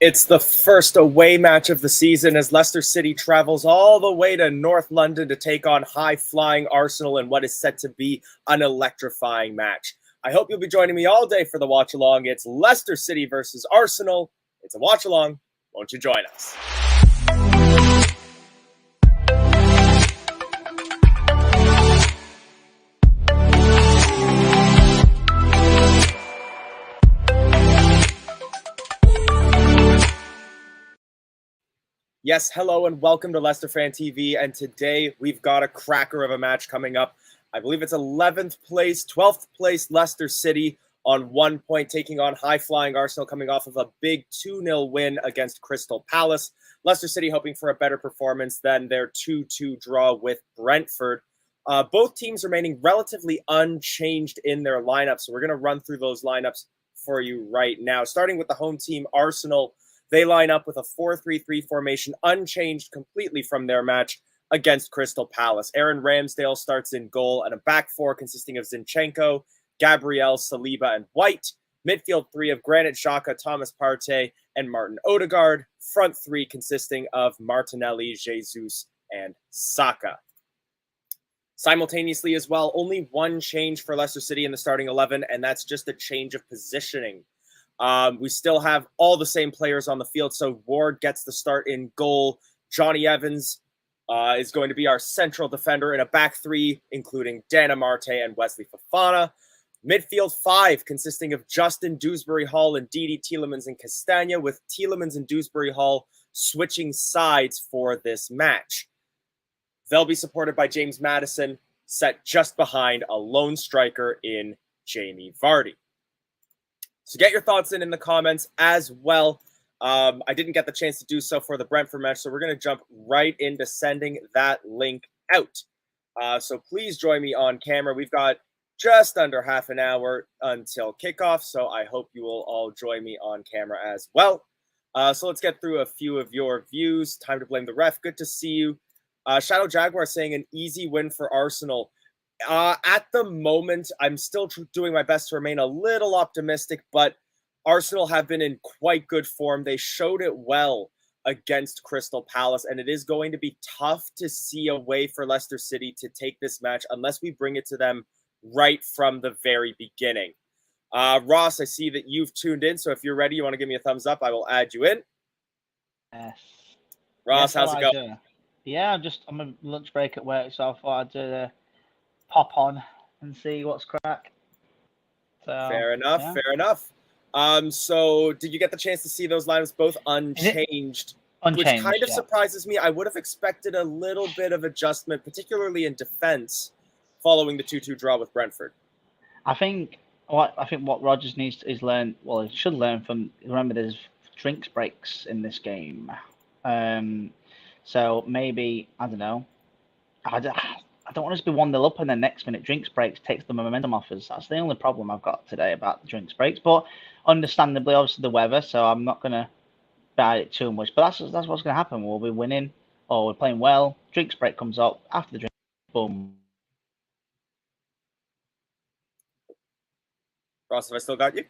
It's the first away match of the season as Leicester City travels all the way to North London to take on high-flying Arsenal in what is set to be an electrifying match. I hope you'll be joining me all day for the watch-along. It's Leicester City versus Arsenal. It's a watch-along. Won't you join us? Yes, hello and welcome to Leicester Fan TV, and today we've got a cracker of a match coming up. I believe it's 12th place Leicester City on 1 point, taking on high-flying Arsenal coming off of a big 2-0 win against Crystal Palace. Leicester City hoping for a better performance than their 2-2 draw with Brentford. Both teams remaining relatively unchanged in their lineups, so we're going to run through those lineups for you right now. Starting with the home team, Arsenal. They line up with a 4-3-3 formation, unchanged completely from their match against Crystal Palace. Aaron Ramsdale starts in goal, and a back four consisting of Zinchenko, Gabriel, Saliba, and White. Midfield three of Granit Xhaka, Thomas Partey, and Martin Odegaard. Front three consisting of Martinelli, Jesus, and Saka. Simultaneously as well, only one change for Leicester City in the starting 11, and that's just a change of positioning. We still have all the same players on the field, so Ward gets the start in goal. Johnny Evans is going to be our central defender in a back three, including Dana Marte and Wesley Fofana. Midfield five, consisting of Justin Dewsbury-Hall and Didi Tielemans and Castagna, with Tielemans and Dewsbury-Hall switching sides for this match. They'll be supported by James Maddison, set just behind a lone striker in Jamie Vardy. So get your thoughts in the comments as well. I didn't get the chance to do so for the Brentford match, so we're going to jump right into sending that link out. So please join me on camera. We've got just under half an hour until kickoff, so I hope you will all join me on camera as well. So let's get through a few of your views. Time to blame the ref. Good to see you. Shadow Jaguar saying an easy win for Arsenal. At the moment, I'm still doing my best to remain a little optimistic, but Arsenal have been in quite good form. They showed it well against Crystal Palace, and it is going to be tough to see a way for Leicester City to take this match unless we bring it to them right from the very beginning. Ross, I see that you've tuned in, so if you're ready, you want to give me a thumbs up, I will add you in. Yes. Ross, how's it going? Yeah, I'm on lunch break at work, so I thought I'd pop on and see what's crack. So, fair enough, yeah. Fair enough. So did you get the chance to see those lineups both unchanged? Which kind of surprises me. I would have expected a little bit of adjustment, particularly in defense, following the 2-2 draw with Brentford. I think what Rodgers needs to is learn. Well, he should learn from. Remember, there's drinks breaks in this game, so maybe I don't know. I don't want us to be 1-0 up and then next minute drinks breaks takes the momentum off us. That's the only problem I've got today about the drinks breaks. But understandably, obviously the weather, so I'm not gonna bite it too much. But that's what's gonna happen. We'll be winning or we're playing well. Drinks break comes up after the drink. Boom. Ross, have I still got you?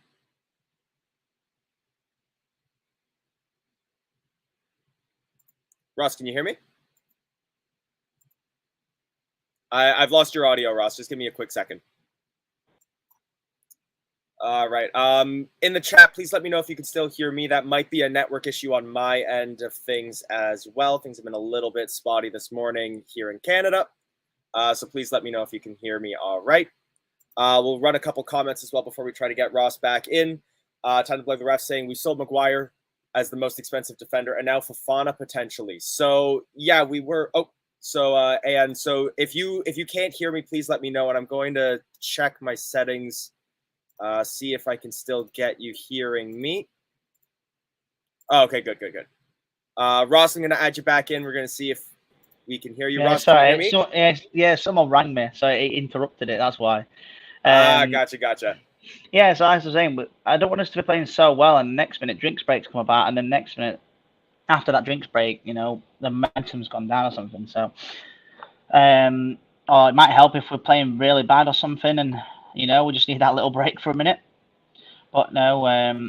Ross, can you hear me? I've lost your audio, Ross. Just give me a quick second. All right. In the chat, please let me know if you can still hear me. That might be a network issue on my end of things as well. Things have been a little bit spotty this morning here in Canada. So please let me know if you can hear me all right. We'll run a couple comments as well before we try to get Ross back in. Time to Blame the Ref saying we sold Maguire as the most expensive defender and now Fofana potentially. So yeah, we were. Oh, so and so if you can't hear me, please let me know, and I'm going to check my settings, see if I can still get you hearing me. Oh, okay, good. Ross, I'm going to add you back in. We're going to see if we can hear you. Yeah, Ross, sorry. can you hear me? Yeah, someone rang me, so it interrupted it. That's why. Gotcha. Yeah, so as I was saying, I don't want us to be playing so well, and the next minute drinks breaks come about, and then next minute after that drinks break, the momentum's gone down or something. So, or it might help if we're playing really bad or something, and we just need that little break for a minute. But no, I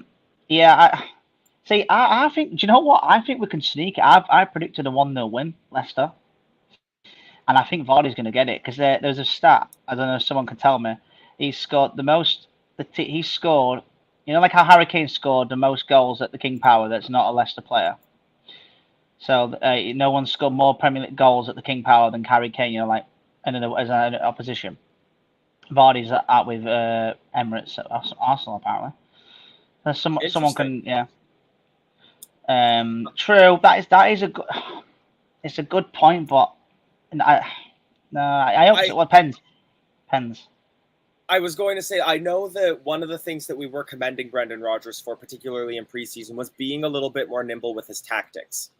think. Do you know what? I think we can sneak it. I predicted a 1-0 win, Leicester, and I think Vardy's going to get it because there's a stat. I don't know if someone can tell me. He scored the most. He scored. Like how Harry Kane scored the most goals at the King Power. That's not a Leicester player. So no one scored more Premier League goals at the King Power than Harry Kane. As an opposition. Vardy's out with Emirates at Arsenal apparently. Someone can True. That is a good. It's a good point, but I hope so. Well, depends. I was going to say, I know that one of the things that we were commending Brendan Rodgers for, particularly in preseason, was being a little bit more nimble with his tactics.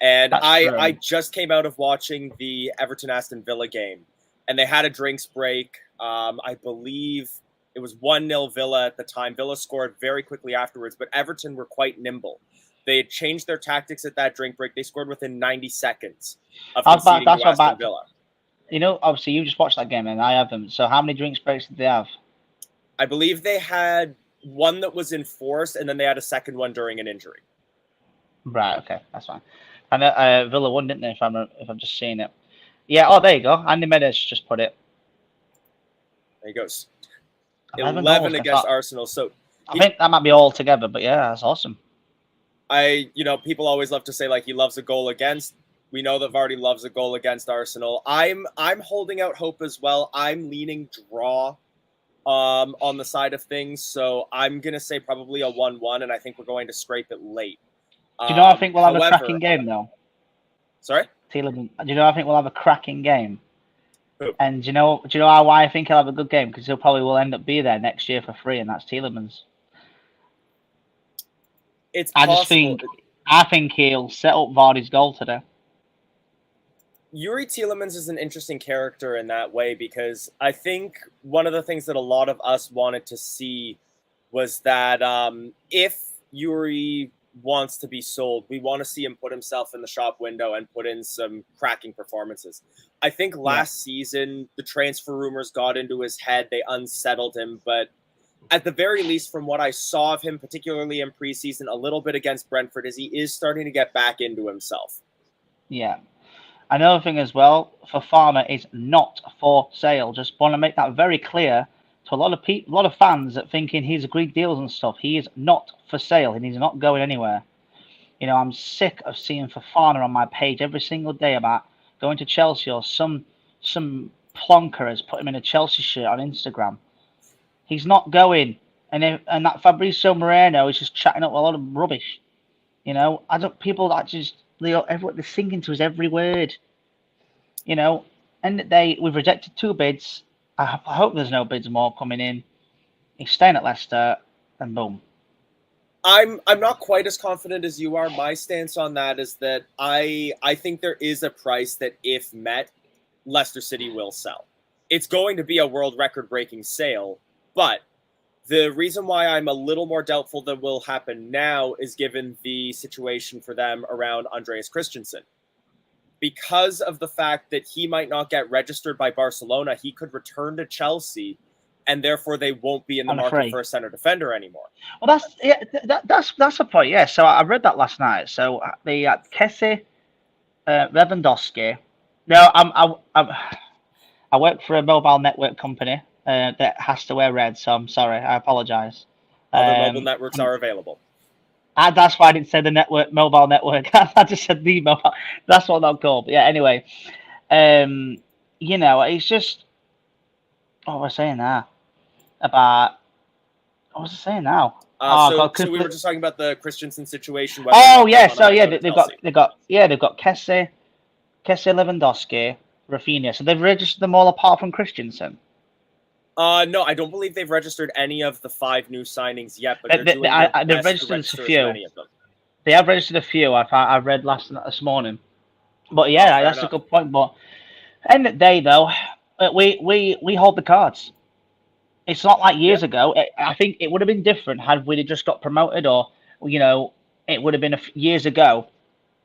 And I just came out of watching the Everton-Aston Villa game, and they had a drinks break. I believe it was 1-0 Villa at the time. Villa scored very quickly afterwards, but Everton were quite nimble. They had changed their tactics at that drink break. They scored within 90 seconds of conceding to Aston Villa. Obviously, you just watched that game, and I haven't. So how many drinks breaks did they have? I believe they had one that was enforced, and then they had a second one during an injury. Right, okay, that's fine. And Villa won, didn't they, if I'm just seeing it. Yeah, there you go. Andy Meadows just put it. There he goes. 11 against Arsenal. So I think that might be all together, but yeah, that's awesome. People always love to say he loves a goal against. We know that Vardy loves a goal against Arsenal. I'm holding out hope as well. I'm leaning draw on the side of things. So I'm going to say probably a 1-1, and I think we're going to scrape it late. Do you know I think we'll have a cracking game, though? Sorry? Tielemans. Do you know I think we'll have a cracking game? Who? And do you know why I think he'll have a good game? Because he'll probably will end up be there next year for free, and that's Tielemans. It's possible. I think he'll set up Vardy's goal today. Yuri Tielemans is an interesting character in that way because I think one of the things that a lot of us wanted to see was that if Yuri wants to be sold. We want to see him put himself in the shop window and put in some cracking performances. I think last season, the transfer rumors got into his head. They unsettled him. But at the very least, from what I saw of him, particularly in preseason, a little bit against Brentford, is he is starting to get back into himself. Yeah. Another thing as well, Fofana is not for sale. Just want to make that very clear to a lot of people, a lot of fans that thinking he's agreed deals and stuff. He is not for sale, and he's not going anywhere. You know, I'm sick of seeing Fofana on my page every single day about going to Chelsea, or some plonker has put him in a Chelsea shirt on Instagram. He's not going, and that Fabrizio Moreno is just chatting up a lot of rubbish. You know, people that just they're singing to his every word. You know, end of the day, we've rejected 2 bids. I hope there's no bids more coming in. He's staying at Leicester, and boom. I'm not quite as confident as you are. My stance on that is that I think there is a price that, if met, Leicester City will sell. It's going to be a world record-breaking sale, but the reason why I'm a little more doubtful that will happen now is given the situation for them around Andreas Christensen. Because of the fact that he might not get registered by Barcelona, he could return to Chelsea, and therefore they won't be in the market for a center defender anymore. Well, that's a point. Yeah. So I read that last night. So the Kessie, Lewandowski. No, I work for a mobile network company that has to wear red. So I'm sorry. I apologize. Other mobile networks are available. That's why I didn't say the mobile network. I just said the mobile. That's what they're called. But yeah. Anyway, you know, it's just what was I saying now about. What was I saying now? So we were just talking about the Christensen situation. Oh yeah, so yeah, they've got Kessie, Lewandowski, Rafinha. So they've registered them all apart from Christensen. No, I don't believe they've registered any of the 5 new signings yet, but they've registered a few. They have registered a few. I read this morning. But yeah, that's a good point. But end of the day, though, we hold the cards. It's not like years ago. I think it would have been different had we just got promoted, or you know, it would have been years ago.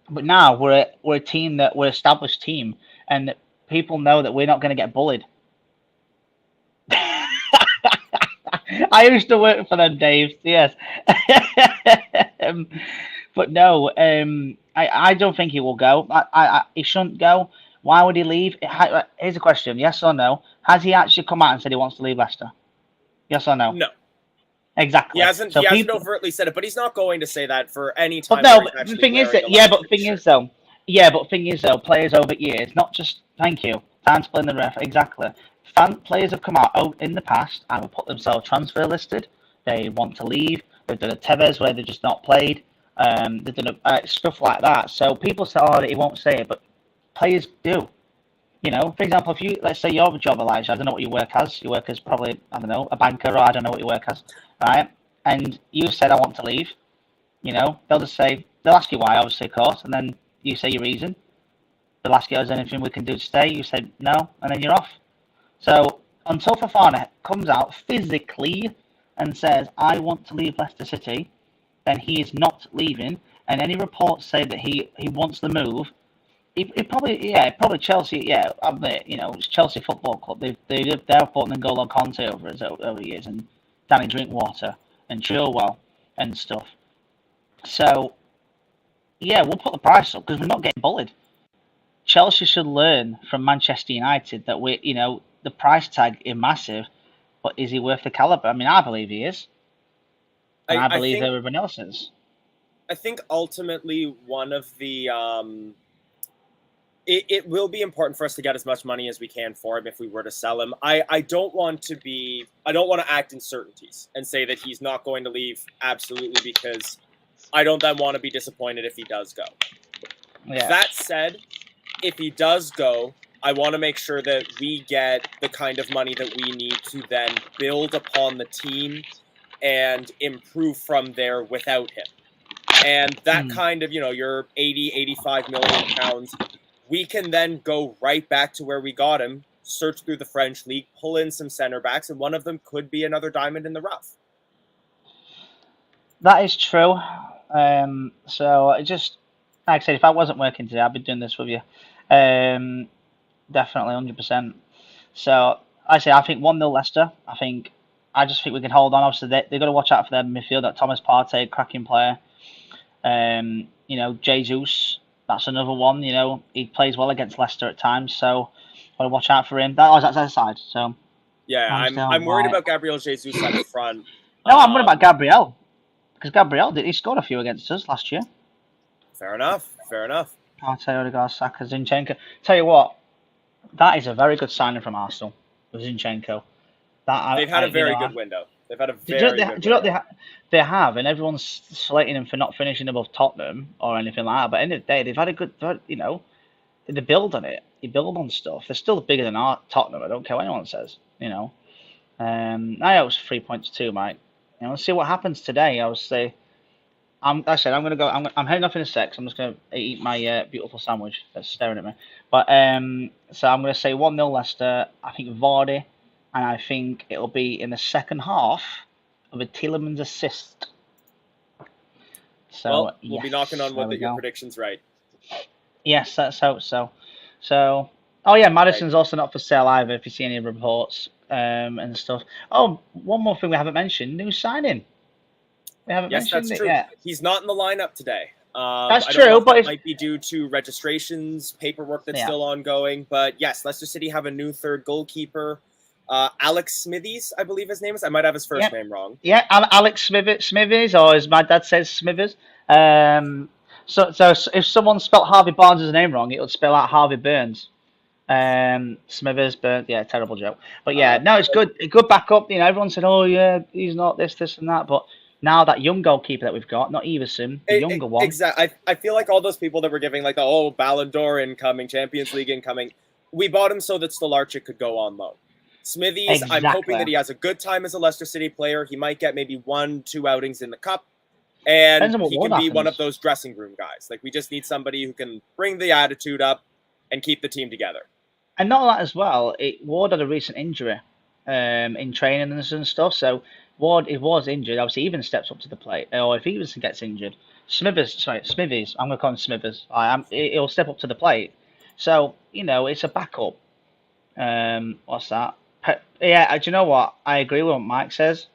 But now we're a team we're an established team, and people know that we're not going to get bullied. I used to work for them, Dave. Yes, but no, I don't think he will go. He shouldn't go. Why would he leave? Here's a question: yes or no? Has he actually come out and said he wants to leave Leicester? Yes or no? No. Exactly. He hasn't overtly said it, but he's not going to say that for any time. But no, but the thing is though, players over years, not just thank you, time to play in the ref, exactly. Players have come out in the past and have put themselves transfer listed. They want to leave. They've done a Tevez where they've just not played. They've done stuff like that. So people say, oh, he won't say it, but players do. You know, for example, let's say your job, Elijah, I don't know what you work as. You work as probably, I don't know, a banker, or I don't know what you work as, right? And you said, I want to leave. You know, they'll ask you why, obviously, of course, and then you say your reason. They'll ask you, is there anything we can do to stay? You said no, and then you're off. So until Fofana comes out physically and says, I want to leave Leicester City, then he is not leaving. And any reports say that he wants the move. It probably Chelsea. Yeah, you know, it's Chelsea Football Club. They're putting N'Golo Conte over the years, and Danny Drinkwater and Chilwell and stuff. So yeah, we'll put the price up because we're not getting bullied. Chelsea should learn from Manchester United that the price tag is massive, but is he worth the caliber? I mean, I believe he is, and I believe everyone else is. I think ultimately one of the it will be important for us to get as much money as we can for him if we were to sell him. I don't want to act in certainties and say that he's not going to leave absolutely, because I don't then want to be disappointed if he does go. Yeah. That said, if he does go, I want to make sure that we get the kind of money that we need to then build upon the team and improve from there without him. And that kind of, your 80, 85 million pounds, we can then go right back to where we got him, search through the French league, pull in some center backs, and one of them could be another diamond in the rough. That is true. So it just, like I said, if I wasn't working today, I'd be doing this with you. Definitely, 100%. So I say I think 1-0 Leicester. I just think we can hold on. Obviously, they've got to watch out for their midfield. That Thomas Partey, cracking player. Jesus, that's another one. He plays well against Leicester at times, so got to watch out for him. That's their side. So Yeah, I'm worried about Gabriel Jesus up front. No, I'm worried about Gabriel because he scored a few against us last year. Fair enough. Partey, Odegaard, Saka, Zinchenko. Tell you what, that is a very good signing from Arsenal with Zinchenko. They've had a very good window. They've had a very good window. Do you know what they have? And everyone's slating them for not finishing above Tottenham or anything like that. But at the end of the day, they've had a good, they build on it. You build on stuff. They're still bigger than our Tottenham. I don't care what anyone says. I hope it's 3 points too, Mike. Let's see what happens today. I would say. I'm gonna go. I'm heading off in a sec. So I'm just gonna eat my beautiful sandwich that's staring at me. But so I'm gonna say 1-0 Leicester. I think Vardy, and I think it'll be in the second half of a Tielemans assist. So we'll be knocking on wood that your prediction's right. Yes, let's hope so. So, oh yeah, Madison's also not for sale either. If you see any reports and stuff. Oh, one more thing we haven't mentioned: new signing. We haven't mentioned it yet. He's not in the lineup today. That's true, but it might be due to registrations, paperwork that's still ongoing. But yes, Leicester City have a new third goalkeeper, Alex Smithies, I believe his name is. I might have his first name wrong. Yeah, Alex Smithies, or as my dad says, Smithers. So if someone spelt Harvey Barnes' name wrong, it would spell out Harvey Burns. Smithers, Burns. Yeah, terrible joke. But yeah, no, it's good. A good backup. Everyone said, oh yeah, he's not this, and that, but. Now that young goalkeeper that we've got, not Everson, the younger one. Exactly. I feel like all those people that were giving like, Ballon d'Or incoming, Champions League incoming, we bought him so that Stolarczyk could go on loan. Smithies, exactly. I'm hoping that he has a good time as a Leicester City player. He might get maybe 1-2 outings in the cup, and he can be one of those dressing room guys. Like, we just need somebody who can bring the attitude up and keep the team together. And not that as well. Ward had a recent injury in training and stuff, so Ward, if was injured, obviously even steps up to the plate. Or if Everson gets injured, Smithies, I'm going to call him Smithers. He'll step up to the plate. So, it's a backup. What's that? Yeah, do you know what? I agree with what Mike says.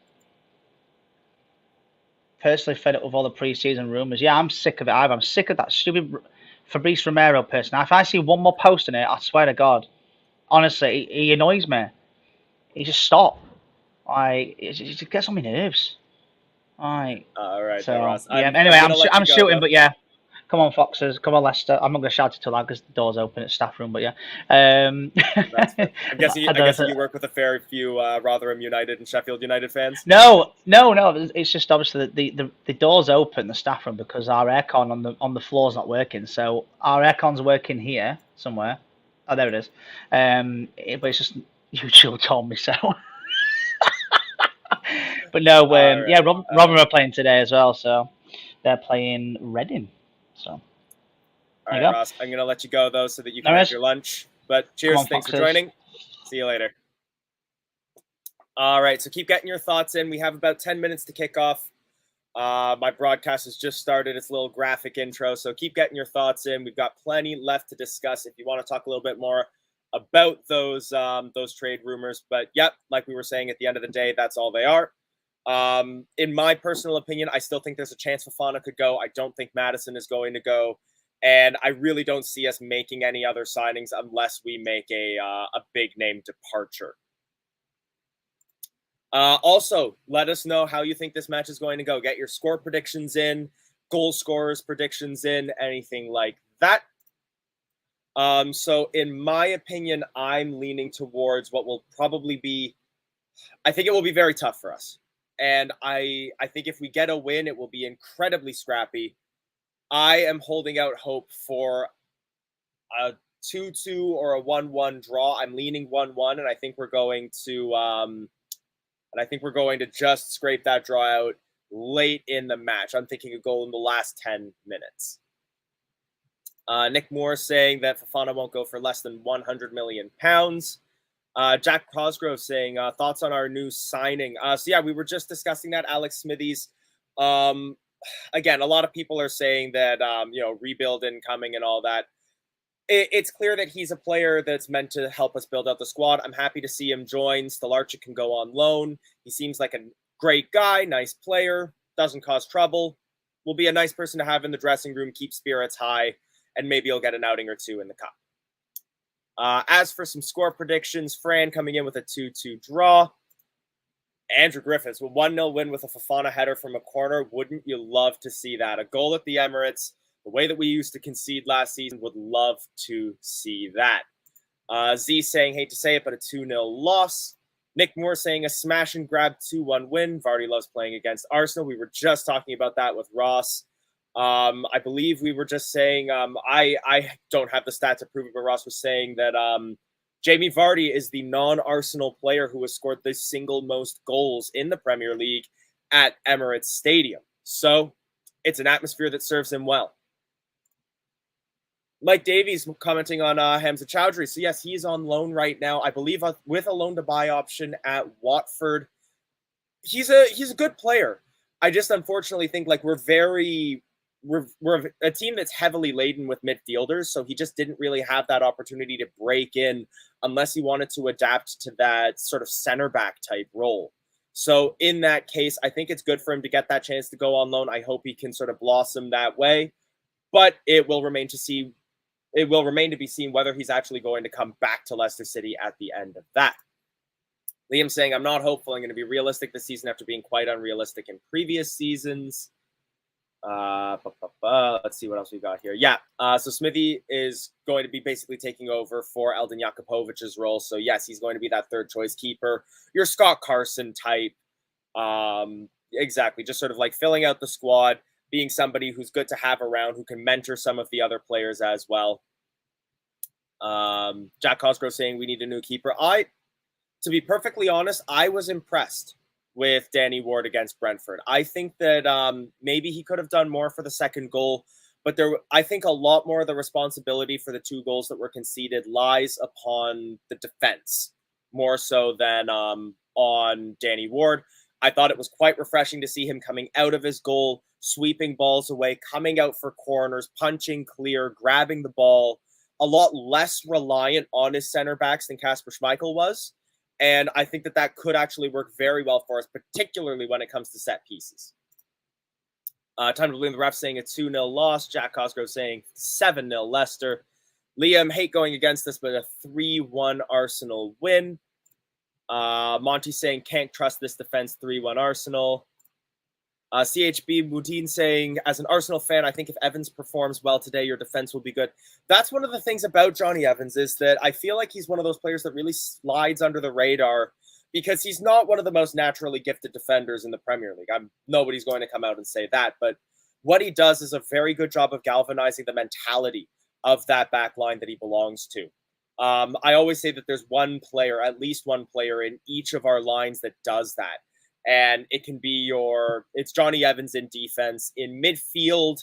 Personally fed up with all the pre-season rumours. Yeah, I'm sick of it. I'm sick of that stupid Fabrice Romero person. If I see one more post in it, I swear to God. Honestly, he annoys me. He just stop. It gets on my nerves. All right. So, Ross. Anyway, I'm shooting, but yeah. Come on, Foxes. Come on, Leicester. I'm not going to shout it too loud because the door's open at staff room, but yeah. I'm guessing you work with a fair few Rotherham United and Sheffield United fans? No. It's just obviously the door's open, the staff room, because our aircon on the floor's not working. So our aircon's working here somewhere. Oh, there it is. But it's just YouTube told me so. But no, Rotherham are playing today as well, so they're playing Reading. So, all right, Ross, I'm going to let you go, though, so that you can have your lunch. But cheers. Thanks for joining. See you later. All right, so keep getting your thoughts in. We have about 10 minutes to kick off. My broadcast has just started its little graphic intro, so keep getting your thoughts in. We've got plenty left to discuss if you want to talk a little bit more about those trade rumors. But, yep, like we were saying, at the end of the day, that's all they are. In my personal opinion, I still think there's a chance Fofana could go. I don't think Madison is going to go. And I really don't see us making any other signings unless we make a big name departure. Also, let us know how you think this match is going to go. Get your score predictions in, goal scorers predictions in, anything like that. So in my opinion, I'm leaning towards what will probably be, I think it will be very tough for us. And I think if we get a win, it will be incredibly scrappy. I am holding out hope for a 2-2 or a 1-1 draw. I'm leaning 1-1, and I think we're going to just scrape that draw out late in the match. I'm thinking a goal in the last 10 minutes. Nick Moore saying that Fofana won't go for less than £100 million. Jack Cosgrove saying, thoughts on our new signing. So yeah, we were just discussing that. Alex Smithies. again, a lot of people are saying that, rebuild incoming and all that. It's clear that he's a player that's meant to help us build out the squad. I'm happy to see him join. Stolarczyk can go on loan. He seems like a great guy, nice player, doesn't cause trouble. Will be a nice person to have in the dressing room, keep spirits high, and maybe he'll get an outing or two in the cup. As for some score predictions, Fran coming in with a 2-2 draw. Andrew Griffiths with 1-0 win with a Fofana header from a corner. Wouldn't you love to see that? A goal at the Emirates, the way that we used to concede last season, would love to see that. Z saying, hate to say it, but a 2-0 loss. Nick Moore saying a smash and grab 2-1 win. Vardy loves playing against Arsenal. We were just talking about that with Ross. I believe we were just saying, I don't have the stats to prove it, but Ross was saying that Jamie Vardy is the non-Arsenal player who has scored the single most goals in the Premier League at Emirates Stadium. So it's an atmosphere that serves him well. Mike Davies commenting on Hamza Chowdhury. So yes, he's on loan right now, I believe, with a loan-to-buy option at Watford. He's a good player. I just unfortunately think like we're a team that's heavily laden with midfielders, so he just didn't really have that opportunity to break in unless he wanted to adapt to that sort of center back type role. So in that case, I think it's good for him to get that chance to go on loan. I hope he can sort of blossom that way, but it will remain to be seen whether he's actually going to come back to Leicester City at the end of that. Liam saying, I'm not hopeful. I'm going to be realistic this season after being quite unrealistic in previous seasons. Let's see what else we got here. Yeah, so Smithy is going to be basically taking over for Eldin Jakupovic's role. So yes, he's going to be that third choice keeper. Your Scott Carson type. Exactly, just sort of like filling out the squad, being somebody who's good to have around, who can mentor some of the other players as well. Jack Cosgrove saying we need a new keeper. To be perfectly honest, I was impressed with Danny Ward against Brentford. I think that maybe he could have done more for the second goal, but I think a lot more of the responsibility for the 2 goals that were conceded lies upon the defense, more so than on Danny Ward. I thought it was quite refreshing to see him coming out of his goal, sweeping balls away, coming out for corners, punching clear, grabbing the ball, a lot less reliant on his center backs than Kasper Schmeichel was. And I think that could actually work very well for us, particularly when it comes to set pieces. Time to blame the ref saying a 2-0 loss. Jack Cosgrove saying 7-0 Leicester. Liam, hate going against this, but a 3-1 Arsenal win. Monty saying can't trust this defense, 3-1 Arsenal. CHB Mudin saying, as an Arsenal fan, I think if Evans performs well today, your defense will be good. That's one of the things about Johnny Evans, is that I feel like he's one of those players that really slides under the radar because he's not one of the most naturally gifted defenders in the Premier League. Nobody's going to come out and say that, but what he does is a very good job of galvanizing the mentality of that back line that he belongs to. I always say that there's at least one player in each of our lines that does that. And it can be it's Johnny Evans in defense. In midfield,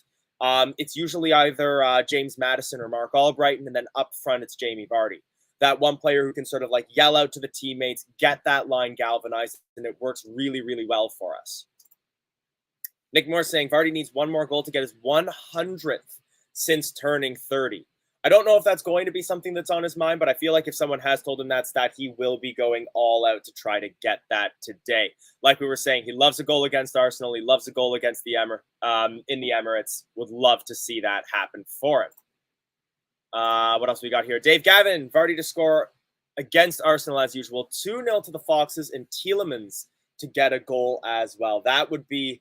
it's usually either James Maddison or Mark Albrighton, and then up front, it's Jamie Vardy. That one player who can sort of like yell out to the teammates, get that line galvanized, and it works really, really well for us. Nick Moore saying Vardy needs one more goal to get his 100th since turning 30. I don't know if that's going to be something that's on his mind, but I feel like if someone has told him that stat, he will be going all out to try to get that today. Like we were saying, he loves a goal against Arsenal. He loves a goal against the in the Emirates. Would love to see that happen for him. What else we got here? Dave Gavin, Vardy to score against Arsenal as usual. 2-0 to the Foxes, and Tielemans to get a goal as well. That would be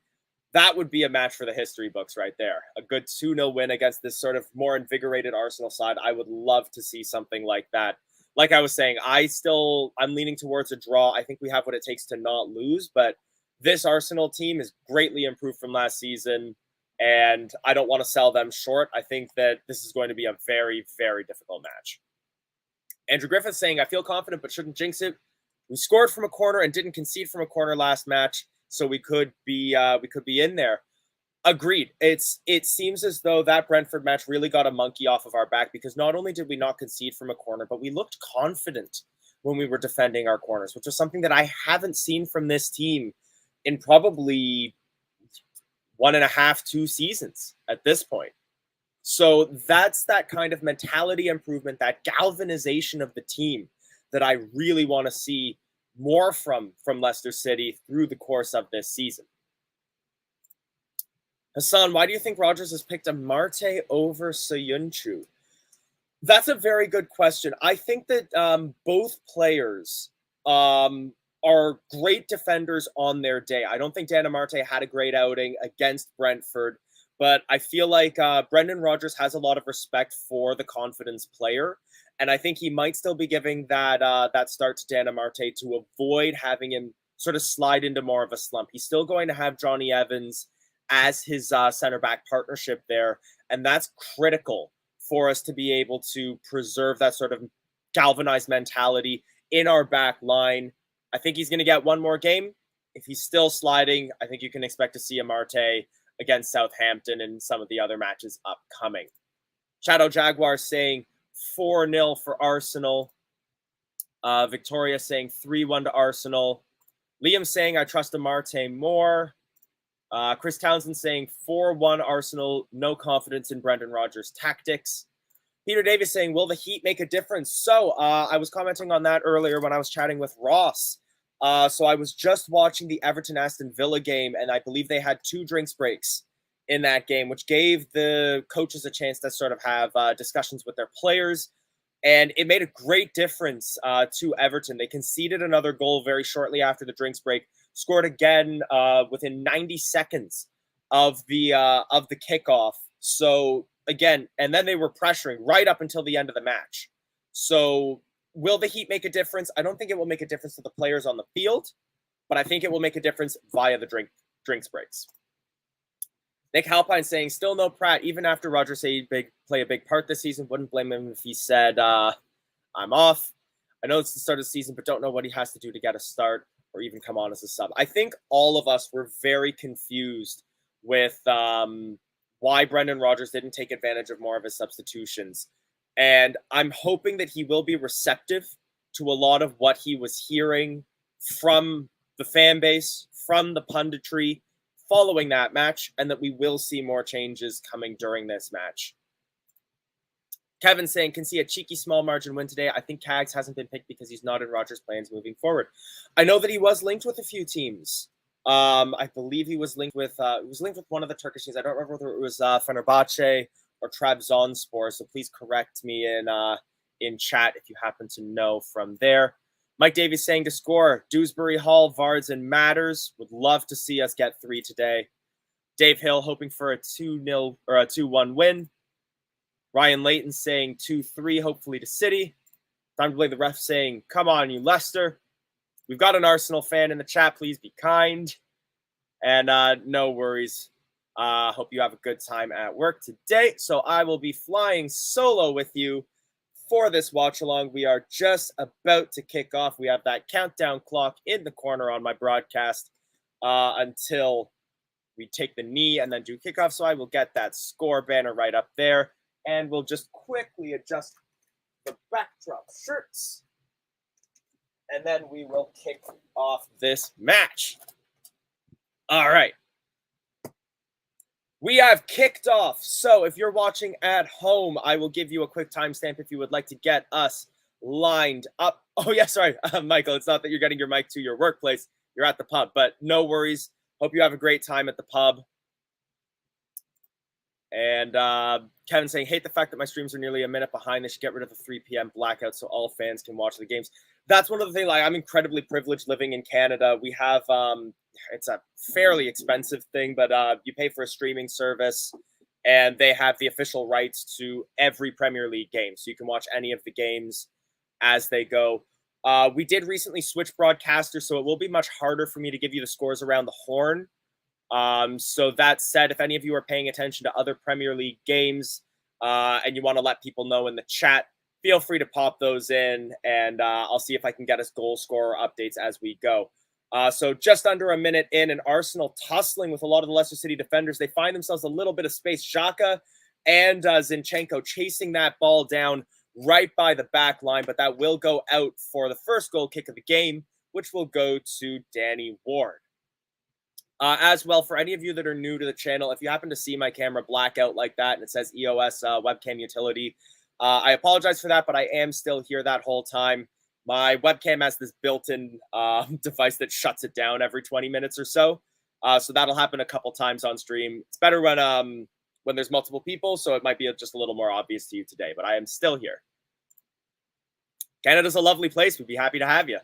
a match for the history books right there. A good 2-0 win against this sort of more invigorated Arsenal side. I would love to see something like that. Like I was saying, I'm leaning towards a draw. I think we have what it takes to not lose, but this Arsenal team is greatly improved from last season, and I don't want to sell them short. I think that this is going to be a very, very difficult match. Andrew Griffith saying, I feel confident but shouldn't jinx it. We scored from a corner and didn't concede from a corner last match, so we could be in there. Agreed. It seems as though that Brentford match really got a monkey off of our back, because not only did we not concede from a corner, but we looked confident when we were defending our corners, which is something that I haven't seen from this team in probably 1.5, 2 seasons at this point. So that's that kind of mentality improvement, that galvanization of the team that I really want to see more from Leicester City through the course of this season. Hassan, why do you think Rodgers has picked Amarte over Soyuncu? That's a very good question. I think that both players are great defenders on their day. I don't think Dan Amarte had a great outing against Brentford, but I feel like Brendan Rodgers has a lot of respect for the confidence player, and I think he might still be giving that start to Dan Amarte to avoid having him sort of slide into more of a slump. He's still going to have Johnny Evans as his center back partnership there, and that's critical for us to be able to preserve that sort of galvanized mentality in our back line. I think he's going to get one more game. If he's still sliding, I think you can expect to see Amarte against Southampton and some of the other matches upcoming. Shadow Jaguar saying 4-0 for Arsenal. Victoria saying 3-1 to Arsenal. Liam saying I trust Amarte more. Chris Townsend saying 4-1 Arsenal. No confidence in Brendan Rodgers' tactics. Peter Davis saying, will the heat make a difference? So I was commenting on that earlier when I was chatting with Ross. So I was just watching the Everton-Aston Villa game, and I believe they had 2 drinks breaks in that game, which gave the coaches a chance to sort of have discussions with their players. And it made a great difference to Everton. They conceded another goal very shortly after the drinks break, scored again within 90 seconds of the kickoff. So again, and then they were pressuring right up until the end of the match. So will the heat make a difference? I don't think it will make a difference to the players on the field, but I think it will make a difference via the drinks breaks. Nick Halpine saying, still no Pratt, even after Rodgers said he'd play a big part this season. Wouldn't blame him if he said, I'm off. I know it's the start of the season, but don't know what he has to do to get a start or even come on as a sub. I think all of us were very confused with why Brendan Rodgers didn't take advantage of more of his substitutions. And I'm hoping that he will be receptive to a lot of what he was hearing from the fan base, from the punditry, following that match, and that we will see more changes coming during this match. Kevin saying, can see a cheeky small margin win today. I think Cags hasn't been picked because he's not in Rodgers' plans moving forward. I know that he was linked with a few teams. I believe he was linked with one of the Turkish teams. I don't remember whether it was Fenerbahce or Trabzonspor. So please correct me in chat if you happen to know from there. Mike Davies saying to score Dewsbury Hall, Vards, and Matters. Would love to see us get 3 today. Dave Hill hoping for a 2-0 or a 2-1 win. Ryan Layton saying 2-3, hopefully to City. Time to play the ref saying, come on, you Leicester. We've got an Arsenal fan in the chat. Please be kind. And no worries. Hope you have a good time at work today. So I will be flying solo with you for this watch along. We are just about to kick off. We have that countdown clock in the corner on my broadcast until we take the knee and then do kickoff. So I will get that score banner right up there. And we'll just quickly adjust the backdrop shirts. And then we will kick off this match. All right. We have kicked off. So if you're watching at home, I will give you a quick timestamp if you would like to get us lined up. Oh, yeah, sorry, Michael. It's not that you're getting your mic to your workplace. You're at the pub, but no worries. Hope you have a great time at the pub. And Kevin saying, hate the fact that my streams are nearly a minute behind. They should get rid of the 3 p.m. blackout so all fans can watch the games. That's one of the things. Like, I'm incredibly privileged living in Canada. We have it's a fairly expensive thing, but you pay for a streaming service, and they have the official rights to every Premier League game, so you can watch any of the games as they go. We did recently switch broadcasters, so it will be much harder for me to give you the scores around the horn. So that said, if any of you are paying attention to other Premier League games and you want to let people know in the chat, feel free to pop those in, and I'll see if I can get us goal scorer updates as we go. So just under a minute in, and Arsenal tussling with a lot of the Leicester City defenders. They find themselves a little bit of space. Xhaka and Zinchenko chasing that ball down right by the back line, but that will go out for the first goal kick of the game, which will go to Danny Ward. As well, for any of you that are new to the channel, if you happen to see my camera black out like that and it says EOS webcam utility, I apologize for that, but I am still here that whole time. My webcam has this built-in device that shuts it down every 20 minutes or so. So that'll happen a couple times on stream. It's better when there's multiple people, so it might be just a little more obvious to you today, but I am still here. Canada's a lovely place. We'd be happy to have you.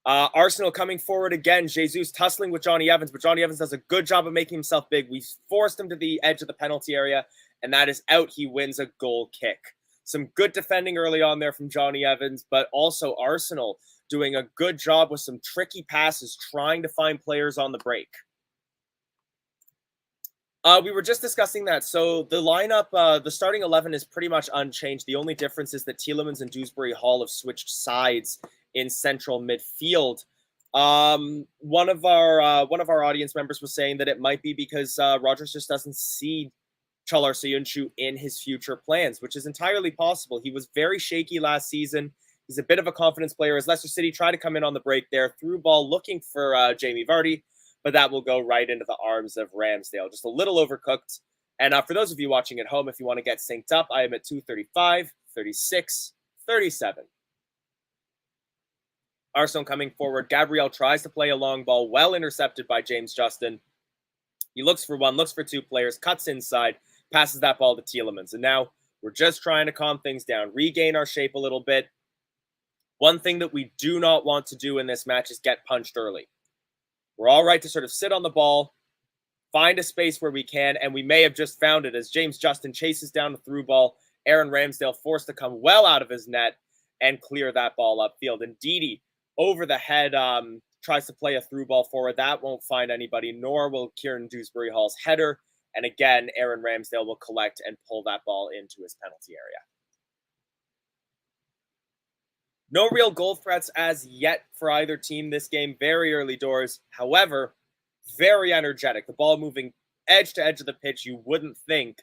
Arsenal coming forward again. Jesus tussling with Johnny Evans, but Johnny Evans does a good job of making himself big. We forced him to the edge of the penalty area, and that is out. He wins a goal kick. Some good defending early on there from Johnny Evans, but also Arsenal doing a good job with some tricky passes, trying to find players on the break. We were just discussing that. So the lineup, the starting 11 is pretty much unchanged. The only difference is that Tielemans and Dewsbury Hall have switched sides in central midfield. One of our audience members was saying that it might be because Rodgers just doesn't see Çağlar Söyüncü in his future plans, which is entirely possible. He was very shaky last season. He's a bit of a confidence player. As Leicester City try to come in on the break there, through ball looking for Jamie Vardy, but that will go right into the arms of Ramsdale. Just a little overcooked. And for those of you watching at home, if you want to get synced up, I am at 2:35, 36, 37. Arsenal coming forward. Gabriel tries to play a long ball, well intercepted by James Justin. He looks for one, looks for two players, cuts inside, passes that ball to Tielemans. And now we're just trying to calm things down, regain our shape a little bit. One thing that we do not want to do in this match is get punched early. We're all right to sort of sit on the ball, find a space where we can, and we may have just found it as James Justin chases down the through ball. Aaron Ramsdale forced to come well out of his net and clear that ball upfield. And Didi, over the head, tries to play a through ball forward. That won't find anybody, nor will Kieran Dewsbury Hall's header. And again, Aaron Ramsdale will collect and pull that ball into his penalty area. No real goal threats as yet for either team this game. Very early doors. However, very energetic. The ball moving edge to edge of the pitch. You wouldn't think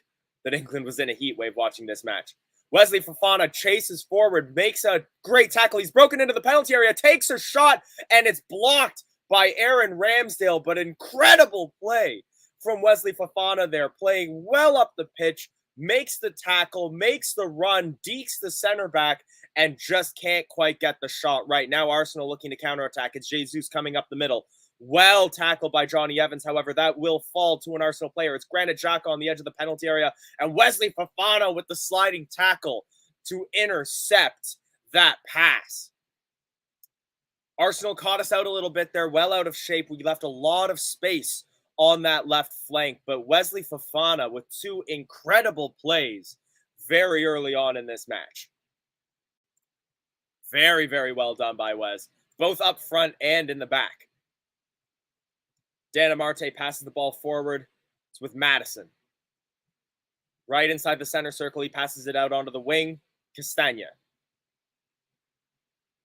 that England was in a heat wave watching this match. Wesley Fofana chases forward, makes a great tackle. He's broken into the penalty area, takes a shot, and it's blocked by Aaron Ramsdale. But incredible play from Wesley Fofana there, playing well up the pitch, makes the tackle, makes the run, dekes the center back, and just can't quite get the shot right. Now Arsenal looking to counterattack. It's Jesus coming up the middle. Well tackled by Johnny Evans. However, that will fall to an Arsenal player. It's Granit Xhaka on the edge of the penalty area, and Wesley Fofana with the sliding tackle to intercept that pass. Arsenal caught us out a little bit there, well out of shape. We left a lot of space on that left flank, but Wesley Fofana with two incredible plays very early on in this match. Very, very well done by Wes, both up front and in the back. Dan Amarte passes the ball forward. It's with Madison. Right inside the center circle, he passes it out onto the wing. Castagna.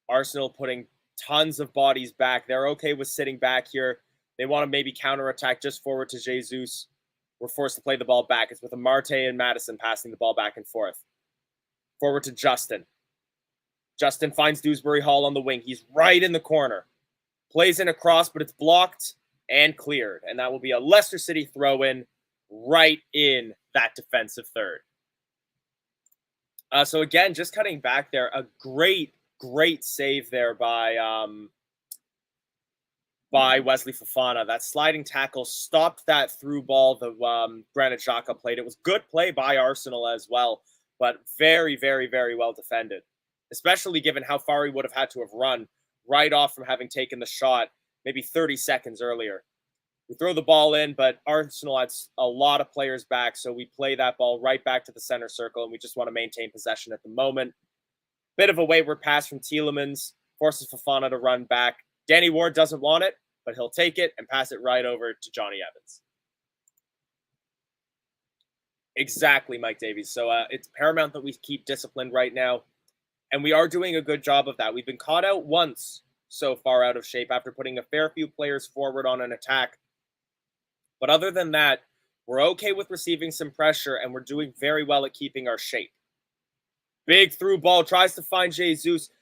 Arsenal putting tons of bodies back. They're okay with sitting back here. They want to maybe counterattack just forward to Jesus. We're forced to play the ball back. It's with Amarte and Madison passing the ball back and forth. Forward to Justin. Justin finds Dewsbury Hall on the wing. He's right in the corner. Plays in a cross, but it's blocked and cleared. And that will be a Leicester City throw-in right in that defensive third. So again, just cutting back there, a great save there by Wesley Fofana. That sliding tackle stopped that through ball the Granit Xhaka played. It was good play by Arsenal as well, but very, very, very well defended, especially given how far he would have had to have run right off from having taken the shot maybe 30 seconds earlier. We throw the ball in, but Arsenal has a lot of players back, so we play that ball right back to the center circle, and we just want to maintain possession at the moment. Bit of a wayward pass from Tielemans, forces Fofana to run back. Danny Ward doesn't want it, but he'll take it and pass it right over to Johnny Evans. Exactly, Mike Davies. So it's paramount that we keep disciplined right now, and we are doing a good job of that. We've been caught out once so far out of shape after putting a fair few players forward on an attack. But other than that, we're okay with receiving some pressure, and we're doing very well at keeping our shape. Big through ball, tries to find Xhaka,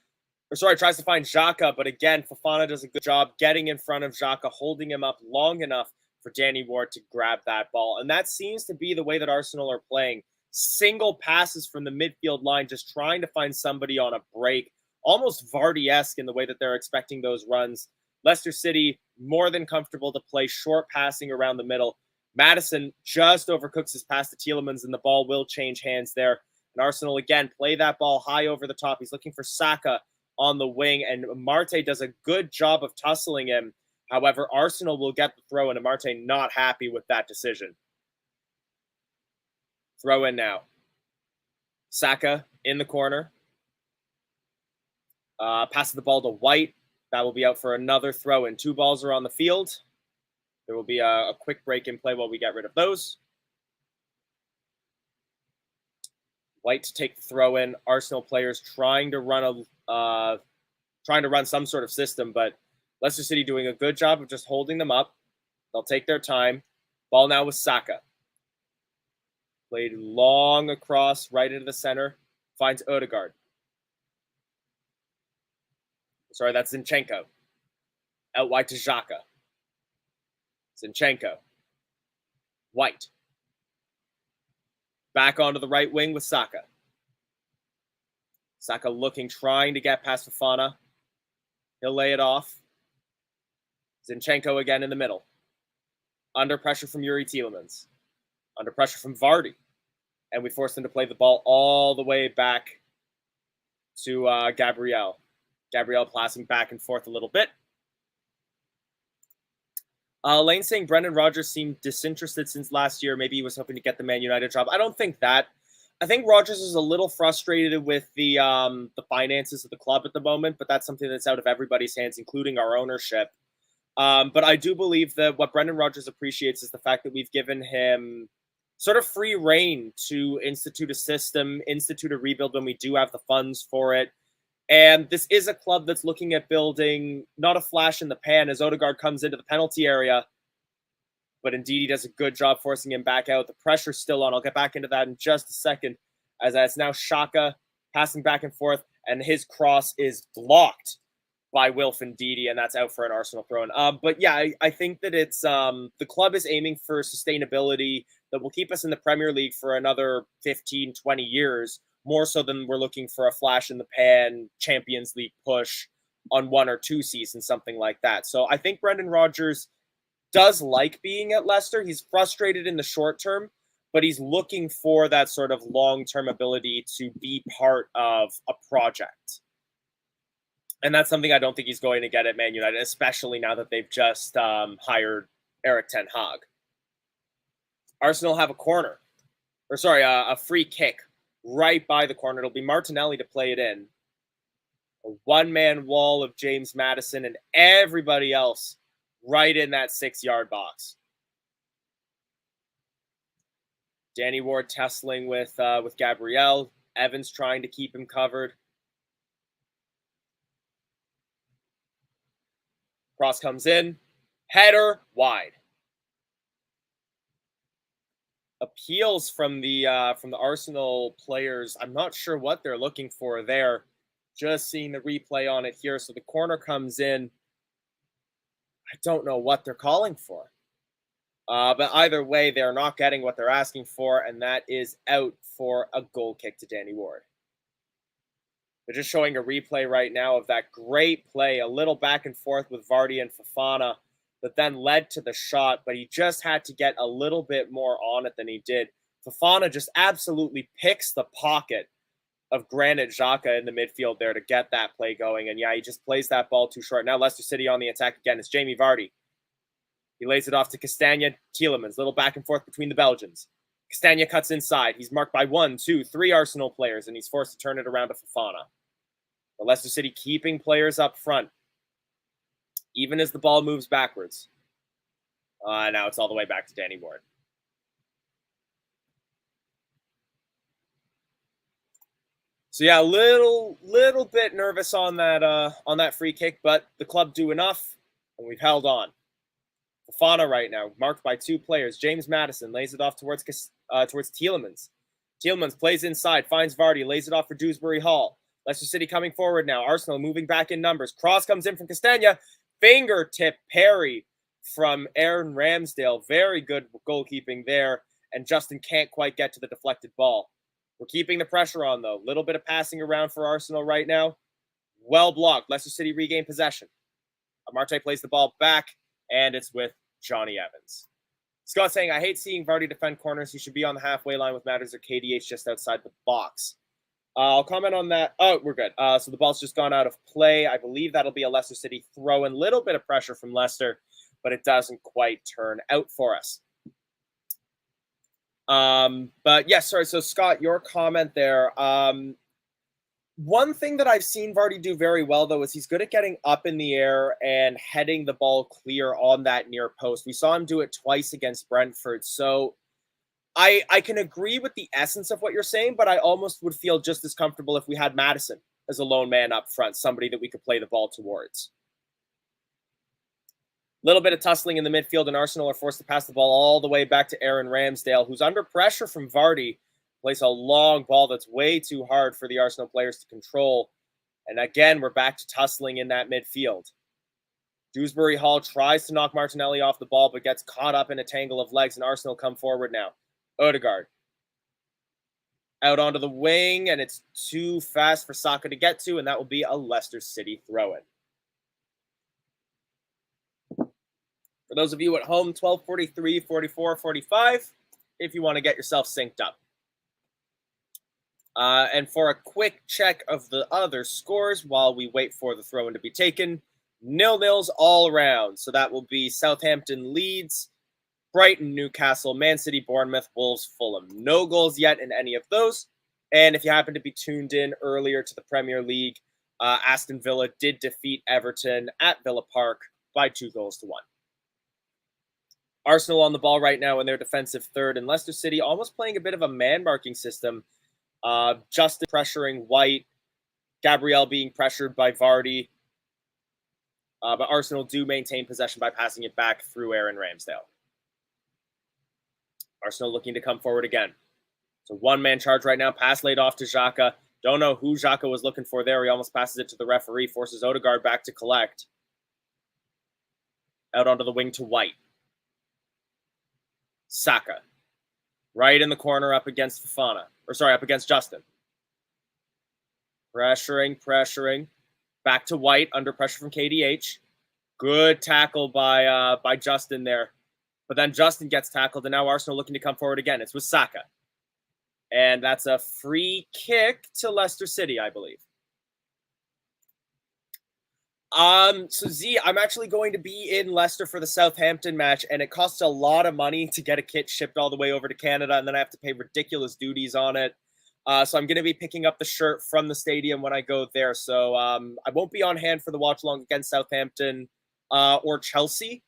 but again, Fofana does a good job getting in front of Xhaka, holding him up long enough for Danny Ward to grab that ball. And that seems to be the way that Arsenal are playing. Single passes from the midfield line, just trying to find somebody on a break, almost Vardy-esque in the way that they're expecting those runs. Leicester City, more than comfortable to play short passing around the middle. Maddison just overcooks his pass to Tielemans, and the ball will change hands there. And Arsenal, again, play that ball high over the top. He's looking for Saka on the wing, and Marte does a good job of tussling him. However, Arsenal will get the throw, and Marte not happy with that decision. Throw in now. Saka in the corner. Passes the ball to White. That will be out for another throw in. 2 balls are on the field. There will be a quick break in play while we get rid of those. White to take the throw in. Arsenal players trying to run some sort of system, but Leicester City doing a good job of just holding them up. They'll take their time. Ball now with Saka. Played long across, right into the center. Finds Odegaard. Sorry, that's Zinchenko. Out wide to Xhaka. Zinchenko. White. Back onto the right wing with Saka. Saka looking, trying to get past Fofana. He'll lay it off. Zinchenko again in the middle. Under pressure from Yuri Tielemans. Under pressure from Vardy. And we force them to play the ball all the way back to Gabriel. Gabriel passing back and forth a little bit. Lane saying Brendan Rodgers seemed disinterested since last year. Maybe he was hoping to get the Man United job. I don't think that. I think Rodgers is a little frustrated with the finances of the club at the moment, but that's something that's out of everybody's hands, including our ownership. But I do believe that what Brendan Rodgers appreciates is the fact that we've given him sort of free reign to institute a system, institute a rebuild when we do have the funds for it. And this is a club that's looking at building not a flash in the pan as Odegaard comes into the penalty area, but indeed he does a good job forcing him back out. The pressure's still on. I'll get back into that in just a second, as it's now Xhaka passing back and forth, and his cross is blocked by Wilf Ndidi, and that's out for an Arsenal throw-in. But yeah, I think that it's the club is aiming for sustainability that will keep us in the Premier League for another 15, 20 years, more so than we're looking for a flash-in-the-pan Champions League push on 1 or 2 seasons, something like that. So I think Brendan Rodgers does like being at Leicester. He's frustrated in the short term, but he's looking for that sort of long-term ability to be part of a project. And that's something I don't think he's going to get at Man United, especially now that they've just hired Erik ten Hag. Arsenal have a free kick right by the corner. It'll be Martinelli to play it in. A one-man wall of James Maddison and everybody else right in that 6-yard box. Danny Ward tussling with Gabriel. Evans trying to keep him covered. Cross comes in. Header wide. Appeals from the Arsenal players. I'm not sure what they're looking for there. Just seeing the replay on it here. So the corner comes in. I don't know what they're calling for. But either way, they're not getting what they're asking for, and that is out for a goal kick to Danny Ward. They're just showing a replay right now of that great play, a little back and forth with Vardy and Fofana that then led to the shot, but he just had to get a little bit more on it than he did. Fofana just absolutely picks the pocket of Granit Xhaka in the midfield there to get that play going. And yeah, he just plays that ball too short. Now Leicester City on the attack again. It's Jamie Vardy. He lays it off to Castagna. Tielemans, little back and forth between the Belgians. Castagna cuts inside. He's marked by 1, 2, 3 Arsenal players, and he's forced to turn it around to Fofana. But Leicester City keeping players up front, even as the ball moves backwards. Now it's all the way back to Danny Ward. So yeah, a little bit nervous on that free kick, but the club do enough, and we've held on. Fofana right now, marked by 2 players. James Maddison lays it off towards Tielemans. Tielemans plays inside, finds Vardy, lays it off for Dewsbury Hall. Leicester City coming forward now. Arsenal moving back in numbers. Cross comes in from Castagna. Fingertip parry from Aaron Ramsdale. Very good goalkeeping there, and Justin can't quite get to the deflected ball. We're keeping the pressure on, though. Little bit of passing around for Arsenal right now. Well blocked. Leicester City regain possession. Amarte plays the ball back, and it's with Johnny Evans. Scott saying, I hate seeing Vardy defend corners. He should be on the halfway line with Matters or KDH just outside the box. I'll comment on that. Oh, we're good. So the ball's just gone out of play. I believe that'll be a Leicester City throw-in. Little bit of pressure from Leicester, but it doesn't quite turn out for us. But yes, sorry. So Scott, your comment there. One thing that I've seen Vardy do very well, though, is he's good at getting up in the air and heading the ball clear on that near post. We saw him do it twice against Brentford. So I can agree with the essence of what you're saying, but I almost would feel just as comfortable if we had Maddison as a lone man up front, somebody that we could play the ball towards. Little bit of tussling in the midfield, and Arsenal are forced to pass the ball all the way back to Aaron Ramsdale, who's under pressure from Vardy. Plays a long ball that's way too hard for the Arsenal players to control. And again, we're back to tussling in that midfield. Dewsbury Hall tries to knock Martinelli off the ball, but gets caught up in a tangle of legs, and Arsenal come forward now. Odegaard. Out onto the wing, and it's too fast for Saka to get to, and that will be a Leicester City throw-in. For those of you at home, 12:43, 44, 45, if you want to get yourself synced up. And for a quick check of the other scores while we wait for the throw-in to be taken, 0-0s all around. So that will be Southampton, Leeds, Brighton, Newcastle, Man City, Bournemouth, Wolves, Fulham. No goals yet in any of those. And if you happen to be tuned in earlier to the Premier League, Aston Villa did defeat Everton at Villa Park by 2-1. Arsenal on the ball right now in their defensive third, and Leicester City almost playing a bit of a man-marking system. Justin pressuring White, Gabriel being pressured by Vardy. But Arsenal do maintain possession by passing it back through Aaron Ramsdale. Arsenal looking to come forward again. So one-man charge right now. Pass laid off to Xhaka. Don't know who Xhaka was looking for there. He almost passes it to the referee. Forces Odegaard back to collect. Out onto the wing to White. Saka. Right in the corner up against Fofana. Up against Justin. Pressuring. Back to White, under pressure from KDH. Good tackle by Justin there. But then Justin gets tackled, and now Arsenal looking to come forward again. It's with Saka. And that's a free kick to Leicester City, I believe. So Z, I'm actually going to be in Leicester for the Southampton match, and it costs a lot of money to get a kit shipped all the way over to Canada, and then I have to pay ridiculous duties on it. So I'm going to be picking up the shirt from the stadium when I go there. So I won't be on hand for the watch-along against Southampton or Chelsea.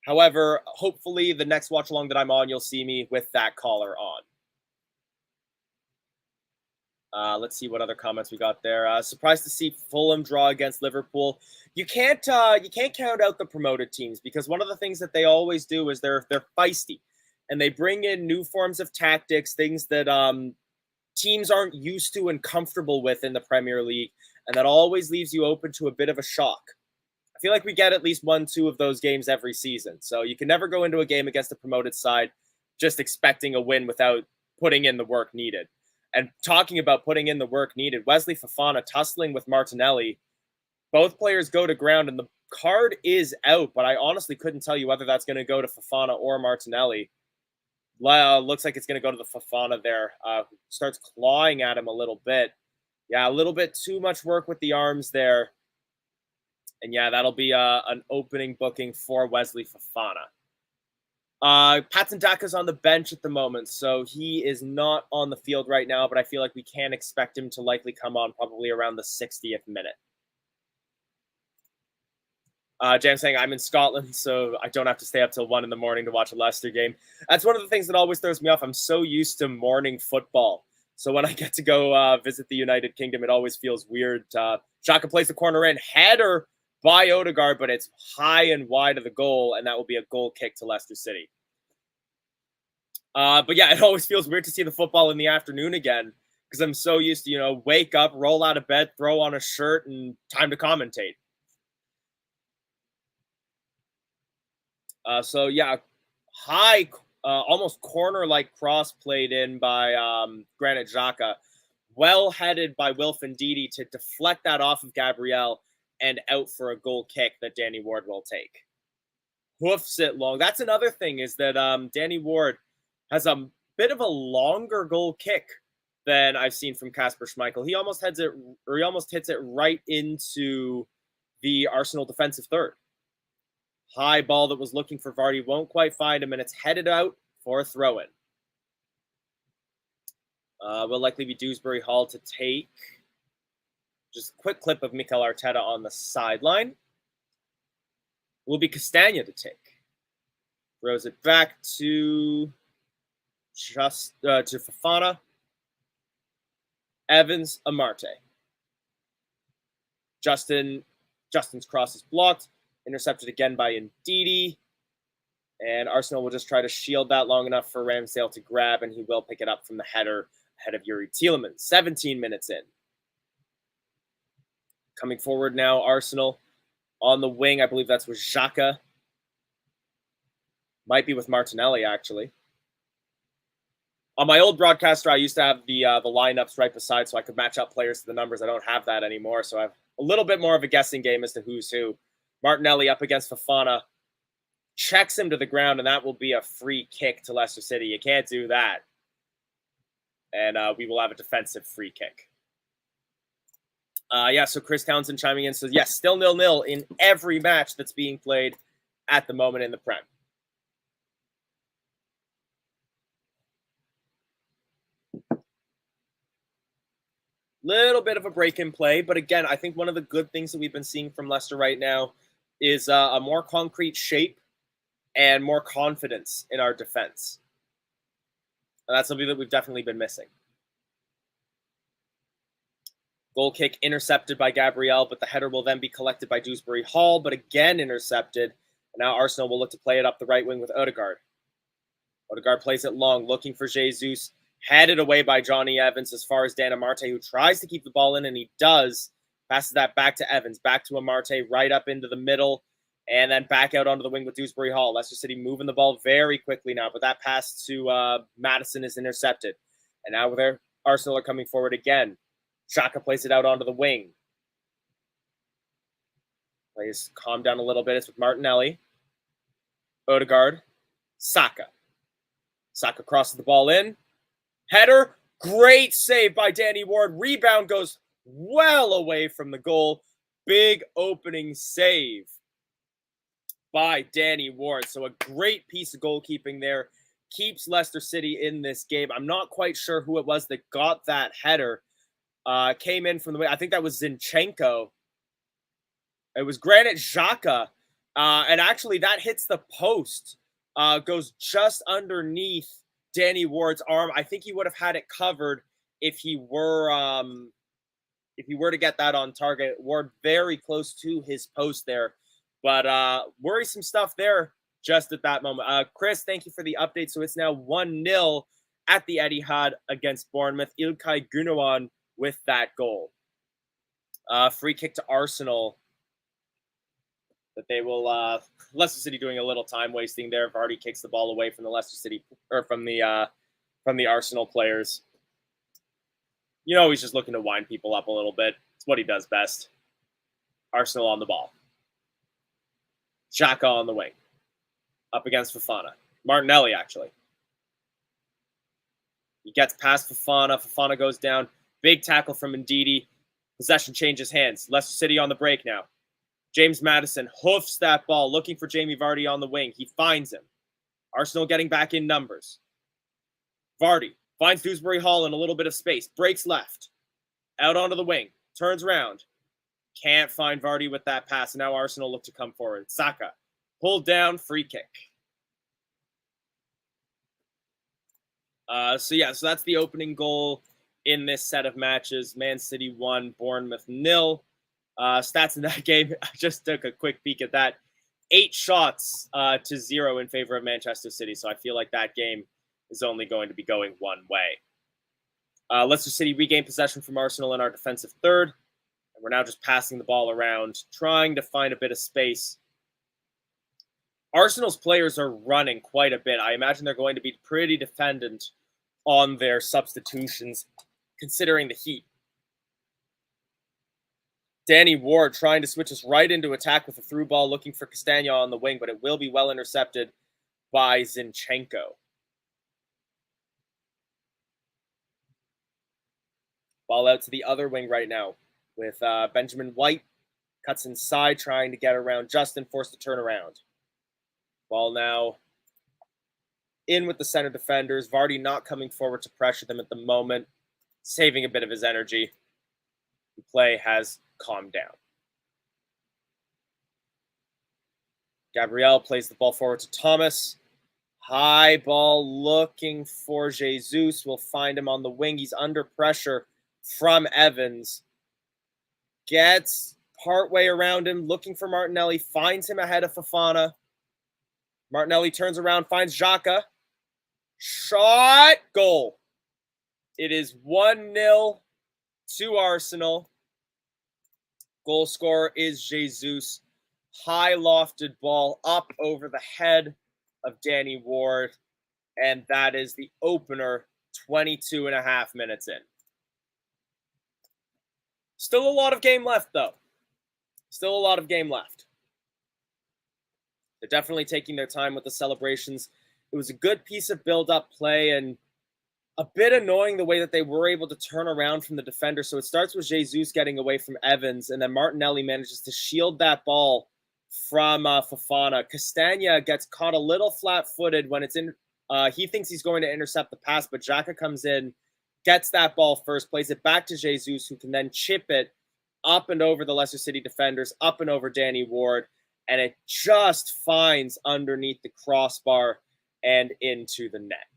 However, hopefully the next watch-along that I'm on, you'll see me with that collar on. Let's see what other comments we got there. Surprised to see Fulham draw against Liverpool. You can't count out the promoted teams, because one of the things that they always do is they're feisty, and they bring in new forms of tactics, things that teams aren't used to and comfortable with in the Premier League, and that always leaves you open to a bit of a shock. I feel like we get at least 1-2 of those games every season, so you can never go into a game against the promoted side just expecting a win without putting in the work needed. And talking about putting in the work needed, Wesley Fofana tussling with Martinelli. Both players go to ground, and the card is out, but I honestly couldn't tell you whether that's going to go to Fofana or Martinelli. Looks like it's going to go to the Fofana there. Starts clawing at him a little bit. Yeah, a little bit too much work with the arms there. And yeah, that'll be an opening booking for Wesley Fofana. Patson Daka's on the bench at the moment, so he is not on the field right now, but I feel like we can expect him to likely come on probably around the 60th minute. James saying, I'm in Scotland, so I don't have to stay up till 1 in the morning to watch a Leicester game. That's one of the things that always throws me off. I'm so used to morning football. So when I get to go visit the United Kingdom, it always feels weird. Xhaka plays the corner in, header by Odegaard, but it's high and wide of the goal, and that will be a goal kick to Leicester City. But yeah, it always feels weird to see the football in the afternoon again, because I'm so used to, wake up, roll out of bed, throw on a shirt, and time to commentate. So yeah, high, almost corner-like cross played in by Granit Xhaka. Well headed by Wilfred Ndidi to deflect that off of Gabriel and out for a goal kick that Danny Ward will take. Hoofs it long. That's another thing, is that Danny Ward has a bit of a longer goal kick than I've seen from Kasper Schmeichel. He almost hits it right into the Arsenal defensive third. High ball that was looking for Vardy, won't quite find him, and it's headed out for a throw-in. Will likely be Dewsbury Hall to take. Just a quick clip of Mikel Arteta on the sideline. Will be Castagna to take. Throws it back to Fofana. Evans, Amarte. Justin's cross is blocked. Intercepted again by Ndidi. And Arsenal will just try to shield that long enough for Ramsdale to grab, and he will pick it up from the header ahead of Yuri Tielemans. 17 minutes in. Coming forward now, Arsenal. On the wing, I believe that's with Xhaka. Might be with Martinelli, actually. On my old broadcaster, I used to have the lineups right beside so I could match up players to the numbers. I don't have that anymore, so I have a little bit more of a guessing game as to who's who. Martinelli up against Fofana. Checks him to the ground, and that will be a free kick to Leicester City. You can't do that. And we will have a defensive free kick. So Chris Townsend chiming in says, yes, still 0-0 in every match that's being played at the moment in the Prem. Little bit of a break in play, but again, I think one of the good things that we've been seeing from Leicester right now is a more concrete shape and more confidence in our defense. And that's something that we've definitely been missing. Goal kick intercepted by Gabriel, but the header will then be collected by Dewsbury Hall, but again intercepted. And now Arsenal will look to play it up the right wing with Odegaard. Odegaard plays it long, looking for Jesus. Headed away by Johnny Evans as far as Dan Amarte, who tries to keep the ball in, and he does. Passes that back to Evans, back to Amarte, right up into the middle, and then back out onto the wing with Dewsbury Hall. Leicester City moving the ball very quickly now, but that pass to Maddison is intercepted. And now there, Arsenal are coming forward again. Xhaka plays it out onto the wing. Plays calm down a little bit. It's with Martinelli. Odegaard. Saka. Saka crosses the ball in. Header. Great save by Danny Ward. Rebound goes well away from the goal. Big opening save by Danny Ward. So a great piece of goalkeeping there. Keeps Leicester City in this game. I'm not quite sure who it was that got that header. Came in from the way. I think that was Zinchenko. It was Granit Xhaka. And actually that hits the post. Goes just underneath Danny Ward's arm. I think he would have had it covered if he were to get that on target. Ward very close to his post there. But worrisome stuff there just at that moment. Chris, thank you for the update. So it's now 1-0 at the Etihad against Bournemouth. İlkay Gündoğan with that goal. Free kick to Arsenal. That they will Leicester City doing a little time wasting there. Vardy kicks the ball away from the Leicester City or from the Arsenal players. You know, he's just looking to wind people up a little bit. It's what he does best. Arsenal on the ball. Xhaka on the wing. Up against Fofana. Martinelli, actually. He gets past Fofana. Fofana goes down. Big tackle from Ndidi. Possession changes hands. Leicester City on the break now. James Maddison hoofs that ball, looking for Jamie Vardy on the wing. He finds him. Arsenal getting back in numbers. Vardy finds Dewsbury Hall in a little bit of space. Breaks left. Out onto the wing. Turns around. Can't find Vardy with that pass. And now Arsenal look to come forward. Saka pulled down. Free kick. So that's the opening goal in this set of matches. Man City 1, Bournemouth 0. Stats in that game, I just took a quick peek at that. 8 shots to 0 in favor of Manchester City. So I feel like that game is only going to be going one way. Leicester City regained possession from Arsenal in our defensive third. And we're now just passing the ball around, trying to find a bit of space. Arsenal's players are running quite a bit. I imagine they're going to be pretty dependent on their substitutions, considering the heat. Danny Ward trying to switch us right into attack with a through ball, looking for Castagna on the wing, but it will be well intercepted by Zinchenko. Ball out to the other wing right now with Benjamin White. Cuts inside, trying to get around Justin, forced to turn around. Ball now in with the center defenders. Vardy not coming forward to pressure them at the moment, saving a bit of his energy. The play has calmed down. Gabriel plays the ball forward to Thomas. High ball looking for Jesus. We'll find him on the wing. He's under pressure from Evans. Gets partway around him, looking for Martinelli. Finds him ahead of Fofana. Martinelli turns around, finds Xhaka. Shot! Goal. It is 1-0 to Arsenal. Goal scorer is Jesus. High lofted ball up over the head of Danny Ward. And that is the opener, 22 and a half minutes in. Still a lot of game left, though. Still a lot of game left. They're definitely taking their time with the celebrations. It was a good piece of build-up play and a bit annoying the way that they were able to turn around from the defender. So it starts with Jesus getting away from Evans, and then Martinelli manages to shield that ball from Fofana. Castagna gets caught a little flat-footed when it's in. He thinks he's going to intercept the pass, but Xhaka comes in, gets that ball first, plays it back to Jesus, who can then chip it up and over the Leicester City defenders, up and over Danny Ward, and it just finds underneath the crossbar and into the net.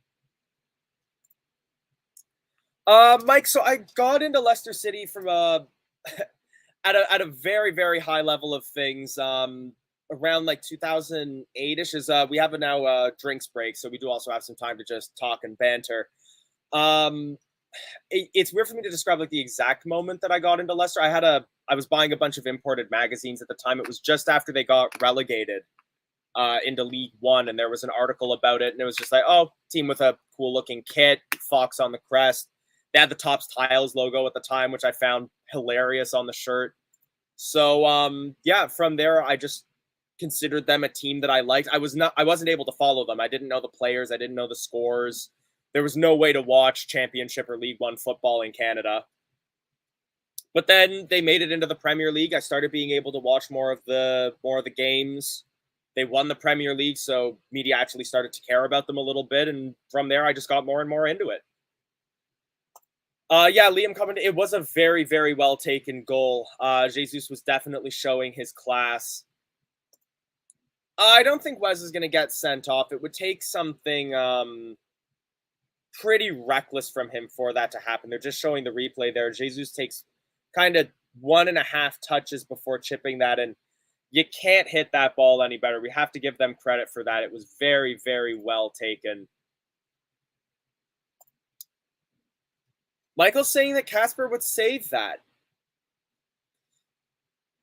Mike, so I got into Leicester City from at a very, very high level of things around like 2008-ish. As we have a now drinks break, so we do also have some time to just talk and banter. It's weird for me to describe like the exact moment that I got into Leicester. I was buying a bunch of imported magazines at the time. It was just after they got relegated into League One, and there was an article about it, and it was just like, oh, team with a cool looking kit, fox on the crest. They had the Tops Tiles logo at the time, which I found hilarious on the shirt. So yeah, from there I just considered them a team that I liked. I wasn't able to follow them. I didn't know the players. I didn't know the scores. There was no way to watch Championship or League One football in Canada. But then they made it into the Premier League. I started being able to watch more of the games. They won the Premier League, so media actually started to care about them a little bit. And from there, I just got more and more into it. Yeah, Liam Covington, it was a very, very well taken goal. Jesus was definitely showing his class. I don't think Wes is going to get sent off. It would take something pretty reckless from him for that to happen. They're just showing the replay there. Jesus takes kind of 1.5 touches before chipping that, and you can't hit that ball any better. We have to give them credit for that. It was very, very well taken. Michael's saying that Casper would save that.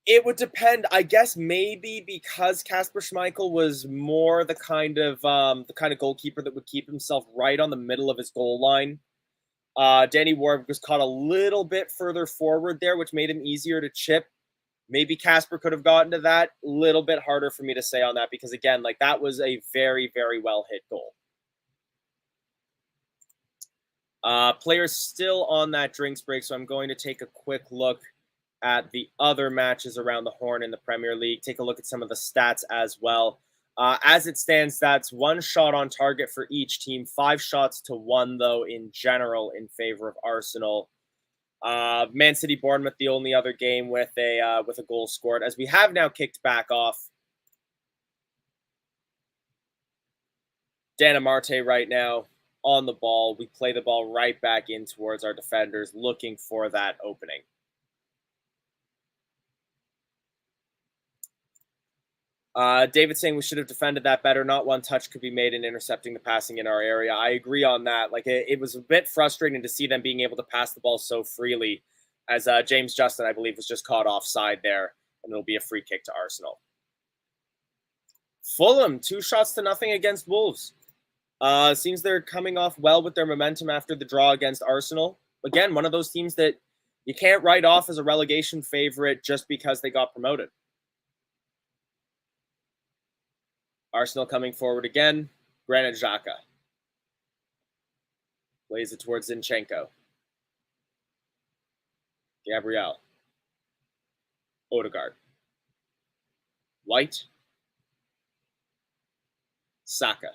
It would depend. I guess maybe because Kasper Schmeichel was more the kind of goalkeeper that would keep himself right on the middle of his goal line. Danny Ward was caught a little bit further forward there, which made him easier to chip. Maybe Casper could have gotten to that. A little bit harder for me to say on that because, again, like that was a very, very well hit goal. Players still on that drinks break, so I'm going to take a quick look at the other matches around the horn in the Premier League. Take a look at some of the stats as well. As it stands, that's 1 shot on target for each team, 5 shots to 1, though, in general in favor of Arsenal. Man City Bournemouth, the only other game with a goal scored, as we have now kicked back off. Dan Amarte right now on the ball. We play the ball right back in towards our defenders, looking for that opening. David saying we should have defended that better. Not one touch could be made in intercepting the passing in our area. I agree on that. Like it was a bit frustrating to see them being able to pass the ball so freely, as James Justin, I believe, was just caught offside there, and it'll be a free kick to Arsenal. Fulham, 2-0 against Wolves. Seems they're coming off well with their momentum after the draw against Arsenal. Again, one of those teams that you can't write off as a relegation favorite just because they got promoted. Arsenal coming forward again. Granit Xhaka. Plays it towards Zinchenko. Gabriel. Odegaard. White. Saka.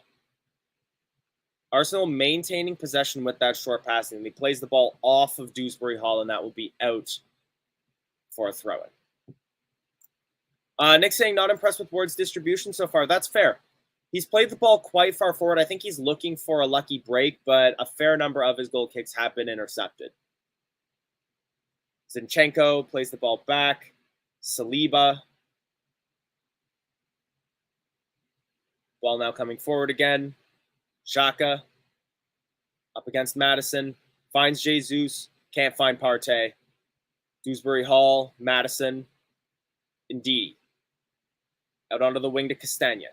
Arsenal maintaining possession with that short passing. He plays the ball off of Dewsbury Hall, and that will be out for a throw-in. Nick saying not impressed with Ward's distribution so far. That's fair. He's played the ball quite far forward. I think he's looking for a lucky break, but a fair number of his goal kicks have been intercepted. Zinchenko plays the ball back. Saliba. Ball now coming forward again. Xhaka up against Madison. Finds Jesus. Can't find Partey. Dewsbury Hall. Madison. Indeed. Out onto the wing to Castagna.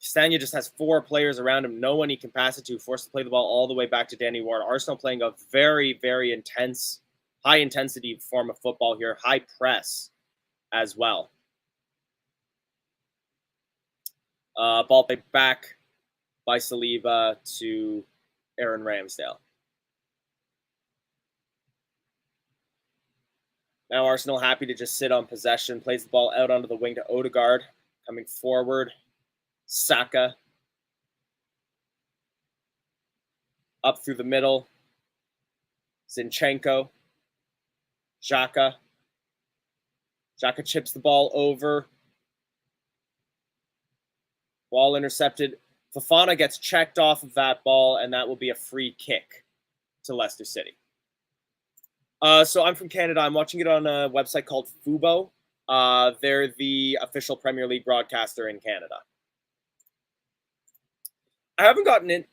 Castagna just has 4 players around him. No one he can pass it to. Forced to play the ball all the way back to Danny Ward. Arsenal playing a very, very intense, high-intensity form of football here. High press as well. Ball played back by Saliba to Aaron Ramsdale. Now Arsenal happy to just sit on possession. Plays the ball out onto the wing to Odegaard. Coming forward. Saka. Up through the middle. Zinchenko. Xhaka. Xhaka chips the ball over. Ball intercepted. Fofana gets checked off of that ball, and that will be a free kick to Leicester City. So I'm from Canada. I'm watching it on a website called Fubo. They're the official Premier League broadcaster in Canada. I haven't gotten in.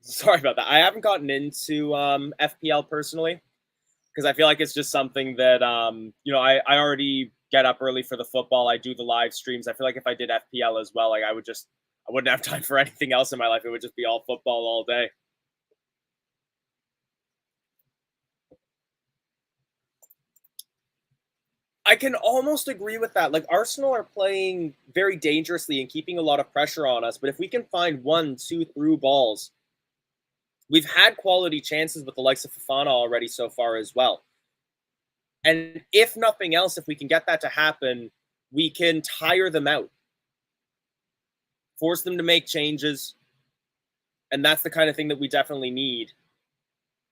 Sorry about that. I haven't gotten into FPL personally because I feel like it's just something that I already get up early for the football. I do the live streams. I feel like if I did FPL as well, like I wouldn't have time for anything else in my life. It would just be all football all day. I can almost agree with that. Like Arsenal are playing very dangerously and keeping a lot of pressure on us. But if we can find 1-2 through balls, we've had quality chances with the likes of Fofana already so far as well. And if nothing else, if we can get that to happen, we can tire them out. Force them to make changes. And that's the kind of thing that we definitely need.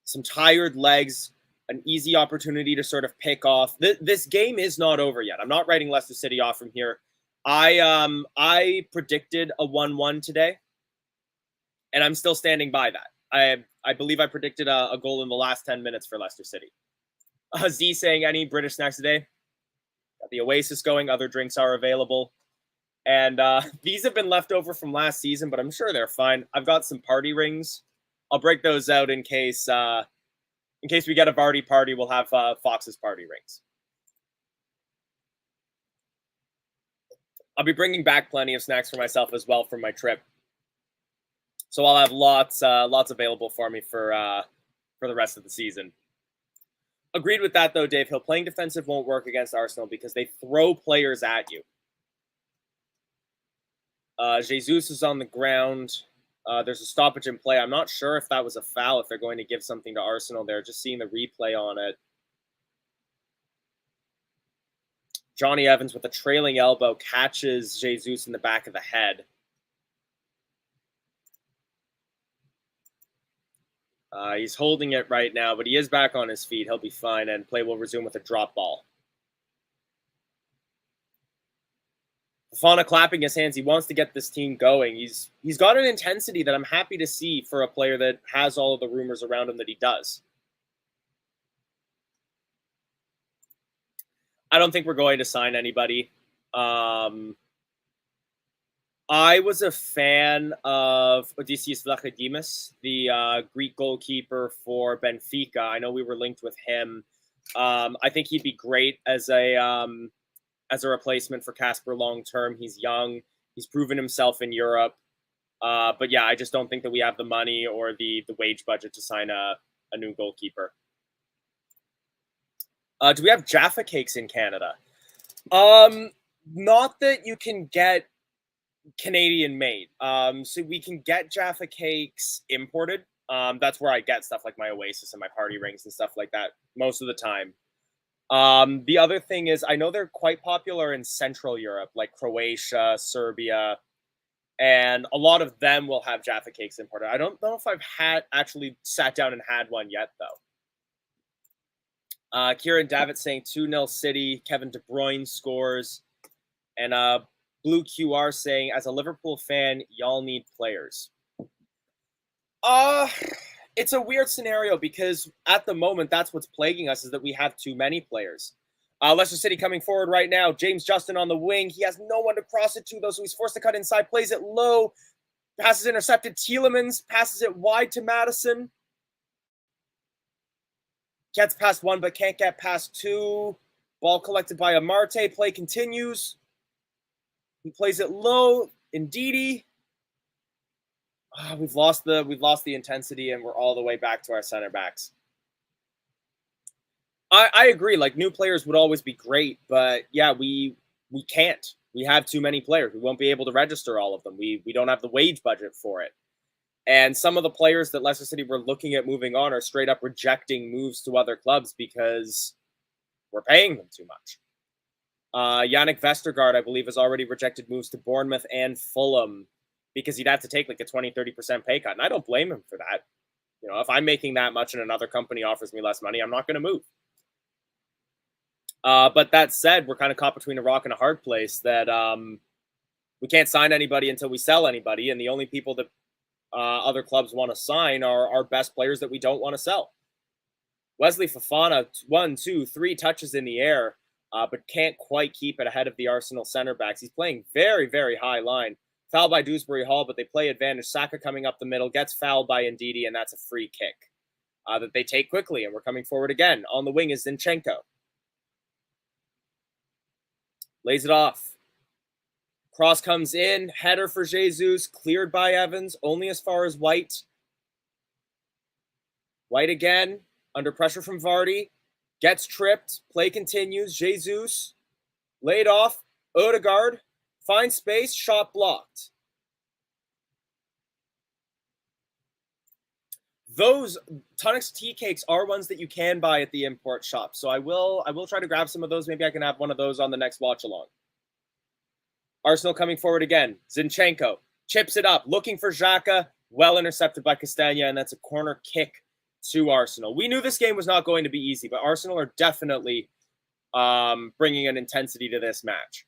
Some tired legs, an easy opportunity to sort of pick off. This game is not over yet. I'm not writing Leicester City off from here. I predicted a 1-1 today, and I'm still standing by that. I believe I predicted a goal in the last 10 minutes for Leicester City. Z saying, any British snacks today? Got the Oasis going. Other drinks are available. And these have been left over from last season, but I'm sure they're fine. I've got some party rings. I'll break those out in case we get a Vardy party. We'll have Fox's party rings. I'll be bringing back plenty of snacks for myself as well from my trip. So I'll have lots available for me for the rest of the season. Agreed with that, though, Dave Hill. Playing defensive won't work against Arsenal because they throw players at you. Jesus is on the ground. There's a stoppage in play. I'm not sure if that was a foul, if they're going to give something to Arsenal there. Just seeing the replay on it. Johnny Evans with a trailing elbow catches Jesus in the back of the head. He's holding it right now, but he is back on his feet. He'll be fine, and play will resume with a drop ball. Fofana clapping his hands. He wants to get this team going. He's got an intensity that I'm happy to see for a player that has all of the rumors around him that he does. I don't think we're going to sign anybody. I was a fan of Odysseus Vlachodimos, the Greek goalkeeper for Benfica. I know we were linked with him. I think he'd be great as a as a replacement for Casper long term. He's young. He's proven himself in Europe. But yeah, I just don't think that we have the money or the wage budget to sign a new goalkeeper. Do we have Jaffa Cakes in Canada? Not that you can get Canadian made. So we can get Jaffa Cakes imported. That's where I get stuff like my Oasis and my party rings and stuff like that most of the time. The other thing is I know they're quite popular in Central Europe, like Croatia, Serbia, and a lot of them will have Jaffa Cakes imported. I don't know if I've actually sat down and had one yet, though. Kieran Davitt saying 2-0 City. Kevin De Bruyne scores. And Blue QR saying, as a Liverpool fan, y'all need players. It's a weird scenario because at the moment, that's what's plaguing us is that we have too many players. Leicester City coming forward right now. James Justin on the wing. He has no one to cross it to, though, so he's forced to cut inside. Plays it low. Passes intercepted. Tielemans passes it wide to Madison. Gets past one, but can't get past two. Ball collected by Amarte. Play continues. He plays it low. Ndidi. We've lost the intensity, and we're all the way back to our center backs. I agree. Like, new players would always be great, but yeah, we can't. We have too many players. We won't be able to register all of them. We don't have the wage budget for it. And some of the players that Leicester City were looking at moving on are straight up rejecting moves to other clubs because we're paying them too much. Yannick Vestergaard, I believe, has already rejected moves to Bournemouth and Fulham because he'd have to take like a 20-30% pay cut. And I don't blame him for that. You know, if I'm making that much and another company offers me less money, I'm not going to move. But that said, we're kind of caught between a rock and a hard place that we can't sign anybody until we sell anybody. And the only people that other clubs want to sign are our best players that we don't want to sell. Wesley Fofana, 1, 2, 3 touches in the air, but can't quite keep it ahead of the Arsenal center backs. He's playing very, very high line. Fouled by Dewsbury Hall, but they play advantage. Saka coming up the middle, gets fouled by Ndidi, and that's a free kick that they take quickly, and we're coming forward again. On the wing is Zinchenko. Lays it off. Cross comes in. Header for Jesus. Cleared by Evans. Only as far as White. White again. Under pressure from Vardy. Gets tripped. Play continues. Jesus. Laid off. Odegaard. Finds space. Shot blocked. Those Tonics tea cakes are ones that you can buy at the import shop. So I will try to grab some of those. Maybe I can have one of those on the next watch along. Arsenal coming forward again. Zinchenko chips it up, looking for Xhaka. Well intercepted by Castagna, and that's a corner kick to Arsenal. We knew this game was not going to be easy, but Arsenal are definitely bringing an intensity to this match.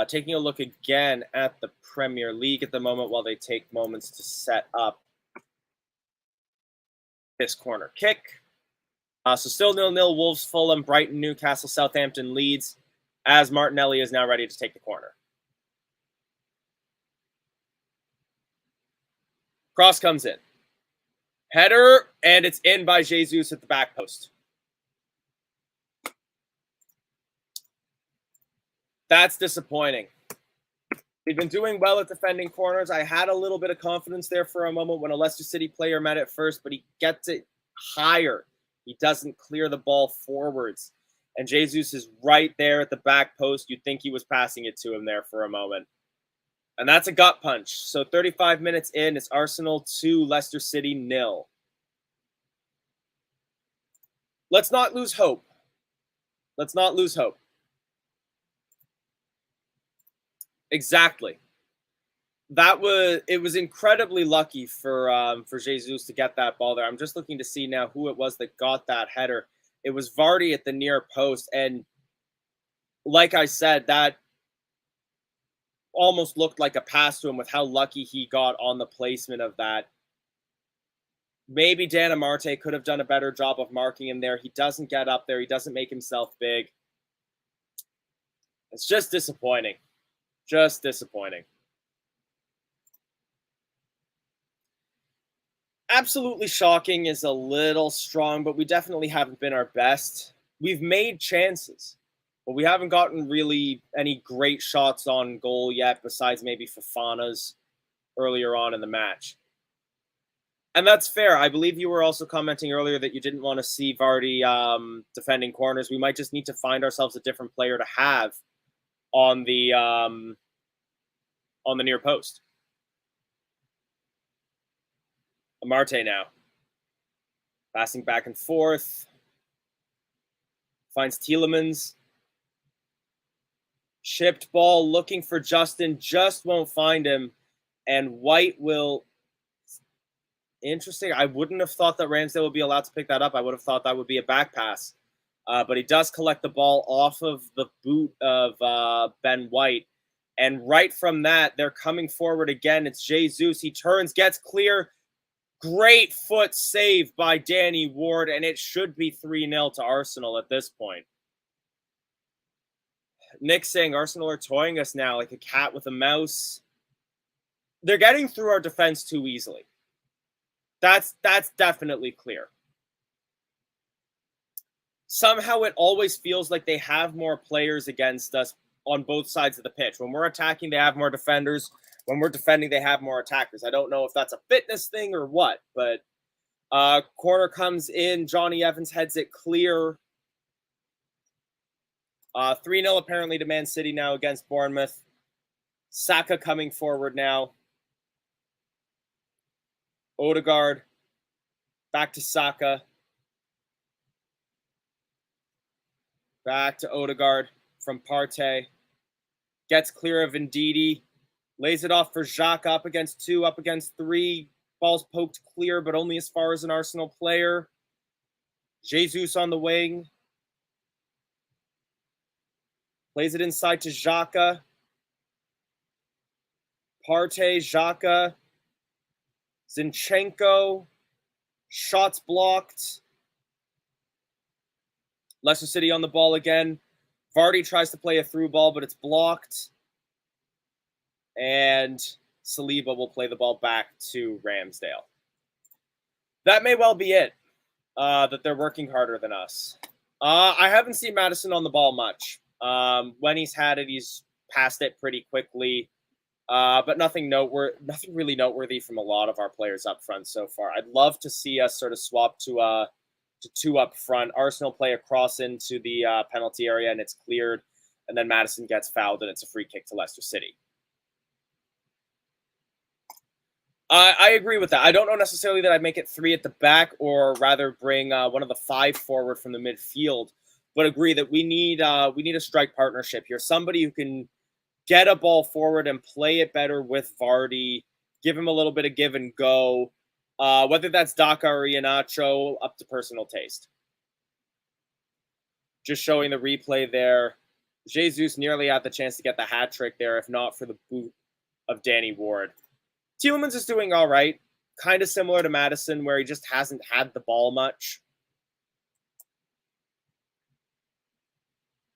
Taking a look again at the Premier League at the moment while they take moments to set up this corner kick. So still 0-0, Wolves, Fulham, Brighton, Newcastle, Southampton, Leeds, as Martinelli is now ready to take the corner. Cross comes in. Header, and it's in by Jesus at the back post. That's disappointing. We've been doing well at defending corners. I had a little bit of confidence there for a moment when a Leicester City player met it first, but he gets it higher. He doesn't clear the ball forwards. And Jesus is right there at the back post. You'd think he was passing it to him there for a moment. And that's a gut punch. So 35 minutes in, it's Arsenal 2, Leicester City 0. Let's not lose hope. Let's not lose hope. Exactly. It was incredibly lucky for Jesus to get that ball there. I'm just looking to see now who it was that got that header. It was Vardy at the near post, and like I said, that almost looked like a pass to him with how lucky he got on the placement of that. Maybe Dan Amarte could have done a better job of marking him there. He doesn't get up there. He doesn't make himself big. It's just disappointing. Just disappointing. Absolutely shocking is a little strong, but we definitely haven't been our best. We've made chances, but we haven't gotten really any great shots on goal yet, besides maybe Fofana's earlier on in the match. And that's fair. I believe you were also commenting earlier that you didn't want to see Vardy defending corners. We might just need to find ourselves a different player to have on the near post. Amarte now. Passing back and forth. Finds Tielemans. Chipped ball, looking for Justin. Just won't find him. And White will... Interesting. I wouldn't have thought that Ramsdale would be allowed to pick that up. I would have thought that would be a back pass. But he does collect the ball off of the boot of Ben White. And right from that, they're coming forward again. It's Jesus. He turns, gets clear. Great foot save by Danny Ward, and it should be 3-0 to Arsenal at this point. Nick saying Arsenal are toying us now like a cat with a mouse. They're getting through our defense too easily. That's definitely clear. Somehow it always feels like they have more players against us on both sides of the pitch. When we're attacking, they have more defenders. When we're defending, they have more attackers. I don't know if that's a fitness thing or what, but corner comes in. Johnny Evans heads it clear. 3-0 apparently to Man City now against Bournemouth. Saka coming forward now. Odegaard. Back to Saka. Back to Odegaard from Partey. Gets clear of Ndidi. Lays it off for Xhaka, up against 2, up against 3. Ball's poked clear, but only as far as an Arsenal player. Jesus on the wing. Plays it inside to Xhaka. Partey, Xhaka. Zinchenko. Shots blocked. Leicester City on the ball again. Vardy tries to play a through ball, but it's blocked. And Saliba will play the ball back to Ramsdale. That may well be it, that they're working harder than us. I haven't seen Maddison on the ball much. When he's had it, he's passed it pretty quickly. But nothing really noteworthy from a lot of our players up front so far. I'd love to see us sort of swap to 2 up front. Arsenal play a cross into the penalty area, and it's cleared. And then Maddison gets fouled, and it's a free kick to Leicester City. I agree with that. I don't know necessarily that I'd make it 3 at the back, or rather bring one of the 5 forward from the midfield, but agree that we need a strike partnership here. Somebody who can get a ball forward and play it better with Vardy, give him a little bit of give and go, whether that's Daka or Iheanacho, up to personal taste. Just showing the replay there. Jesus nearly had the chance to get the hat trick there, if not for the boot of Danny Ward. Tielemans is doing all right. Kind of similar to Maddison, where he just hasn't had the ball much.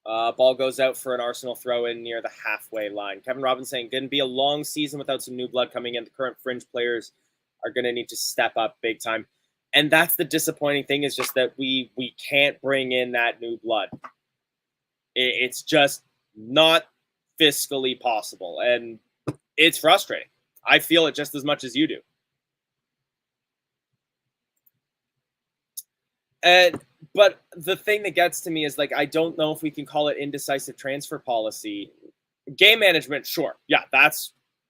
Ball goes out for an Arsenal throw-in near the halfway line. Kevin Robbins saying, going to be a long season without some new blood coming in. The current fringe players are going to need to step up big time. And that's the disappointing thing, is just that we can't bring in that new blood. It's just not fiscally possible. And it's frustrating. I feel it just as much as you do. But the thing that gets to me is, like, I don't know if we can call it indecisive transfer policy. Game management, sure. Yeah,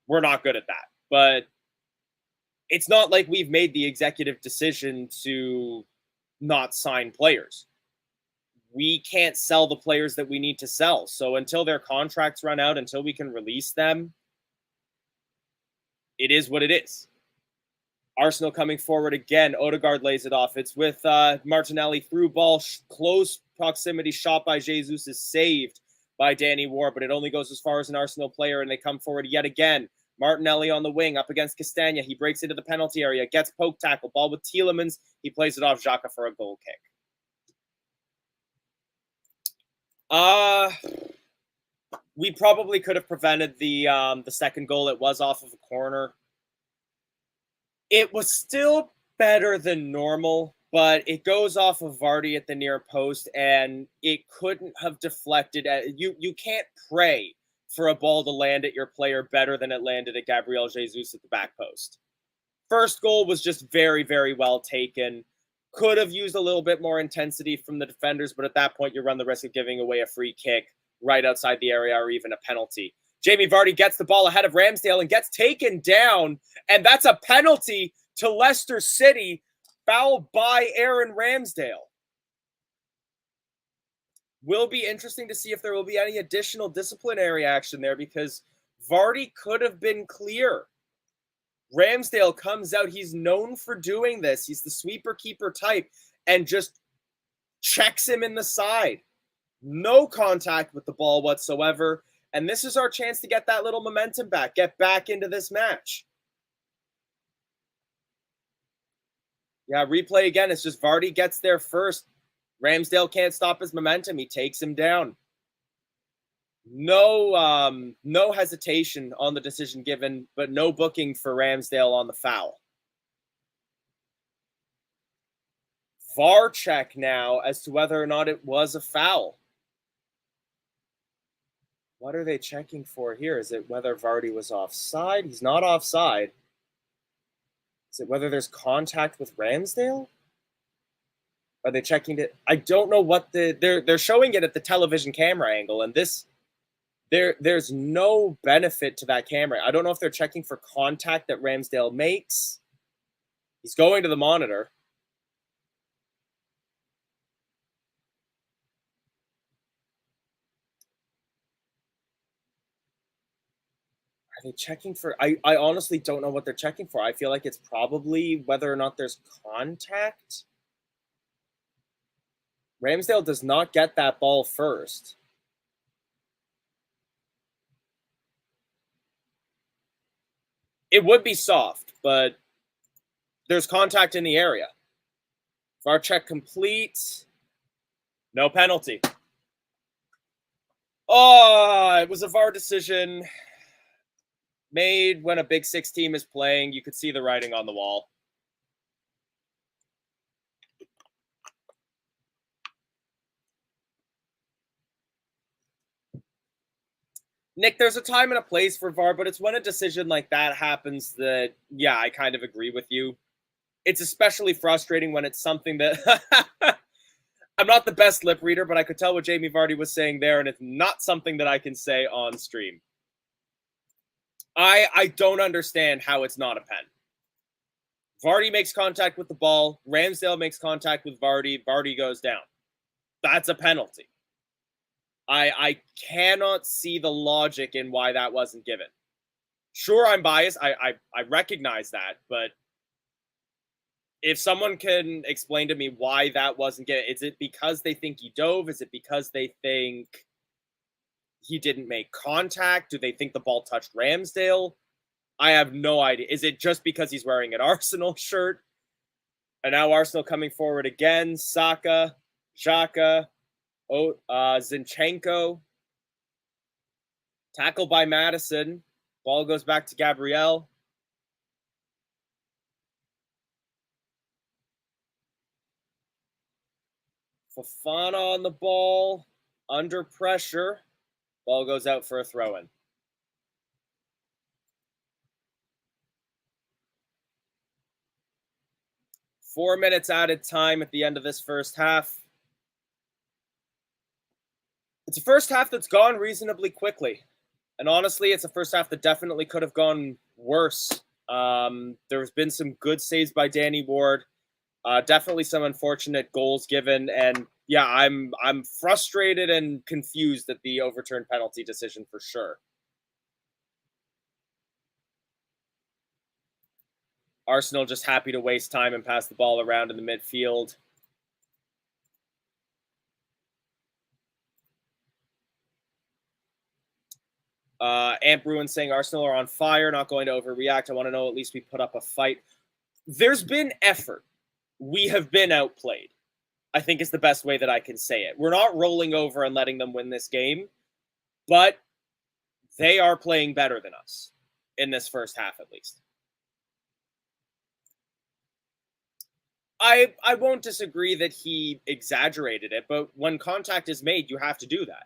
we're not good at that. But it's not like we've made the executive decision to not sign players. We can't sell the players that we need to sell. So until their contracts run out, until we can release them, it is what it is. Arsenal coming forward again. Odegaard lays it off. It's with Martinelli through ball. Close proximity shot by Jesus is saved by Danny Ward, but it only goes as far as an Arsenal player, and they come forward yet again. Martinelli on the wing up against Castagna. He breaks into the penalty area, gets poke tackle. Ball with Tielemans. He plays it off Xhaka for a goal kick. We probably could have prevented the second goal. It was off of a corner. It was still better than normal, but it goes off of Vardy at the near post, and it couldn't have deflected. You can't pray for a ball to land at your player better than it landed at Gabriel Jesus at the back post. First goal was just very, very well taken. Could have used a little bit more intensity from the defenders, but at that point, you run the risk of giving away a free kick right outside the area or even a penalty. Jamie Vardy gets the ball ahead of Ramsdale and gets taken down, and that's a penalty to Leicester City, fouled by Aaron Ramsdale. Will be interesting to see if there will be any additional disciplinary action there, because Vardy could have been clear. Ramsdale comes out. He's known for doing this. He's the sweeper keeper type, and just checks him in the side. No contact with the ball whatsoever. And this is our chance to get that little momentum back, get back into this match. Yeah, replay again. It's just Vardy gets there first. Ramsdale can't stop his momentum. He takes him down. No hesitation on the decision given, but no booking for Ramsdale on the foul. VAR check now as to whether or not it was a foul. What are they checking for here? Is it whether Vardy was offside? He's not offside. Is it whether there's contact with Ramsdale? Are they checking it? I don't know what they're showing it at the television camera angle, and there's no benefit to that camera. I don't know if they're checking for contact that Ramsdale makes. He's going to the monitor. Are they checking for... I honestly don't know what they're checking for. I feel like it's probably whether or not there's contact. Ramsdale does not get that ball first. It would be soft, but there's contact in the area. VAR check complete. No penalty. Oh, it was a VAR decision made when a Big Six team is playing. You could see the writing on the wall. Nick, there's a time and a place for VAR, but it's when a decision like that happens that, yeah, I kind of agree with you. It's especially frustrating when it's something that... I'm not the best lip reader, but I could tell what Jamie Vardy was saying there, and it's not something that I can say on stream. I don't understand how it's not a pen. Vardy makes contact with the ball. Ramsdale makes contact with Vardy. Vardy goes down. That's a penalty. I cannot see the logic in why that wasn't given. Sure, I'm biased. I recognize that, but if someone can explain to me why that wasn't given, is it because they think he dove? Is it because they think he didn't make contact? Do they think the ball touched Ramsdale? I have no idea. Is it just because he's wearing an Arsenal shirt? And now Arsenal coming forward again. Saka, Xhaka, Zinchenko. Tackle by Madison. Ball goes back to Gabriel. Fofana on the ball. Under pressure. Ball goes out for a throw-in. Four minutes added time at the end of this first half. It's a first half that's gone reasonably quickly. And honestly, it's a first half that definitely could have gone worse. There's been some good saves by Danny Ward. Definitely some unfortunate goals given. And yeah, I'm frustrated and confused at the overturned penalty decision for sure. Arsenal just happy to waste time and pass the ball around in the midfield. Amp Bruin saying Arsenal are on fire, not going to overreact. I want to know at least we put up a fight. There's been effort. We have been outplayed, I think is the best way that I can say it. We're not rolling over and letting them win this game, but they are playing better than us in this first half at least. I won't disagree that he exaggerated it, but when contact is made, you have to do that.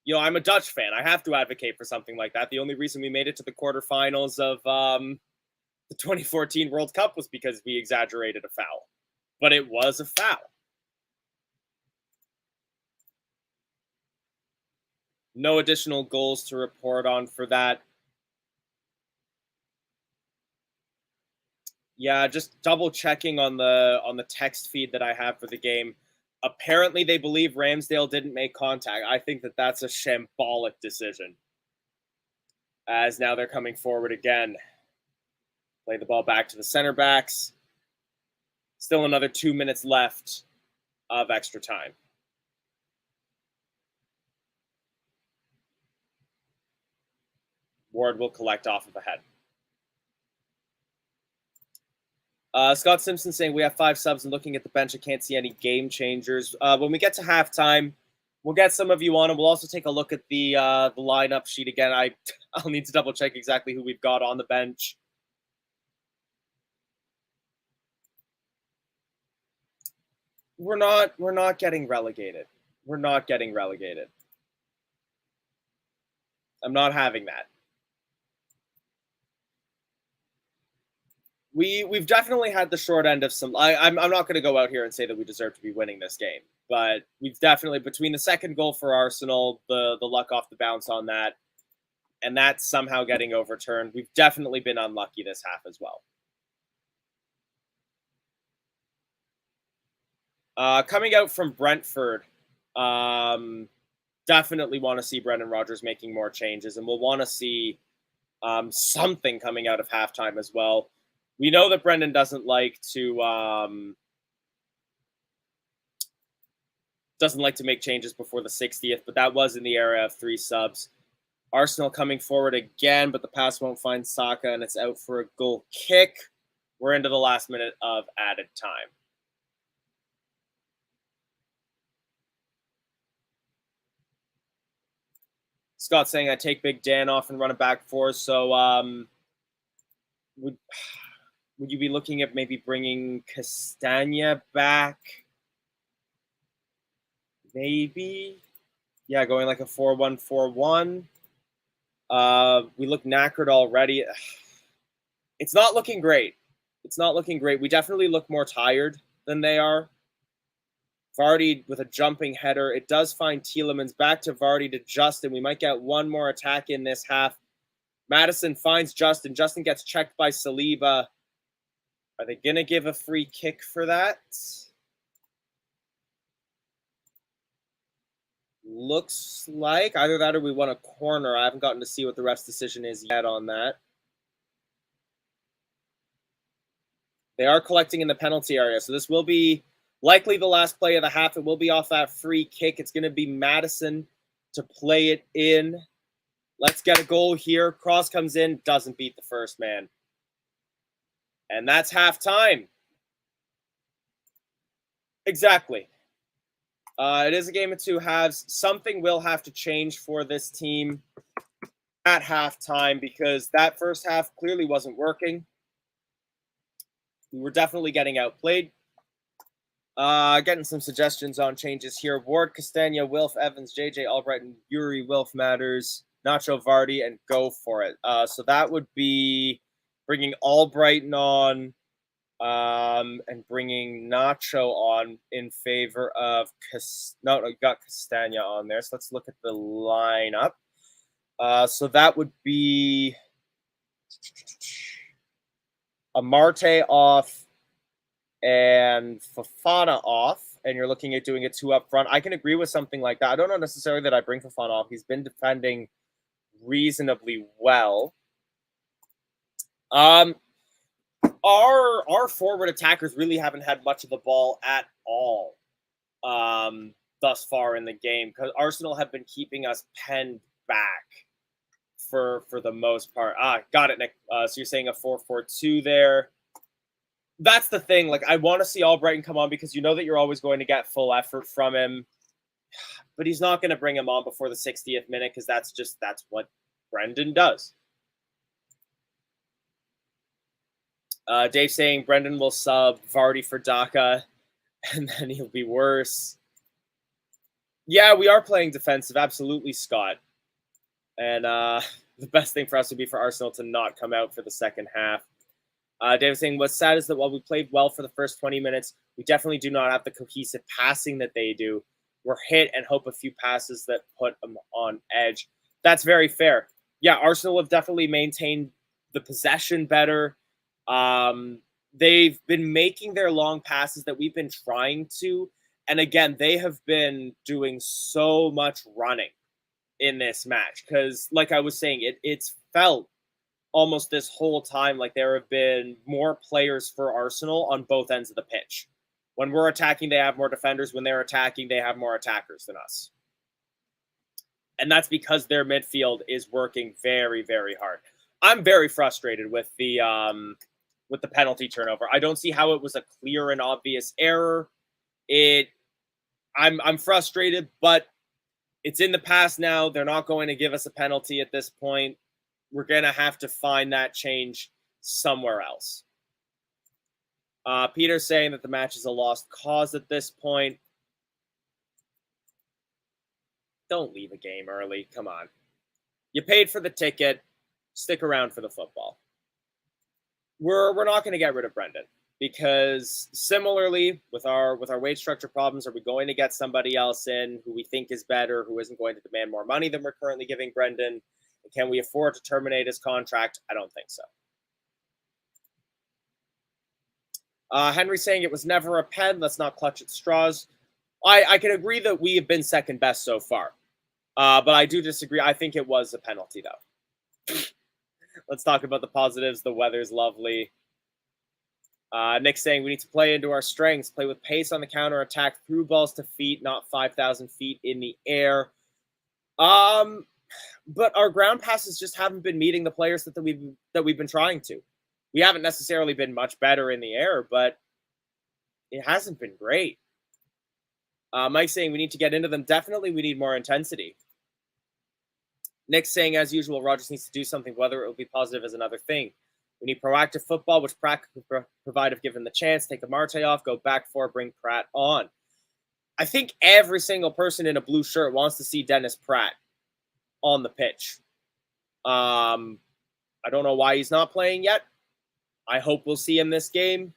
You know, I'm a Dutch fan. I have to advocate for something like that. The only reason we made it to the quarterfinals of the 2014 World Cup was because we exaggerated a foul. But it was a foul. No additional goals to report on for that. Yeah, just double checking on the text feed that I have for the game. Apparently, they believe Ramsdale didn't make contact. I think that that's a shambolic decision. As now they're coming forward again. Play the ball back to the center backs. Still another 2 minutes left of extra time. Ward will collect off of a head. Scott Simpson saying we have 5 subs and looking at the bench, I can't see any game changers. When we get to halftime, we'll get some of you on, and we'll also take a look at the lineup sheet again. I'll need to double check exactly who we've got on the bench. We're not getting relegated. We're not getting relegated. I'm not having that. We've definitely had the short end of some. I'm not going to go out here and say that we deserve to be winning this game, but we've definitely, between the second goal for Arsenal, the luck off the bounce on that, and that somehow getting overturned, we've definitely been unlucky this half as well. Coming out from Brentford, definitely want to see Brendan Rodgers making more changes, and we'll want to see something coming out of halftime as well. We know that Brendan doesn't like to make changes before the 60th, but that was in the era of 3 subs. Arsenal coming forward again, but the pass won't find Saka, and it's out for a goal kick. We're into the last minute of added time. Scott saying I take Big Dan off and run it back 4. So would you be looking at maybe bringing Castagna back? Maybe. Yeah, going like a 4-1-4-1. We look knackered already. It's not looking great. It's not looking great. We definitely look more tired than they are. Vardy with a jumping header. It does find Tielemans back to Vardy to Justin. We might get one more attack in this half. Madison finds Justin. Justin gets checked by Saliba. Are they going to give a free kick for that? Looks like either that or we want a corner. I haven't gotten to see what the ref's decision is yet on that. They are collecting in the penalty area, so this will be likely the last play of the half. It will be off that free kick. It's going to be Madison to play it in. Let's get a goal here. Cross comes in, doesn't beat the first man. And that's halftime. Exactly. It is a game of 2 halves. Something will have to change for this team at halftime because that first half clearly wasn't working. We were definitely getting outplayed. Getting some suggestions on changes here. Ward, Castagna, Wilf, Evans, JJ, Albright, and Yuri. Wilf matters. Nacho, Vardy, and go for it. So that would be bringing Albrighton on and bringing Nacho on in favor of got Castagna on there. So let's look at the lineup. So that would be Amarte off and Fofana off, and you're looking at doing it 2 up front. I can agree with something like that. I don't know necessarily that I bring Fofana off. He's been defending reasonably well. Our forward attackers really haven't had much of the ball at all thus far in the game because Arsenal have been keeping us penned back for the most part. Got it, Nick. So you're saying a 4-4-2 there. That's the thing. Like, I want to see Albrighton come on because you know that you're always going to get full effort from him. But he's not going to bring him on before the 60th minute because that's what Brendan does. Dave saying Brendan will sub Vardy for Daka, and then he'll be worse. Yeah, we are playing defensive, absolutely, Scott. And the best thing for us would be for Arsenal to not come out for the second half. David saying, what's sad is that while we played well for the first 20 minutes, we definitely do not have the cohesive passing that they do. We're hit and hope a few passes that put them on edge. That's very fair. Yeah, Arsenal have definitely maintained the possession better. They've been making their long passes that we've been trying to. And again, they have been doing so much running in this match. Because like I was saying, it's felt almost this whole time like there have been more players for Arsenal on both ends of the pitch. When we're attacking, they have more defenders. When they're attacking, they have more attackers than us. And that's because their midfield is working very, very hard. I'm very frustrated with the penalty turnover. I don't see how it was a clear and obvious error. I'm frustrated, but it's in the past now. They're not going to give us a penalty at this point. We're going to have to find that change somewhere else. Peter's saying that the match is a lost cause at this point. Don't leave a game early. Come on. You paid for the ticket. Stick around for the football. We're not going to get rid of Brendan because similarly with our wage structure problems, are we going to get somebody else in who we think is better, who isn't going to demand more money than we're currently giving Brendan? And can we afford to terminate his contract? I don't think so. Henry saying it was never a pen. Let's not clutch at straws. I can agree that we have been second best so far. But I do disagree. I think it was a penalty, though. Let's talk about the positives. The weather's lovely. Nick saying we need to play into our strengths. Play with pace on the counter attack, through balls to feet, not 5,000 feet in the air. But our ground passes just haven't been meeting the players that we've been trying to. We haven't necessarily been much better in the air, but it hasn't been great. Mike saying we need to get into them. Definitely we need more intensity. Nick saying, as usual, Rodgers needs to do something. Whether it will be positive is another thing. We need proactive football, which Pratt could provide if given the chance. Take Amarte off, go back four, bring Pratt on. I think every single person in a blue shirt wants to see Dennis Pratt on the pitch. I don't know why he's not playing yet. I hope we'll see him this game.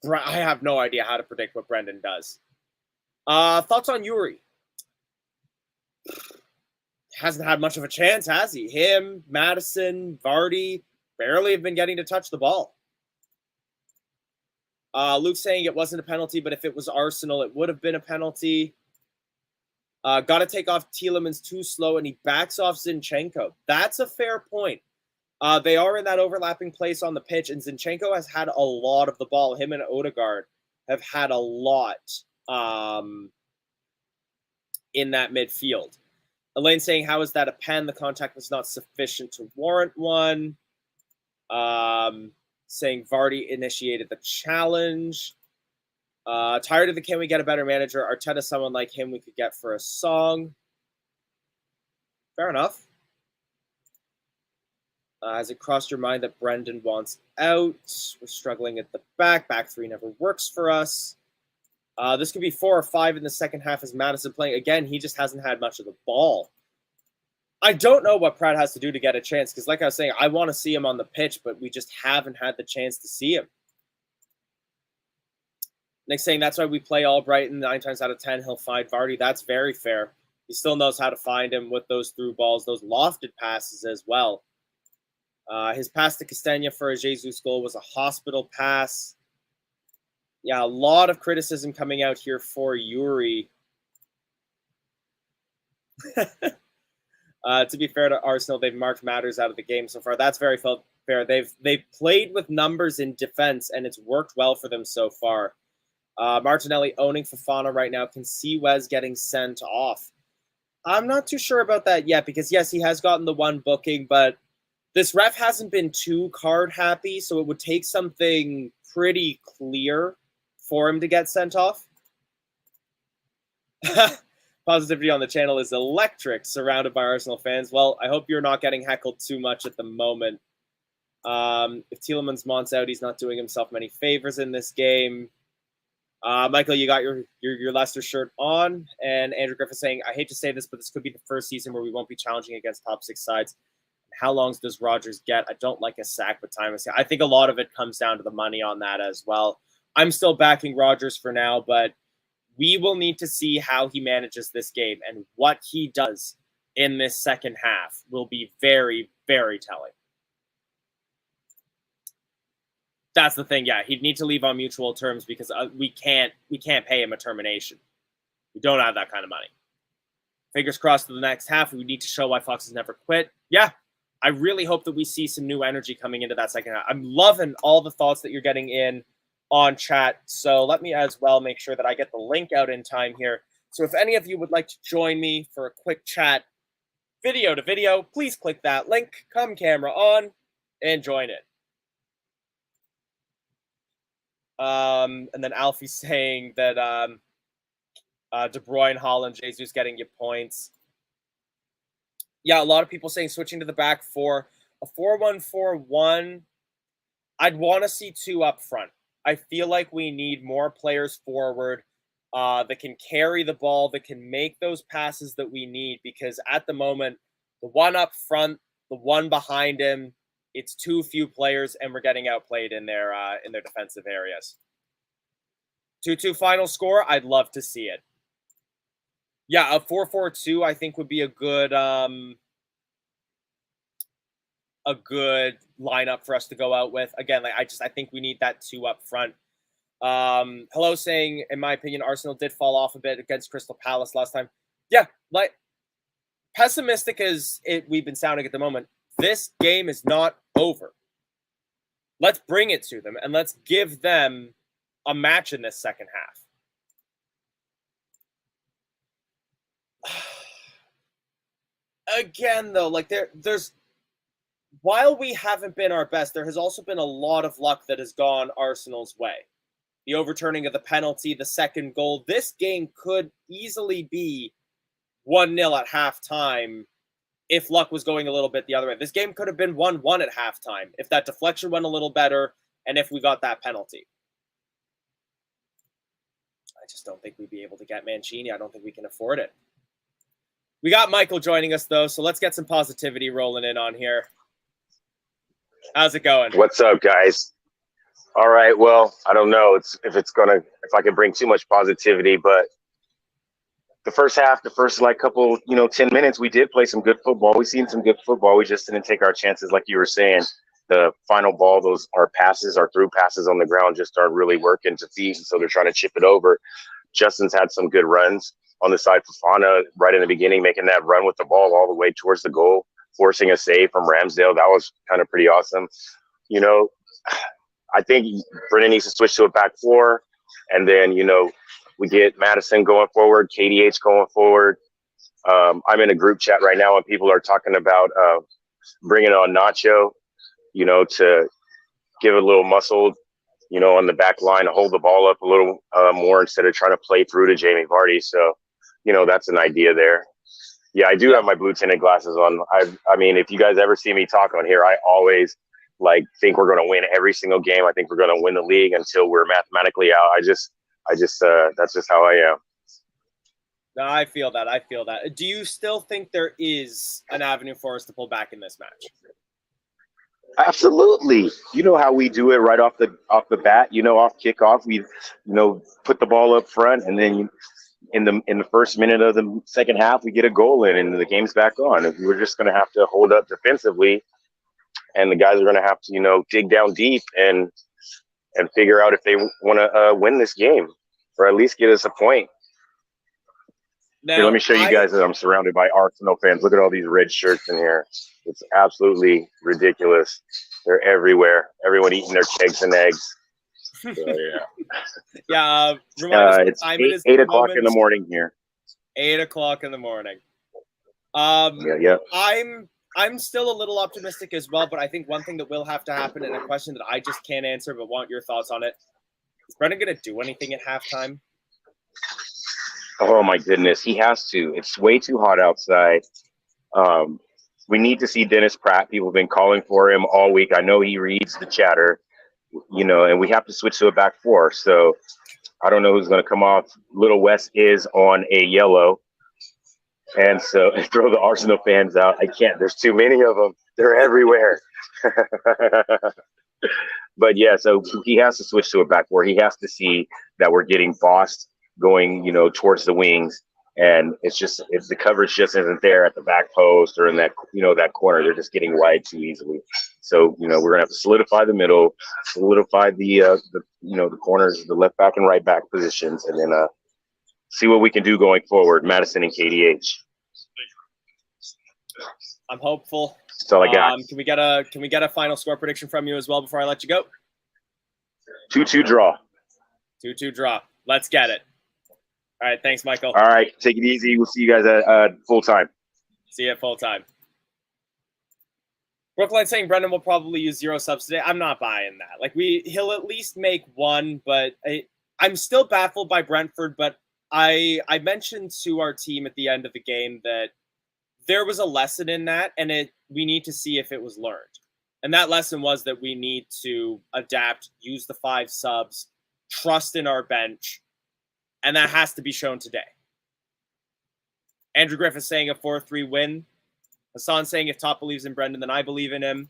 I have no idea how to predict what Brendan does. Thoughts on Yuri? Hasn't had much of a chance, has he? Him, Madison, Vardy barely have been getting to touch the ball. Luke saying it wasn't a penalty, but if it was Arsenal, it would have been a penalty. Got to take off Tielemans too slow, and he backs off Zinchenko. That's a fair point. They are in that overlapping place on the pitch, and Zinchenko has had a lot of the ball. Him and Odegaard have had a lot in that midfield. Elaine saying, how is that a pen? The contact was not sufficient to warrant one. Saying Vardy initiated the challenge. Tired of the can we get a better manager? Arteta, someone like him we could get for a song. Fair enough. Has it crossed your mind that Brendan wants out? We're struggling at the back. Back three never works for us. This could be 4 or 5 in the second half as Madison playing. Again, he just hasn't had much of the ball. I don't know what Pratt has to do to get a chance, because like I was saying, I want to see him on the pitch, but we just haven't had the chance to see him. Nick's saying that's why we play Albrighton. 9 times out of 10, he'll find Vardy. That's very fair. He still knows how to find him with those through balls, those lofted passes as well. His pass to Castagna for a Jesus goal was a hospital pass. Yeah, a lot of criticism coming out here for Yuri. To be fair to Arsenal, they've marked Matters out of the game so far. That's very fair. They've played with numbers in defense, and it's worked well for them so far. Martinelli owning Fofana right now. Can see Wes getting sent off. I'm not too sure about that yet, because yes, he has gotten the one booking, but this ref hasn't been too card happy, so it would take something pretty clear for him to get sent off. Positivity on the channel is electric, surrounded by Arsenal fans. Well, I hope you're not getting heckled too much at the moment. If Tielemans wants out, he's not doing himself many favors in this game. Michael, you got your Leicester shirt on, and Andrew Griffith saying, I hate to say this, but this could be the first season where we won't be challenging against top 6 sides. How long does Rodgers get? I don't like a sack, but time is. I think a lot of it comes down to the money on that as well. I'm still backing Rodgers for now, but we will need to see how he manages this game, and what he does in this second half will be very, very telling. That's the thing. Yeah, he'd need to leave on mutual terms because we can't pay him a termination. We don't have that kind of money. Fingers crossed to the next half. We need to show why Foxes never quit. Yeah, I really hope that we see some new energy coming into that second half. I'm loving all the thoughts that you're getting in on chat. So let me as well make sure that I get the link out in time here. So if any of you would like to join me for a quick chat, video to video, please click that link, come camera on, and join it. And then Alfie's saying that De Bruyne, Haaland, Jesus getting you points. Yeah, a lot of people saying switching to the back four. A 4-1-4-1, I'd want to see 2 up front. I feel like we need more players forward that can carry the ball, that can make those passes that we need, because at the moment, the one up front, the one behind him, it's too few players, and we're getting outplayed in their defensive areas. 2-2 final score. I'd love to see it. Yeah, a 4-4-2 I think would be a good lineup for us to go out with. Again, like I think we need that 2 up front. Hello saying, in my opinion, Arsenal did fall off a bit against Crystal Palace last time. Yeah, like pessimistic as we've been sounding at the moment, this game is not over. Let's bring it to them, and let's give them a match in this second half. Again, though, like there's while we haven't been our best, there has also been a lot of luck that has gone Arsenal's way. The overturning of the penalty, the second goal. This game could easily be 1-0 at halftime if luck was going a little bit the other way. This game could have been 1-1 at halftime if that deflection went a little better and if we got that penalty. I just don't think we'd be able to get Mancini. I don't think we can afford it. We got Michael joining us, though, so let's get some positivity rolling in on here. How's it going? What's up, guys? All right, well, I don't know if I can bring too much positivity, but the first half, the first couple, 10 minutes, we did play some good football. We seen some good football. We just didn't take our chances, like you were saying. The final ball, our through passes on the ground just aren't really working to feet, so they're trying to chip it over. Justin's had some good runs on the side. Fofana, right in the beginning, making that run with the ball all the way towards the goal, forcing a save from Ramsdale. That was kind of pretty awesome. I think Brennan needs to switch to a back 4, and then, we get Madison going forward, KDH going forward. I'm in a group chat right now, and people are talking about bringing on Nacho, to give a little muscle, on the back line, to hold the ball up a little more instead of trying to play through to Jamie Vardy. So, that's an idea there. Yeah, I do have my blue tinted glasses on. I mean, if you guys ever see me talk on here, I always think we're going to win every single game. I think we're going to win the league until we're mathematically out. I just that's just how I am. No, I feel that. Do you still think there is an avenue for us to pull back in this match? Absolutely. You know how we do it right off the bat. Off kickoff, we put the ball up front, and then in the first minute of the second half, we get a goal in, and the game's back on. We're just going to have to hold up defensively, and the guys are going to have to dig down deep and figure out if they want to win this game, or at least get us a point. Now, here, let me show you guys that I'm surrounded by Arsenal fans. Look at all these red shirts in here. It's absolutely ridiculous. They're everywhere. Everyone eating their kegs and eggs. So, yeah. Yeah. It's 8 o'clock in the morning here. 8 o'clock in the morning. Yeah. I'm still a little optimistic as well, but I think one thing that will have to happen, and a question that I just can't answer, but want your thoughts on it. Is Brendan going to do anything at halftime? Oh, my goodness. He has to. It's way too hot outside. we need to see Dennis Pratt. People have been calling for him all week. I know he reads the chatter, and we have to switch to a back four. So I don't know who's going to come off. Little West is on a yellow. And so throw the Arsenal fans out. I can't. There's too many of them. They're everywhere. But yeah, so he has to switch to a back four. He has to see that we're getting bossed going, towards the wings. And it's the coverage just isn't there at the back post or in that, that corner. They're just getting wide too easily. So, we're going to have to solidify the middle, solidify the corners, the left back and right back positions, and then see what we can do going forward, Madison and KDH. I'm hopeful. That's all I got. Can we get a final score prediction from you as well before I let you go? 2-2 draw. 2-2 draw. Let's get it. All right, thanks, Michael. All right, take it easy. We'll see you guys at full time. See you at full time. Brookline saying Brendan will probably use 0 subs today. I'm not buying that. Like he'll at least make one, but I'm still baffled by Brentford. But I mentioned to our team at the end of the game that there was a lesson in that, and we need to see if it was learned. And that lesson was that we need to adapt, use the 5 subs, trust in our bench, and that has to be shown today. Andrew Griffith saying a 4-3 win. Hassan saying if Top believes in Brendan, then I believe in him.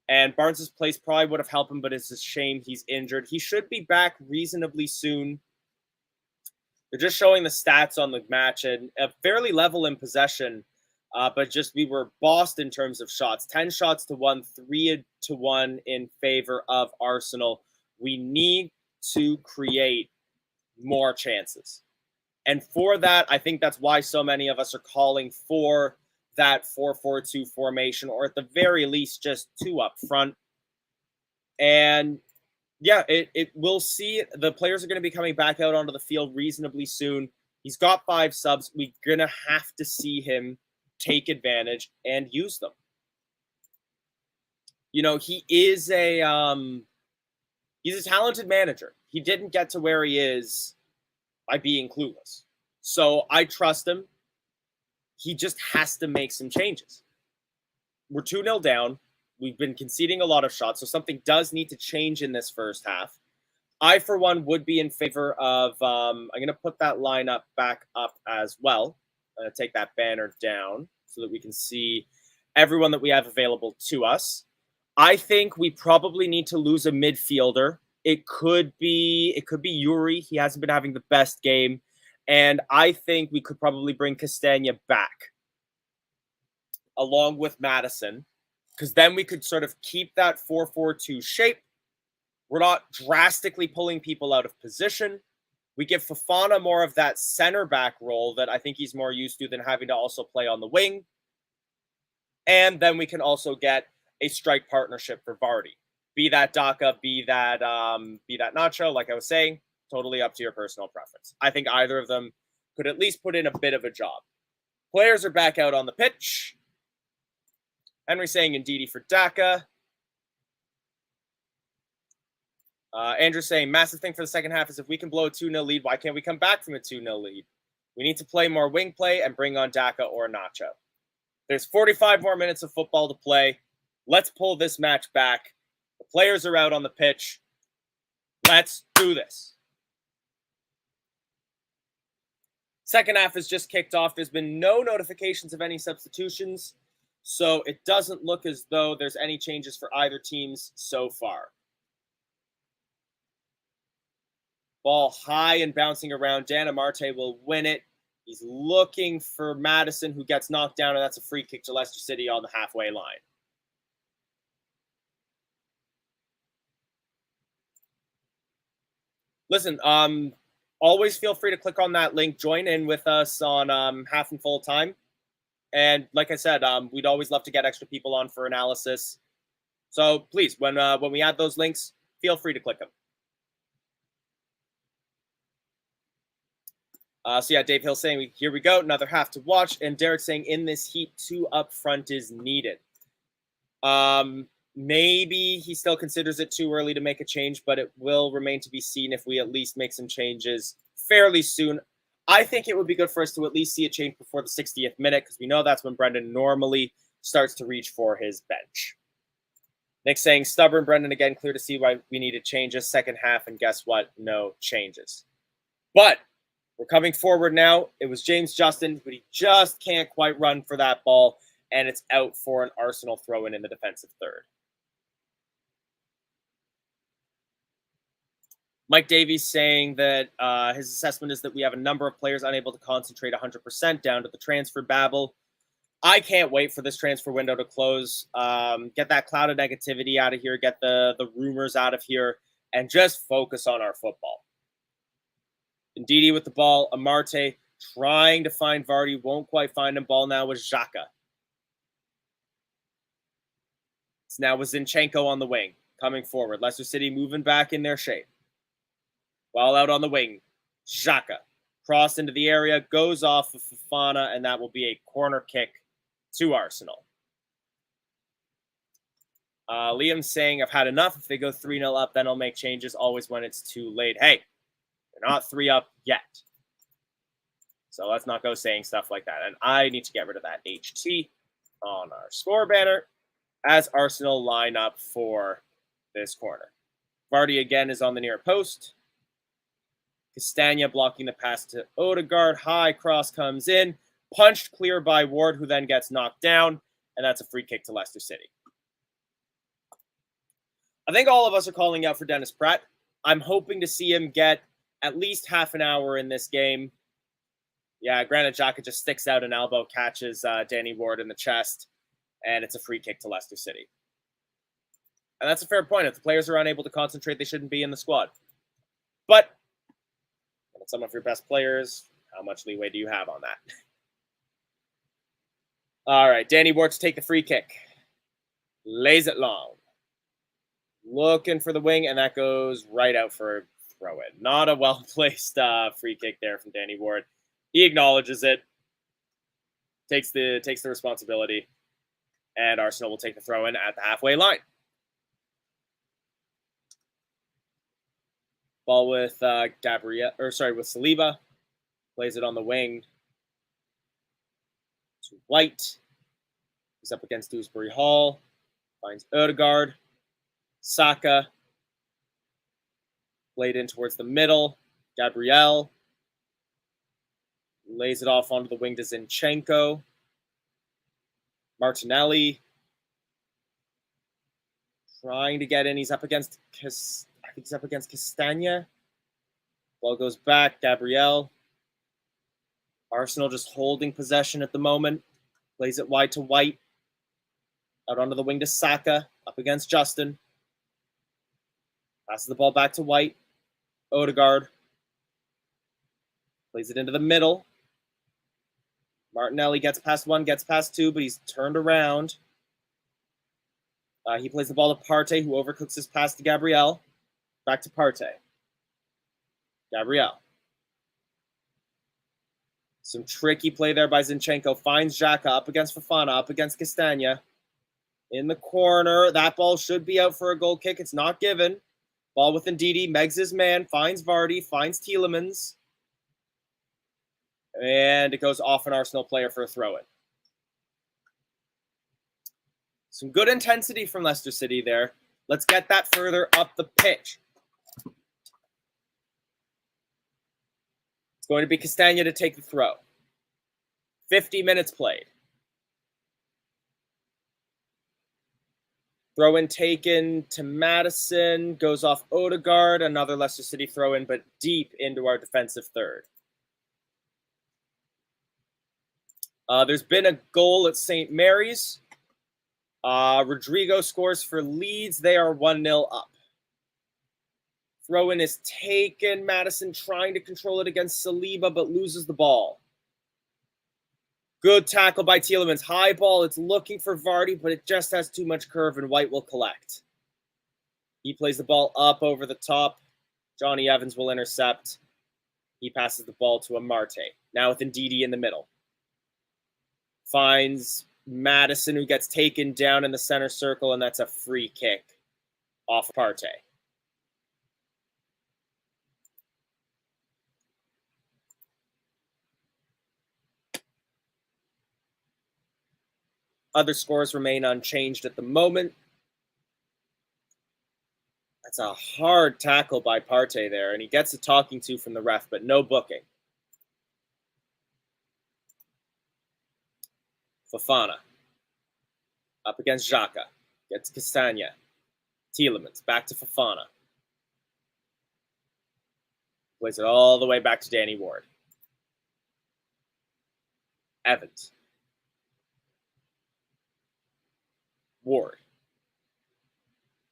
And Barnes' place probably would have helped him, but it's a shame he's injured. He should be back reasonably soon. They're just showing the stats on the match, and fairly level in possession. But just we were bossed in terms of shots. 10 shots to 1, 3 to 1 in favor of Arsenal. We need to create more chances. And for that, I think that's why so many of us are calling for that 4-4-2 formation, or at the very least, just 2 up front. And yeah, we'll see. The players are going to be coming back out onto the field reasonably soon. He's got 5 subs. We're going to have to see him take advantage and use them. He is he's a talented manager. He didn't get to where he is by being clueless. So I trust him. He just has to make some changes. We're 2-0 down. We've been conceding a lot of shots, so something does need to change in this first half. I, for one, would be in favor of, I'm going to put that lineup back up as well. I'm going to take that banner down so that we can see everyone that we have available to us. I think we probably need to lose a midfielder. It could be Yuri. He hasn't been having the best game. And I think we could probably bring Castagna back along with Madison, because then we could sort of keep that 4-4-2 shape. We're not drastically pulling people out of position. We give Fofana more of that center back role that I think he's more used to than having to also play on the wing. And then we can also get a strike partnership for Vardy. Be that Daka, be that Nacho, like I was saying, totally up to your personal preference. I think either of them could at least put in a bit of a job. Players are back out on the pitch. Henry saying Ndidi for Daka. Andrew saying, massive thing for the second half is if we can blow a 2-0 lead, why can't we come back from a 2-0 lead? We need to play more wing play and bring on Daka or Nacho. There's 45 more minutes of football to play. Let's pull this match back. The players are out on the pitch. Let's do this. Second half has just kicked off. There's been no notifications of any substitutions, so it doesn't look as though there's any changes for either teams so far. Ball high and bouncing around. Dan Amarte will win it. He's looking for Madison, who gets knocked down, and that's a free kick to Leicester City on the halfway line. Listen, always feel free to click on that link. Join in with us on half and full time. And like I said, we'd always love to get extra people on for analysis. So please, when we add those links, feel free to click them. So yeah, Dave Hill saying, here we go, another half to watch. And Derek saying, in this heat, 2 up front is needed. Maybe he still considers it too early to make a change, but it will remain to be seen if we at least make some changes fairly soon. I think it would be good for us to at least see a change before the 60th minute, because we know that's when Brendan normally starts to reach for his bench. Nick saying, stubborn Brendan again, clear to see why we needed changes second half, and guess what? No changes. But we're coming forward now. It was James Justin, but he just can't quite run for that ball, and it's out for an Arsenal throw-in in the defensive third. Mike Davies saying that his assessment is that we have a number of players unable to concentrate 100% down to the transfer babble. I can't wait for this transfer window to close. Get that cloud of negativity out of here. Get the rumors out of here. And just focus on our football. Ndidi with the ball. Amarte trying to find Vardy. Won't quite find him. Ball now with Xhaka. It's now with Zinchenko on the wing. Coming forward. Leicester City moving back in their shape. Ball out on the wing. Xhaka. Cross into the area. Goes off of Fofana. And that will be a corner kick to Arsenal. Liam saying, I've had enough. If they go 3-0 up, then I'll make changes. Always when it's too late. Hey, they're not 3 up yet. So let's not go saying stuff like that. And I need to get rid of that HT on our score banner as Arsenal line up for this corner. Vardy again is on the near post. Castagna blocking the pass to Odegaard. High cross comes in. Punched clear by Ward, who then gets knocked down. And that's a free kick to Leicester City. I think all of us are calling out for Dennis Pratt. I'm hoping to see him get at least half an hour in this game. Yeah, Granit Xhaka just sticks out an elbow, catches Danny Ward in the chest, and it's a free kick to Leicester City. And that's a fair point. If the players are unable to concentrate, they shouldn't be in the squad. But some of your best players, how much leeway do you have on that? All right, Danny Ward to take the free kick. Lays it long. Looking for the wing, and that goes right out for a throw-in. Not a well-placed free kick there from Danny Ward. He acknowledges it, takes the responsibility, and Arsenal will take the throw-in at the halfway line. Ball with with Saliba. Plays it on the wing to White. He's up against Dewsbury Hall. Finds Odegaard. Saka. Played in towards the middle. Gabriel. Lays it off onto the wing to Zinchenko. Martinelli. Trying to get in. He's up against Castagna. Ball goes back. Gabriel. Arsenal just holding possession at the moment. Plays it wide to White. Out onto the wing to Saka. Up against Justin. Passes the ball back to White. Odegaard. Plays it into the middle. Martinelli gets past one, gets past two, but he's turned around. He plays the ball to Partey, who overcooks his pass to Gabriel. Back to Partey. Gabriel. Some tricky play there by Zinchenko. Finds Xhaka up against Fofana, up against Castagna. In the corner. That ball should be out for a goal kick. It's not given. Ball with Ndidi. Megs his man. Finds Vardy. Finds Tielemans. And it goes off an Arsenal player for a throw-in. Some good intensity from Leicester City there. Let's get that further up the pitch. It's going to be Castagna to take the throw. 50 minutes played. Throw-in taken to Madison. Goes off Odegaard. Another Leicester City throw-in, but deep into our defensive third. There's been a goal at St. Mary's. Rodrigo scores for Leeds. They are 1-0 up. Throw-in is taken. Madison trying to control it against Saliba, but loses the ball. Good tackle by Tielemans. High ball. It's looking for Vardy, but it just has too much curve, and White will collect. He plays the ball up over the top. Johnny Evans will intercept. He passes the ball to Amarte. Now with Ndidi in the middle. Finds Madison, who gets taken down in the center circle, and that's a free kick off Partey. Other scores remain unchanged at the moment. That's a hard tackle by Partey there, and he gets a talking to from the ref, but no booking. Fofana. Up against Xhaka. Gets Castagna. Tielemans. Back to Fofana. Plays it all the way back to Danny Ward. Evans. Ward.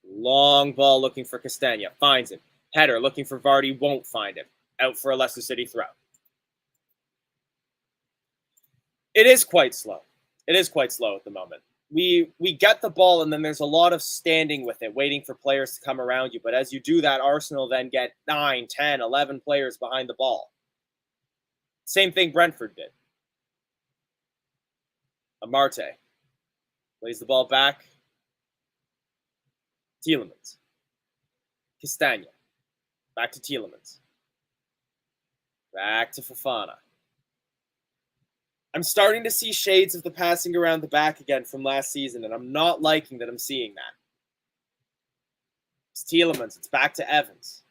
Long ball looking for Castagna. Finds him. Header looking for Vardy. Won't find him. Out for a Leicester City throw. It is quite slow. It is quite slow at the moment. We get the ball, and then there's a lot of standing with it, waiting for players to come around you. But as you do that, Arsenal then get 9, 10, 11 players behind the ball. Same thing Brentford did. Amarte plays the ball back. Tielemans. Castagna. Back to Tielemans. Back to Fofana. I'm starting to see shades of the passing around the back again from last season, and I'm not liking that I'm seeing that. It's Tielemans. It's back to Evans.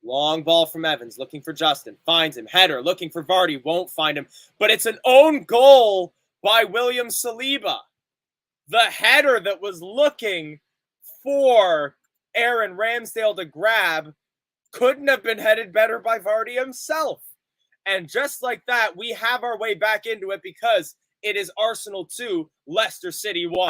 Long ball from Evans, looking for Justin. Finds him. Header, looking for Vardy. Won't find him. But it's an own goal by William Saliba. The header that was looking for Aaron Ramsdale to grab couldn't have been headed better by Vardy himself. And just like that, we have our way back into it because it is Arsenal 2, Leicester City 1.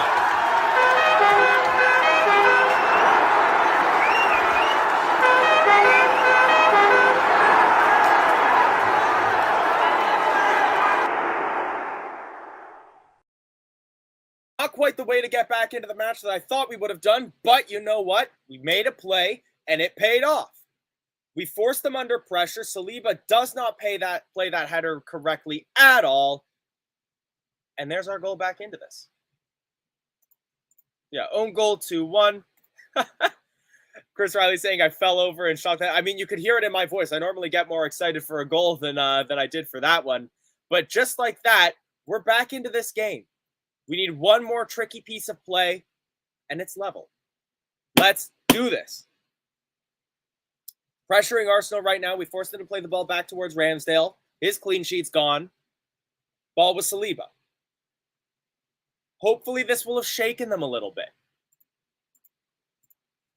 Not quite the way to get back into the match that I thought we would have done, but you know what? We made a play, and it paid off. We forced them under pressure. Saliba does not play that header correctly at all. And there's our goal back into this. Yeah, own goal 2-1. Chris Riley saying I fell over and shocked that. I mean, you could hear it in my voice. I normally get more excited for a goal than I did for that one. But just like that, we're back into this game. We need one more tricky piece of play, and it's level. Let's do this. Pressuring Arsenal right now. We forced them to play the ball back towards Ramsdale. His clean sheet's gone. Ball with Saliba. Hopefully this will have shaken them a little bit.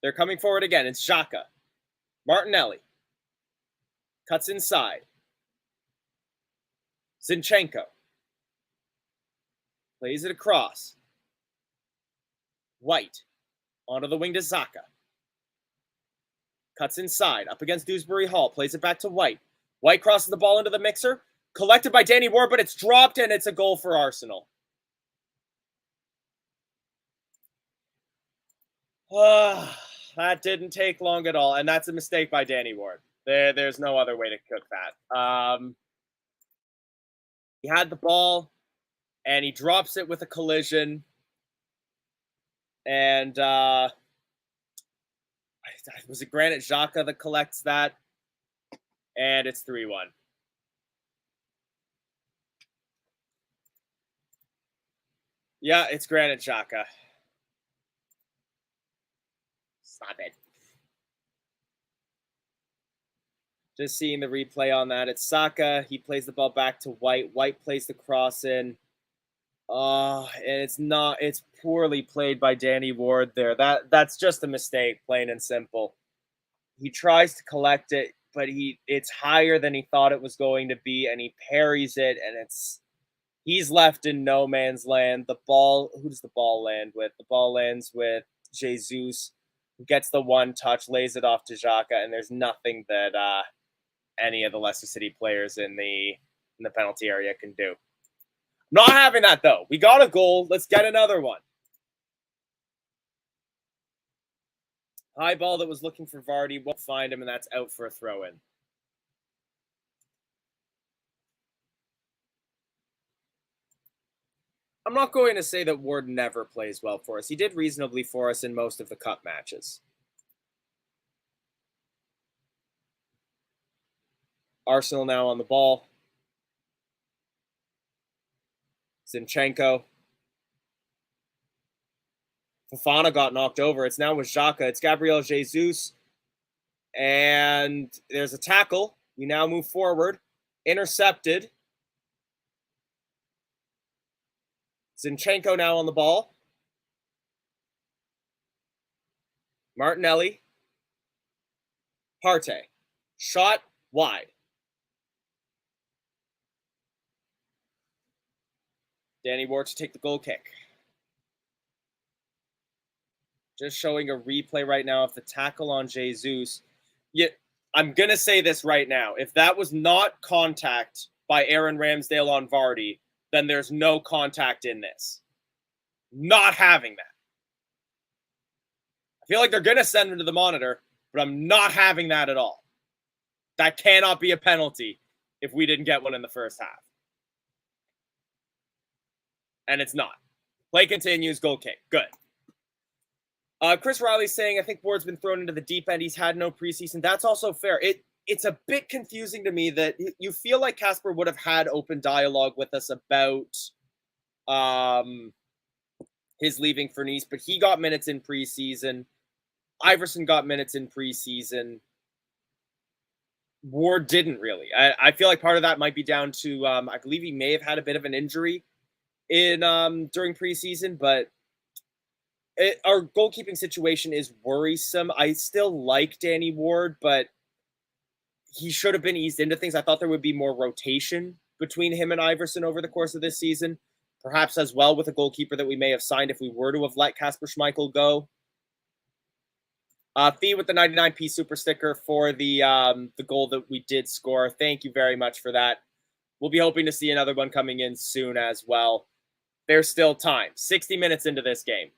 They're coming forward again. It's Xhaka. Martinelli. Cuts inside. Zinchenko. Plays it across. White. Onto the wing to Xhaka. Cuts inside, up against Dewsbury Hall. Plays it back to White. White crosses the ball into the mixer. Collected by Danny Ward, but it's dropped, and it's a goal for Arsenal. That didn't take long at all, and that's a mistake by Danny Ward. There's no other way to cook that. He had the ball, and he drops it with a collision. And was it Granit Xhaka that collects that? And it's 3-1. Yeah, it's Granit Xhaka. Stop it. Just seeing the replay on that. It's Saka. He plays the ball back to White. White plays the cross in. And it's poorly played by Danny Ward there. That's just a mistake, plain and simple. He tries to collect it, but it's higher than he thought it was going to be, and he parries it, and he's left in no man's land. The ball, who does the ball land with? The ball lands with Jesus, who gets the one touch, lays it off to Xhaka, and there's nothing that any of the Leicester City players in the penalty area can do. Not having that, though. We got a goal. Let's get another one. High ball that was looking for Vardy. Won't find him, and that's out for a throw-in. I'm not going to say that Ward never plays well for us. He did reasonably for us in most of the cup matches. Arsenal now on the ball. Zinchenko. Fofana got knocked over. It's now with Xhaka. It's Gabriel Jesus. And there's a tackle. We now move forward. Intercepted. Zinchenko now on the ball. Martinelli. Partey. Shot wide. Danny Ward to take the goal kick. Just showing a replay right now of the tackle on Jesus. Yeah, I'm going to say this right now. If that was not contact by Aaron Ramsdale on Vardy, then there's no contact in this. Not having that. I feel like they're going to send him to the monitor, but I'm not having that at all. That cannot be a penalty if we didn't get one in the first half. And it's not. Play continues, goal kick. Good. Chris Riley's saying, I think Ward's been thrown into the deep end. He's had no preseason. That's also fair. It's a bit confusing to me that you feel like Casper would have had open dialogue with us about his leaving for Nice, but he got minutes in preseason. Iverson got minutes in preseason. Ward didn't really. I feel like part of that might be down to, I believe he may have had a bit of an injury in during preseason, but our goalkeeping situation is worrisome. I still like Danny Ward, but he should have been eased into things. I thought there would be more rotation between him and Iverson over the course of this season, perhaps as well with a goalkeeper that we may have signed if we were to have let Kasper Schmeichel go. Fee with the 99p super sticker for the goal that we did score. Thank you very much for that. We'll be hoping to see another one coming in soon as well. There's still time. 60 minutes into this game.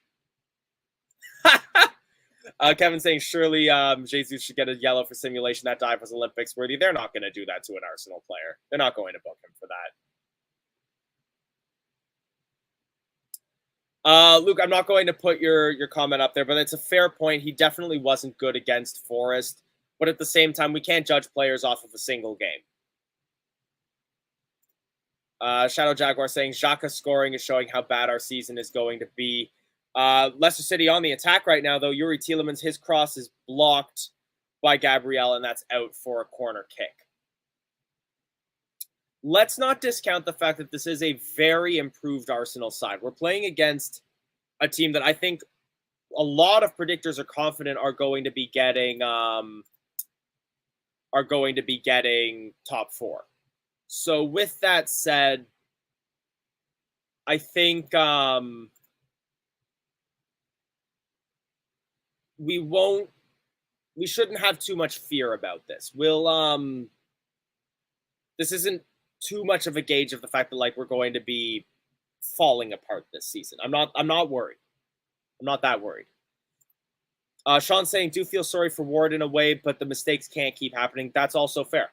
Kevin saying, surely Jesus should get a yellow for simulation. That dive was Olympics worthy. They're not going to do that to an Arsenal player. They're not going to book him for that. Luke, I'm not going to put your comment up there, but it's a fair point. He definitely wasn't good against Forest, but at the same time, we can't judge players off of a single game. Shadow Jaguar saying, Xhaka scoring is showing how bad our season is going to be. Leicester City on the attack right now, though. Yuri Tielemans, his cross is blocked by Gabriel, and that's out for a corner kick. Let's not discount the fact that this is a very improved Arsenal side. We're playing against a team that I think a lot of predictors are confident are going to be getting top four. So with that said, I think we shouldn't have too much fear about this. This isn't too much of a gauge of the fact that like we're going to be falling apart this season. I'm not worried. I'm not that worried. Sean saying, do feel sorry for Ward in a way, but the mistakes can't keep happening. That's also fair.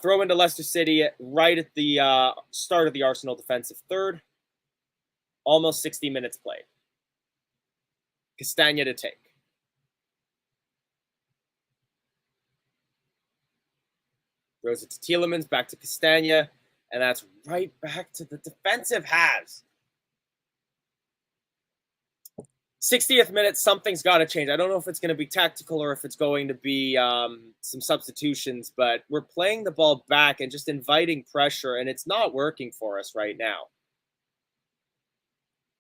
Throw into Leicester City right at the start of the Arsenal defensive third. Almost 60 minutes played. Castagna to take. Throws it to Tielemans, back to Castagna, and that's right back to the defensive halves. 60th minute, something's got to change. I don't know if it's going to be tactical or if it's going to be some substitutions, but we're playing the ball back and just inviting pressure, and it's not working for us right now.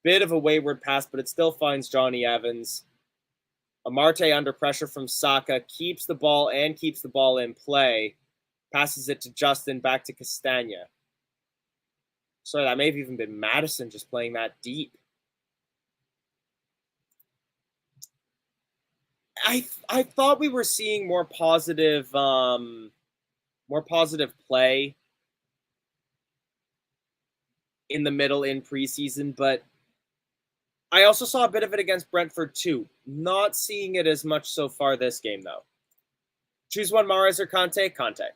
Bit of a wayward pass, but it still finds Johnny Evans. Amarte under pressure from Saka, keeps the ball in play. Passes it to Justin, back to Castagna. Sorry, that may have even been Madison just playing that deep. I thought we were seeing more positive play in the middle in preseason, but I also saw a bit of it against Brentford too. Not seeing it as much so far this game though. Choose one, Mahrez or Kante? Kante.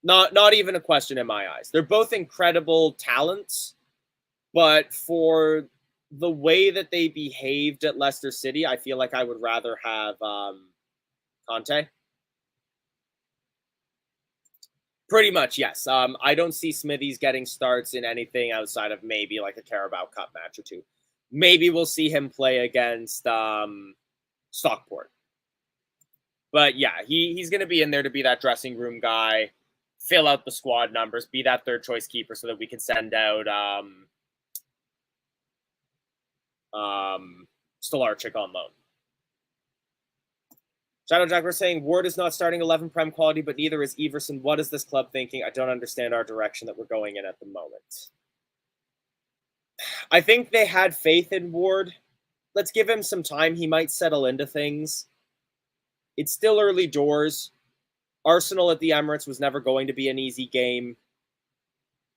Not even a question in my eyes. They're both incredible talents, but for the way that they behaved at Leicester City, I feel like I would rather have Kante. Pretty much, yes. I don't see Smithies getting starts in anything outside of maybe like a Carabao Cup match or two. Maybe we'll see him play against Stockport. But yeah, he's going to be in there to be that dressing room guy, fill out the squad numbers, be that third choice keeper so that we can send out Stolarczyk on loan. Shadow Jack, we're saying Ward is not starting 11 Prem quality, but neither is Everson. What is this club thinking? I don't understand our direction that we're going in at the moment. I think they had faith in Ward. Let's give him some time. He might settle into things. It's still early doors. Arsenal at the Emirates was never going to be an easy game.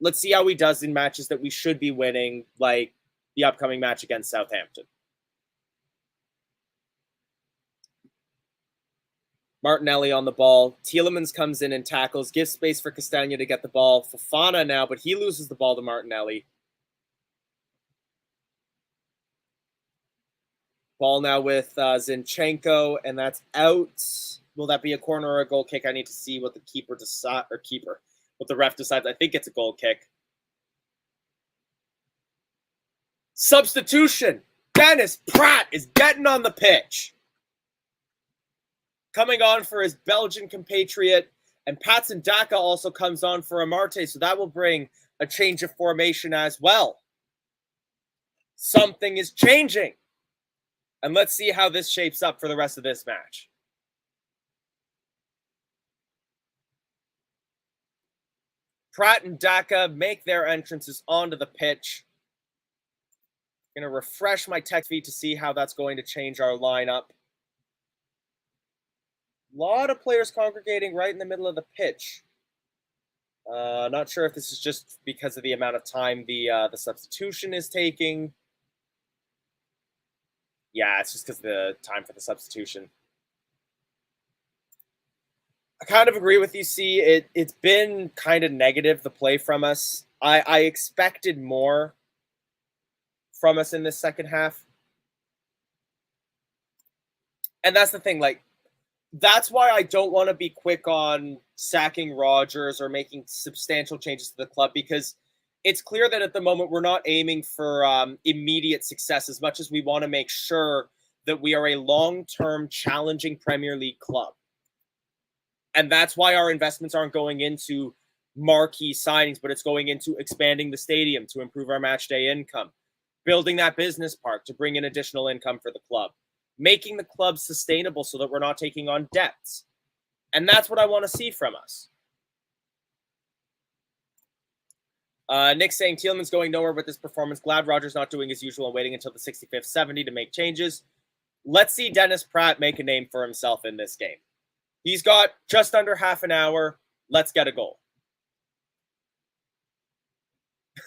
Let's see how he does in matches that we should be winning, like the upcoming match against Southampton. Martinelli on the ball. Tielemans comes in and tackles, gives space for Castagna to get the ball. Fofana now, but he loses the ball to Martinelli. Ball now with Zinchenko, and that's out. Will that be a corner or a goal kick? I need to see what the what the ref decides. I think it's a goal kick. Substitution. Dennis Pratt is getting on the pitch. Coming on for his Belgian compatriot, and Patson Daka also comes on for Amarte, so that will bring a change of formation as well. Something is changing. And let's see how this shapes up for the rest of this match. Pratt and Daka make their entrances onto the pitch. I'm going to refresh my text feed to see how that's going to change our lineup. A lot of players congregating right in the middle of the pitch. Not sure if this is just because of the amount of time the substitution is taking. Yeah, it's just because of the time for the substitution. I kind of agree with you, C. It's been kind of negative, the play from us. I expected more from us in this second half. And that's the thing, like, that's why I don't want to be quick on sacking Rodgers or making substantial changes to the club, because it's clear that at the moment we're not aiming for immediate success as much as we want to make sure that we are a long-term challenging Premier League club. And that's why our investments aren't going into marquee signings, but it's going into expanding the stadium to improve our match day income, building that business park to bring in additional income for the club, making the club sustainable so that we're not taking on debts. And that's what I want to see from us. Nick saying, Tielemans going nowhere with this performance. Glad Rodgers not doing his usual and waiting until the 65th, 70 to make changes. Let's see Dennis Pratt make a name for himself in this game. He's got just under half an hour. Let's get a goal.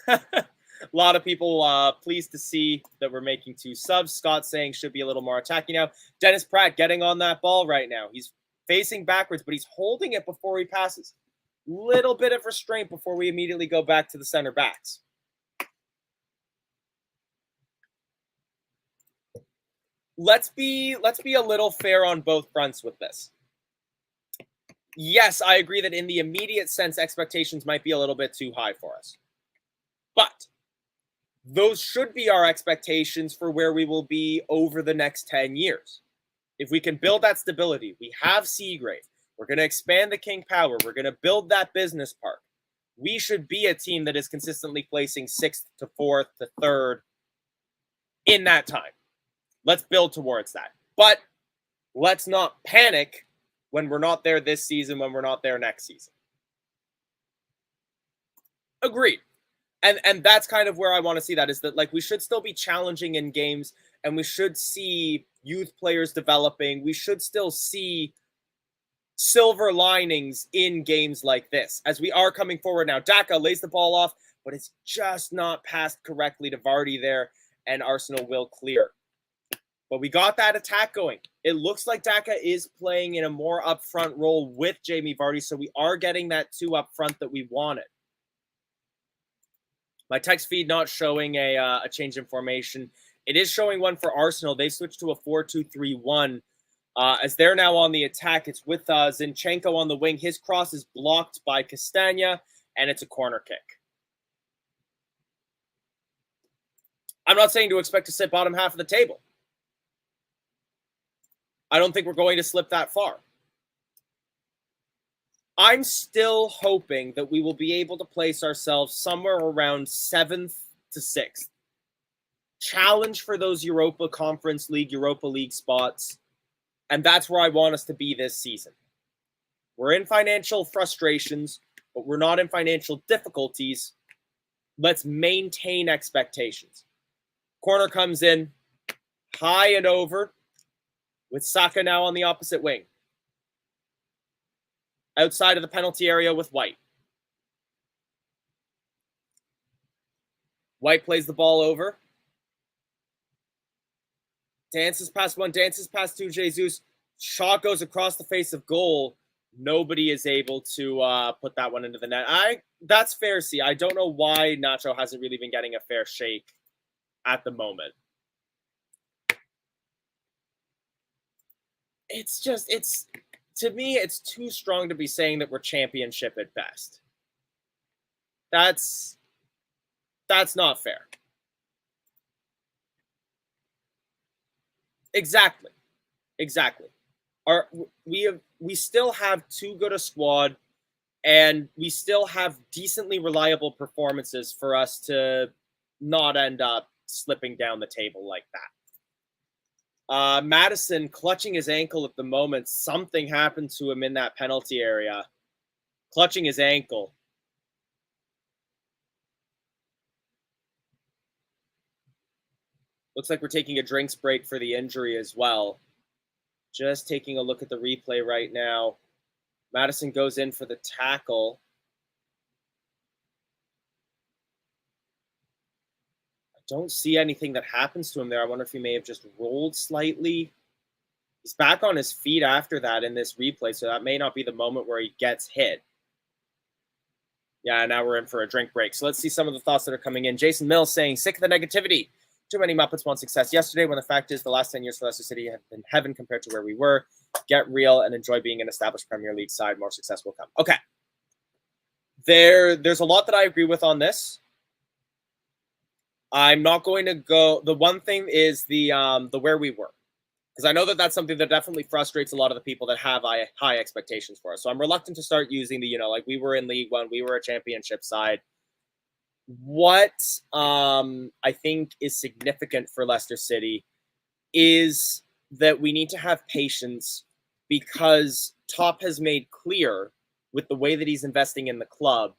A lot of people pleased to see that we're making 2 subs. Scott saying should be a little more attacking now. Dennis Pratt getting on that ball right now. He's facing backwards, but he's holding it before he passes. Little bit of restraint before we immediately go back to the center backs. Let's be a little fair on both fronts with this. Yes, I agree that in the immediate sense, expectations might be a little bit too high for us. But those should be our expectations for where we will be over the next 10 years. If we can build that stability, we have Seagrave. We're going to expand the King Power. We're going to build that business park. We should be a team that is consistently placing 6th to 4th to 3rd in that time. Let's build towards that. But let's not panic when we're not there this season, when we're not there next season. Agreed. And that's kind of where I want to see that, is that, like, we should still be challenging in games, and we should see youth players developing. We should still see silver linings in games like this as we are coming forward now. Daka lays the ball off, but it's just not passed correctly to Vardy there, and Arsenal will clear. But we got that attack going. It looks like Daka is playing in a more upfront role with Jamie Vardy, so we are getting that 2 up front that we wanted. My text feed not showing a change in formation. It is showing one for Arsenal. They switched to a 4-2-3-1 As they're now on the attack, it's with Zinchenko on the wing. His cross is blocked by Castagna, and it's a corner kick. I'm not saying to expect to sit bottom half of the table. I don't think we're going to slip that far. I'm still hoping that we will be able to place ourselves somewhere around 7th to 6th. Challenge for those Europa League spots. And that's where I want us to be this season. We're in financial frustrations, but we're not in financial difficulties. Let's maintain expectations. Corner comes in, high and over, with Saka now on the opposite wing. Outside of the penalty area with White. White plays the ball over. Dances past one, dances past two, Jesus. Shot goes across the face of goal. Nobody is able to put that one into the net. That's fair, see. I don't know why Nacho hasn't really been getting a fair shake at the moment. To me, it's too strong to be saying that we're championship at best. That's not fair. Exactly. We still have too good a squad, and we still have decently reliable performances for us to not end up slipping down the table like that. Madison clutching his ankle at the moment. Something happened to him in that penalty area. Clutching his ankle. Looks like we're taking a drinks break for the injury as well. Just taking a look at the replay right now. Madison goes in for the tackle. I don't see anything that happens to him there. I wonder if he may have just rolled slightly. He's back on his feet after that in this replay, so that may not be the moment where he gets hit. Yeah, now we're in for a drink break. So let's see some of the thoughts that are coming in. Jason Mills saying, sick of the negativity. Too many Muppets want success yesterday, when the fact is the last 10 years for Leicester City have been heaven compared to where we were. Get real and enjoy being an established Premier League side. More success will come. Okay. There's a lot that I agree with on this. I'm not going to go... The one thing is the where we were. Because I know that that's something that definitely frustrates a lot of the people that have high expectations for us. So I'm reluctant to start using the, like we were in League One, we were a championship side. What I think is significant for Leicester City is that we need to have patience, because Top has made clear with the way that he's investing in the club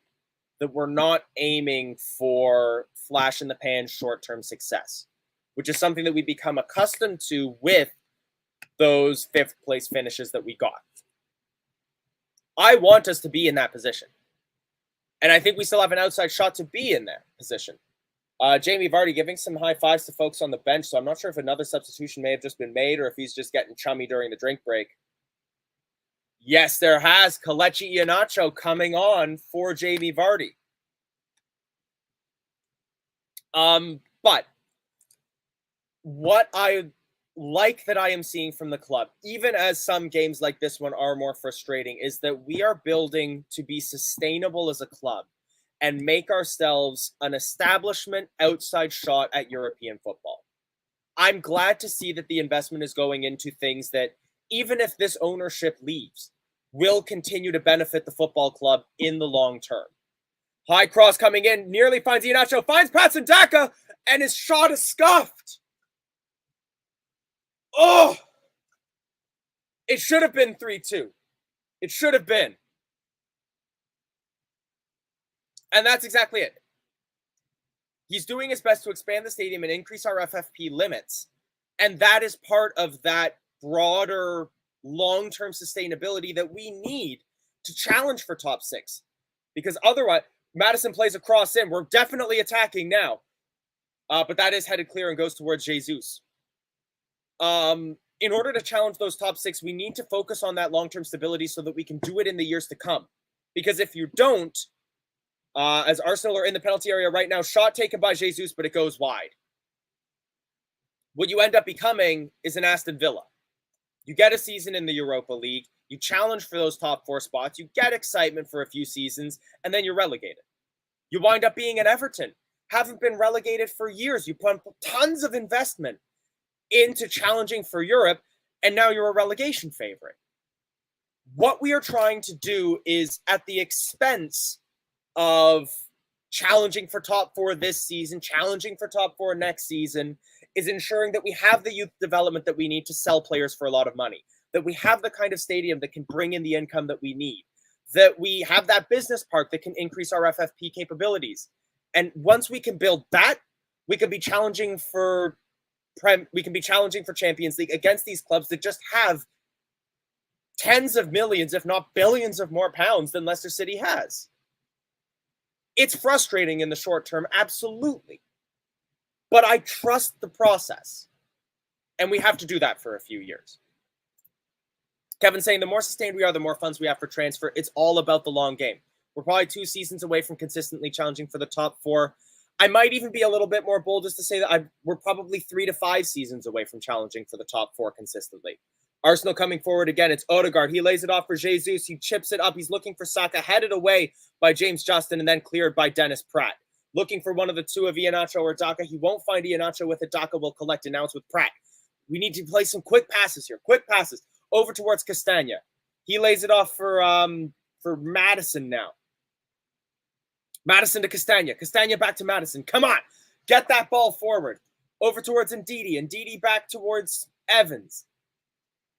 that we're not aiming for flash in the pan short-term success, which is something that we become accustomed to with those 5th place finishes that we got. I want us to be in that position. And I think we still have an outside shot to be in that position. Jamie Vardy giving some high fives to folks on the bench, so I'm not sure if another substitution may have just been made or if he's just getting chummy during the drink break. Yes, there has. Kelechi Iheanacho coming on for Jamie Vardy. But what I like that I am seeing from the club, even as some games like this one are more frustrating, is that we are building to be sustainable as a club and make ourselves an establishment outside shot at European football. I'm glad to see that the investment is going into things that, even if this ownership leaves, will continue to benefit the football club in the long term. High cross coming in, nearly finds Iheanacho, finds Patson Daka, and his shot is scuffed. Oh! It should have been 3-2. It should have been. And that's exactly it. He's doing his best to expand the stadium and increase our FFP limits. And that is part of that broader long-term sustainability that we need to challenge for top 6. Because otherwise, Madison plays a cross in. We're definitely attacking now. But that is headed clear and goes towards Jesus. In order to challenge those top 6, we need to focus on that long-term stability so that we can do it in the years to come. Because if you don't, as Arsenal are in the penalty area right now, shot taken by Jesus, but it goes wide. What you end up becoming is an Aston Villa. You get a season in the Europa League, you challenge for those top 4 spots, you get excitement for a few seasons, and then you're relegated. You wind up being at Everton, haven't been relegated for years. You put tons of investment into challenging for Europe, and now you're a relegation favorite. What we are trying to do is, at the expense of challenging for top 4 this season, challenging for top 4 next season, is ensuring that we have the youth development that we need to sell players for a lot of money, that we have the kind of stadium that can bring in the income that we need, that we have that business park that can increase our FFP capabilities. And once we can build that, we can be challenging for Champions League against these clubs that just have tens of millions, if not billions of more pounds than Leicester City has. It's frustrating in the short term, absolutely. But I trust the process. And we have to do that for a few years. Kevin saying, the more sustained we are, the more funds we have for transfer. It's all about the long game. We're probably 2 seasons away from consistently challenging for the top 4. I might even be a little bit more bold just to say that we're probably 3 to 5 seasons away from challenging for the top 4 consistently. Arsenal coming forward again. It's Odegaard. He lays it off for Jesus. He chips it up. He's looking for Saka, headed away by James Justin, and then cleared by Dennis Pratt. Looking for one of the two of Iheanacho or Daka. He won't find Iheanacho with it. Daka will collect, and now it's with Pratt. We need to play some quick passes here. Quick passes. Over towards Castagna. He lays it off for Madison now. Madison to Castagna. Castagna back to Madison. Come on. Get that ball forward. Over towards Ndidi. Ndidi back towards Evans.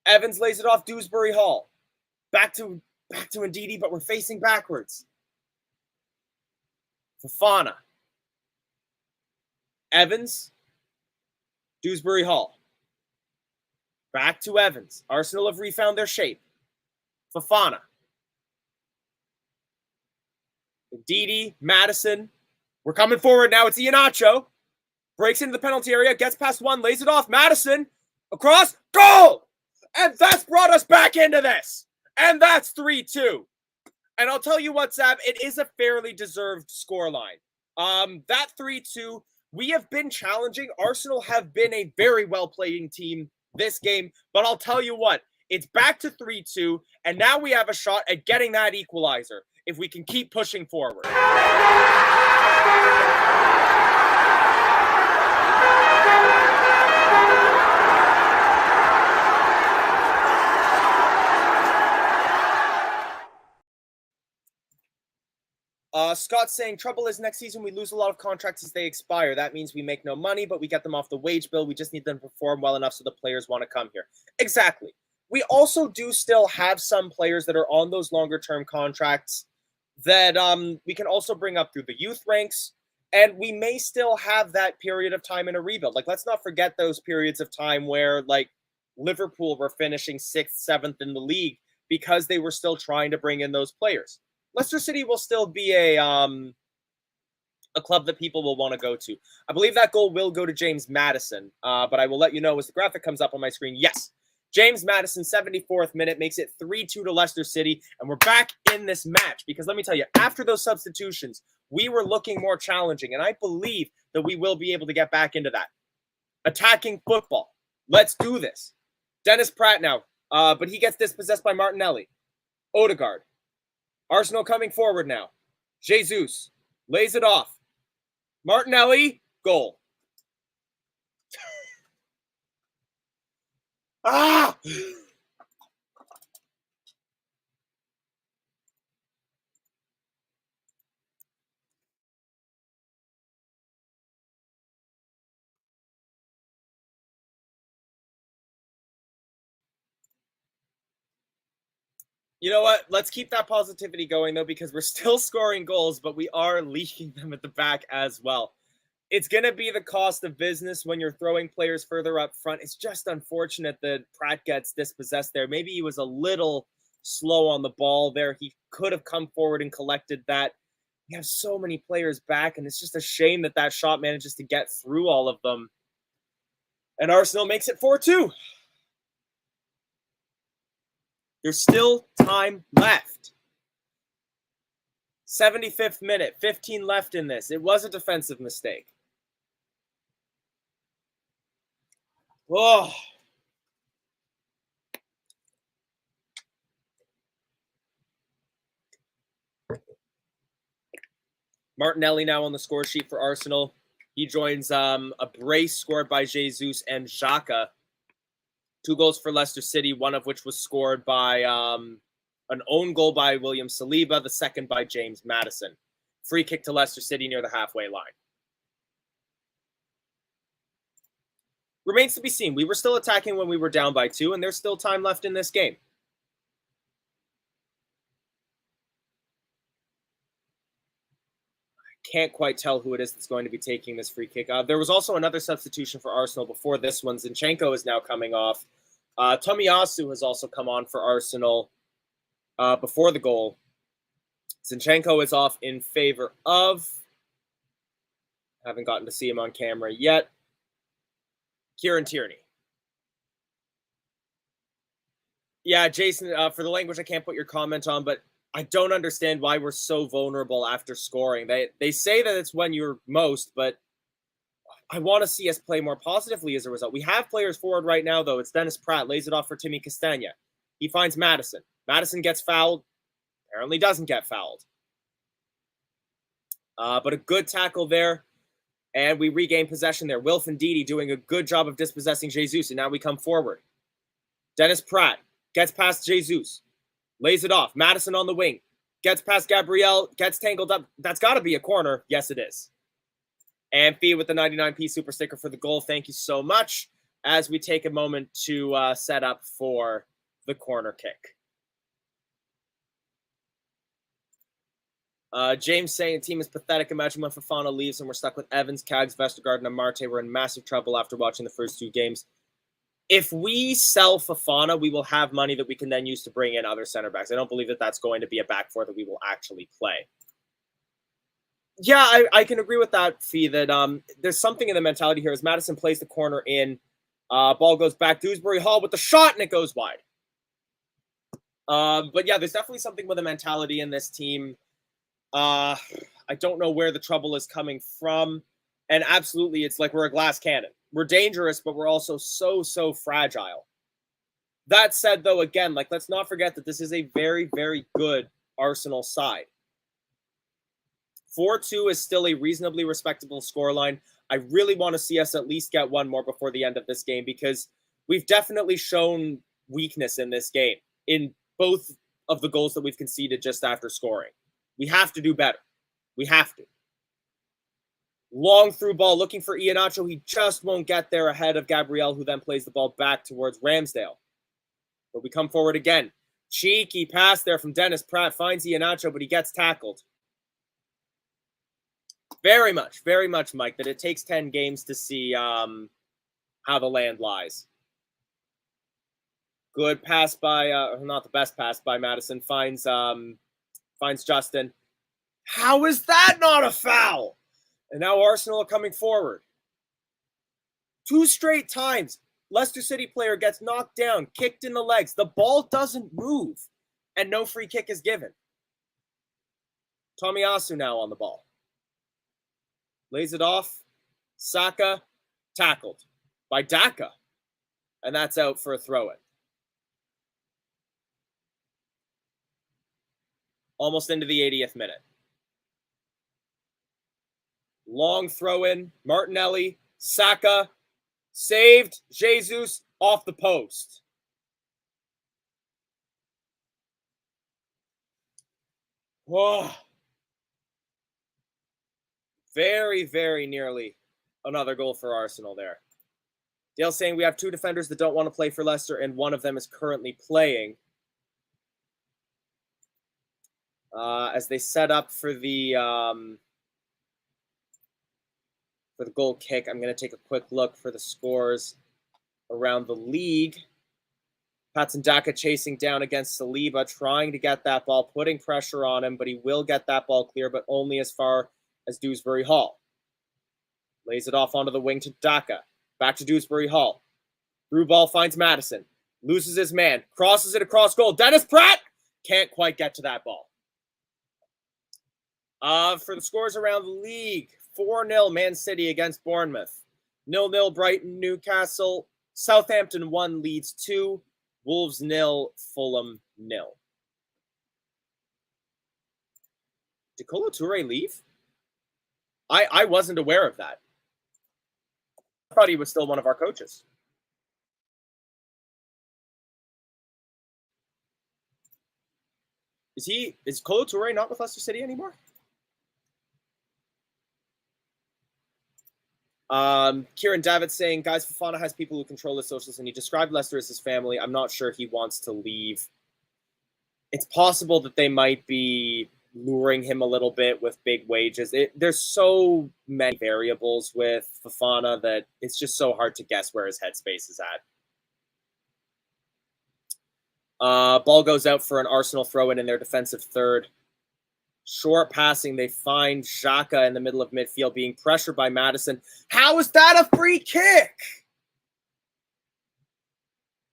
Evans lays it off Dewsbury Hall. Back to Ndidi, but we're facing backwards. Fofana. Evans. Dewsbury Hall. Back to Evans. Arsenal have refound their shape. Fofana. Ndidi, Madison. We're coming forward now. It's Iheanacho. Breaks into the penalty area. Gets past one. Lays it off. Madison. Across. Goal! And that's brought us back into this. And that's 3-2. And I'll tell you what, Zab, it is a fairly deserved scoreline. That 3-2, we have been challenging. Arsenal have been a very well-playing team this game. But I'll tell you what, it's back to 3-2. And now we have a shot at getting that equalizer if we can keep pushing forward. Scott's saying, trouble is next season we lose a lot of contracts as they expire. That means we make no money, but we get them off the wage bill. We just need them to perform well enough so the players want to come here. Exactly. We also do still have some players that are on those longer-term contracts that we can also bring up through the youth ranks, and we may still have that period of time in a rebuild. Like, let's not forget those periods of time where, like, Liverpool were finishing 6th, 7th in the league because they were still trying to bring in those players. Leicester City will still be a club that people will want to go to. I believe that goal will go to James Madison, but I will let you know as the graphic comes up on my screen. Yes, James Madison, 74th minute, makes it 3-2 to Leicester City, and we're back in this match because let me tell you, after those substitutions, we were looking more challenging, and I believe that we will be able to get back into that. Attacking football. Let's do this. Dennis Pratt now, but he gets dispossessed by Martinelli. Odegaard. Arsenal coming forward now. Jesus lays it off. Martinelli, goal. Ah! You know what? Let's keep that positivity going, though, because we're still scoring goals, but we are leaking them at the back as well. It's going to be the cost of business when you're throwing players further up front. It's just unfortunate that Pratt gets dispossessed there. Maybe he was a little slow on the ball there. He could have come forward and collected that. We have so many players back, and it's just a shame that that shot manages to get through all of them. And Arsenal makes it 4-2. There's still time left. 75th minute, 15 left in this. It was a defensive mistake. Oh. Martinelli now on the score sheet for Arsenal. He joins a brace scored by Jesus and Xhaka. 2 goals for Leicester City, one of which was scored by an own goal by William Saliba, the second by James Maddison. Free kick to Leicester City near the halfway line. Remains to be seen. We were still attacking when we were down by 2, and there's still time left in this game. Can't quite tell who it is that's going to be taking this free kick. There was also another substitution for Arsenal before this one. Zinchenko is now coming off. Tomiyasu has also come on for Arsenal before the goal. Zinchenko is off in favor of, haven't gotten to see him on camera yet, Kieran Tierney. Yeah, Jason, for the language I can't put your comment on, but I don't understand why we're so vulnerable after scoring. They say that it's when you're most, but I want to see us play more positively as a result. We have players forward right now, though. It's Dennis Pratt, lays it off for Timmy Castagna. He finds Maddison. Maddison gets fouled. Apparently doesn't get fouled. But a good tackle there. And we regain possession there. Wilfred Ndidi doing a good job of dispossessing Jesus. And now we come forward. Dennis Pratt gets past Jesus. Lays it off. Maddison on the wing. Gets past Gabriel. Gets tangled up. That's got to be a corner. Yes, it is. And Fee with the 99p super sticker for the goal. Thank you so much. As we take a moment to set up for the corner kick. James saying the team is pathetic. Imagine when Fofana leaves and we're stuck with Evans, Cags, Vestergaard, and Amarte. We're in massive trouble after watching the first 2 games. If we sell Fofana, we will have money that we can then use to bring in other center backs. I don't believe that that's going to be a back four that we will actually play. Yeah, I can agree with that, Fee, that there's something in the mentality here as Maddison plays the corner in. Ball goes back. Dewsbury Hall with the shot, and it goes wide. But yeah, there's definitely something with the mentality in this team. I don't know where the trouble is coming from. And absolutely, it's like we're a glass cannon. We're dangerous, but we're also so fragile. That said, though, again, like let's not forget that this is a very, very good Arsenal side. 4-2 is still a reasonably respectable scoreline. I really want to see us at least get one more before the end of this game because we've definitely shown weakness in this game in both of the goals that we've conceded just after scoring. We have to do better. We have to. Long through ball looking for Iheanacho. He just won't get there ahead of Gabriel, who then plays the ball back towards Ramsdale. But we come forward again. Cheeky pass there from Dennis Pratt. Finds Iheanacho, but he gets tackled. Very much, Mike, that it takes 10 games to see how the land lies. Good pass by, not the best pass by Maddison. Finds Justin. How is that not a foul? And now Arsenal are coming forward. 2 straight times. Leicester City player gets knocked down, kicked in the legs. The ball doesn't move, and no free kick is given. Tomiyasu now on the ball. Lays it off. Saka tackled by Daka. And that's out for a throw-in. Almost into the 80th minute. Long throw-in. Martinelli. Saka. Saved. Jesus off the post. Whoa. Very, very nearly another goal for Arsenal there. Dale saying we have 2 defenders that don't want to play for Leicester, and one of them is currently playing. As they set up for the goal kick, I'm going to take a quick look for the scores around the league. Patson Daka chasing down against Saliba, trying to get that ball, putting pressure on him, but he will get that ball clear, but only as far as Dewsbury Hall. Lays it off onto the wing to Daka. Back to Dewsbury Hall. Through ball finds Maddison. Loses his man. Crosses it across goal. Dennis Pratt can't quite get to that ball. For the scores around the league, 4-0 Man City against Bournemouth. 0-0 Brighton, Newcastle. Southampton 1, Leeds 2. Wolves 0, Fulham 0. Did Kolo Touré leave? I wasn't aware of that. I thought he was still one of our coaches. Is Kolo Toure not with Leicester City anymore? Kieran Davitt saying, guys, Fofana has people who control his socials, and he described Leicester as his family. I'm not sure he wants to leave. It's possible that they might be luring him a little bit with big wages. There's so many variables with Fofana that it's just so hard to guess where his headspace is at. Ball goes out for an Arsenal throw-in in their defensive third. Short passing, they find Xhaka in the middle of midfield being pressured by Maddison. How is that a free kick?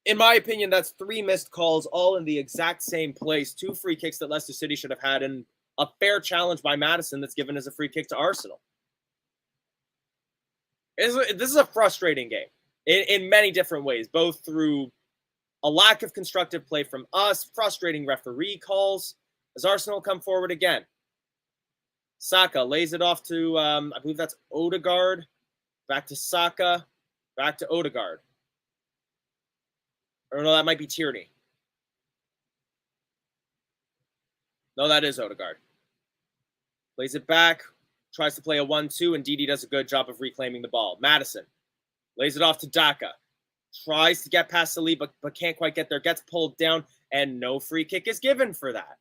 In my opinion, that's 3 missed calls, all in the exact same place. 2 free kicks that Leicester City should have had, and a fair challenge by Maddison that's given as a free kick to Arsenal. This is a frustrating game in many different ways, both through a lack of constructive play from us, frustrating referee calls, as Arsenal come forward again. Saka lays it off to, I believe that's Odegaard. Back to Saka. Back to Odegaard. Or no, that might be Tierney. No, that is Odegaard. Plays it back. Tries to play a 1-2, and Didi does a good job of reclaiming the ball. Maddison lays it off to Daka. Tries to get past Saliba, but can't quite get there. Gets pulled down, and no free kick is given for that.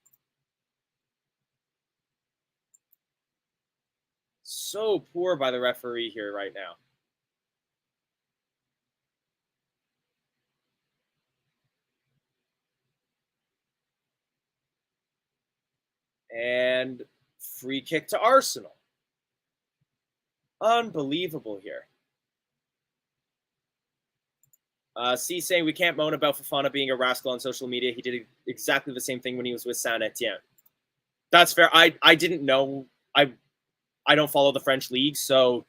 So poor by the referee here right now. And free kick to Arsenal. Unbelievable here. C saying we can't moan about Fofana being a rascal on social media. He did exactly the same thing when he was with Saint-Etienne. That's fair. I didn't know. I don't follow the French league, so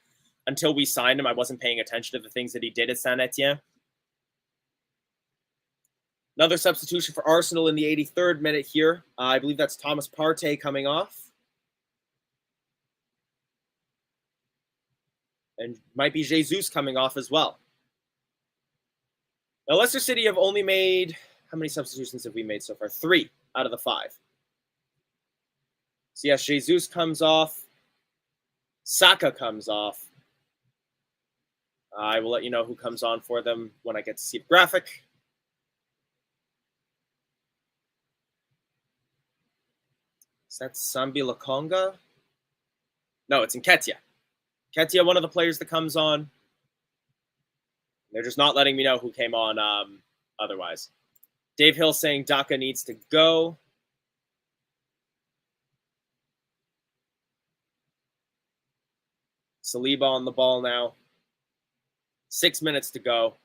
until we signed him, I wasn't paying attention to the things that he did at Saint-Etienne. Another substitution for Arsenal in the 83rd minute here. I believe that's Thomas Partey coming off. And might be Jesus coming off as well. Now, Leicester City have only made... How many substitutions have we made so far? 3 out of the 5. So, yes, Jesus comes off. Saka comes off. I will let you know who comes on for them when I get to see the graphic. Is that Sambi Lakonga? No, it's Nketiah. Nketiah, one of the players that comes on. They're just not letting me know who came on otherwise. Dave Hill saying Daka needs to go. Saliba on the ball now. 6 minutes to go.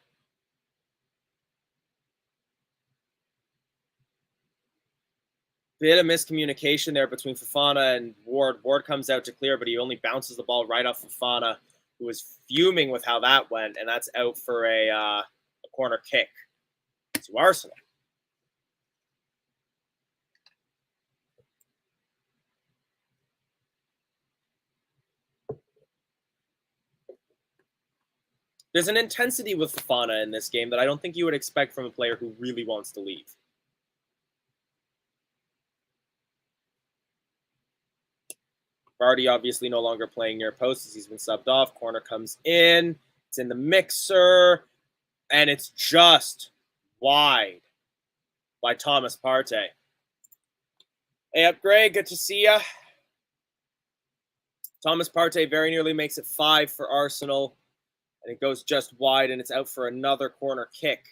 Bit of miscommunication there between Fofana and Ward. Ward comes out to clear, but he only bounces the ball right off Fofana, who was fuming with how that went, and that's out for a corner kick to Arsenal. There's an intensity with Fofana in this game that I don't think you would expect from a player who really wants to leave. Vardy obviously no longer playing near post as he's been subbed off. Corner comes in. It's in the mixer. And it's just wide by Thomas Partey. Hey up, Greg. Good to see ya. Thomas Partey very nearly makes it 5 for Arsenal. And it goes just wide, and it's out for another corner kick.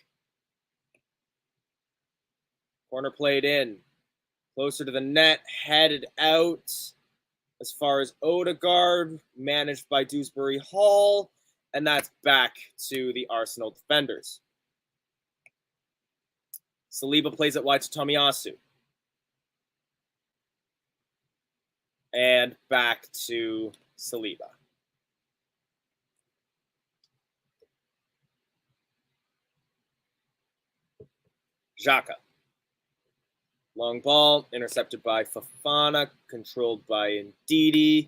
Corner played in. Closer to the net. Headed out. As far as Odegaard, managed by Dewsbury Hall, and that's back to the Arsenal defenders. Saliba plays it wide to Tomiyasu. And back to Saliba. Xhaka. Long ball, intercepted by Fofana, controlled by Ndidi.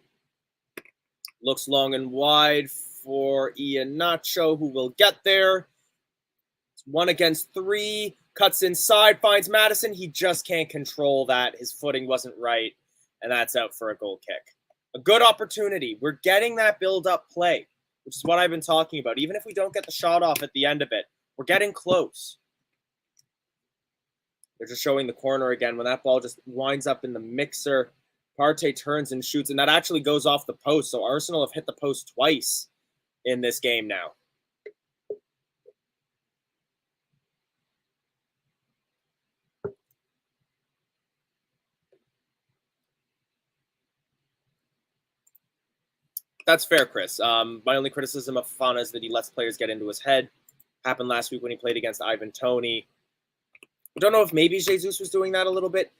Looks long and wide for Iheanacho, who will get there. It's 1 against 3. Cuts inside, finds Madison. He just can't control that. His footing wasn't right, and that's out for a goal kick. A good opportunity. We're getting that build-up play, which is what I've been talking about. Even if we don't get the shot off at the end of it, we're getting close. They're just showing the corner again. When that ball just winds up in the mixer, Partey turns and shoots, and that actually goes off the post. So Arsenal have hit the post twice in this game now. That's fair, Chris. My only criticism of Fofana is that he lets players get into his head. Happened last week when he played against Ivan Toney. I don't know if maybe Jesus was doing that a little bit.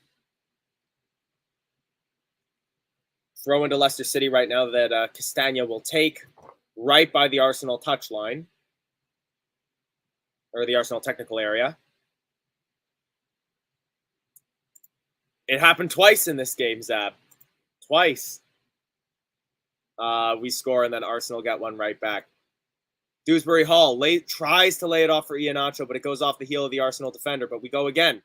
Throw into Leicester City right now that Castagna will take right by the Arsenal touchline. Or the Arsenal technical area. It happened twice in this game, Zab. Twice. We score, and then Arsenal got one right back. Dewsbury Hall tries to lay it off for Iheanacho, but it goes off the heel of the Arsenal defender. But we go again.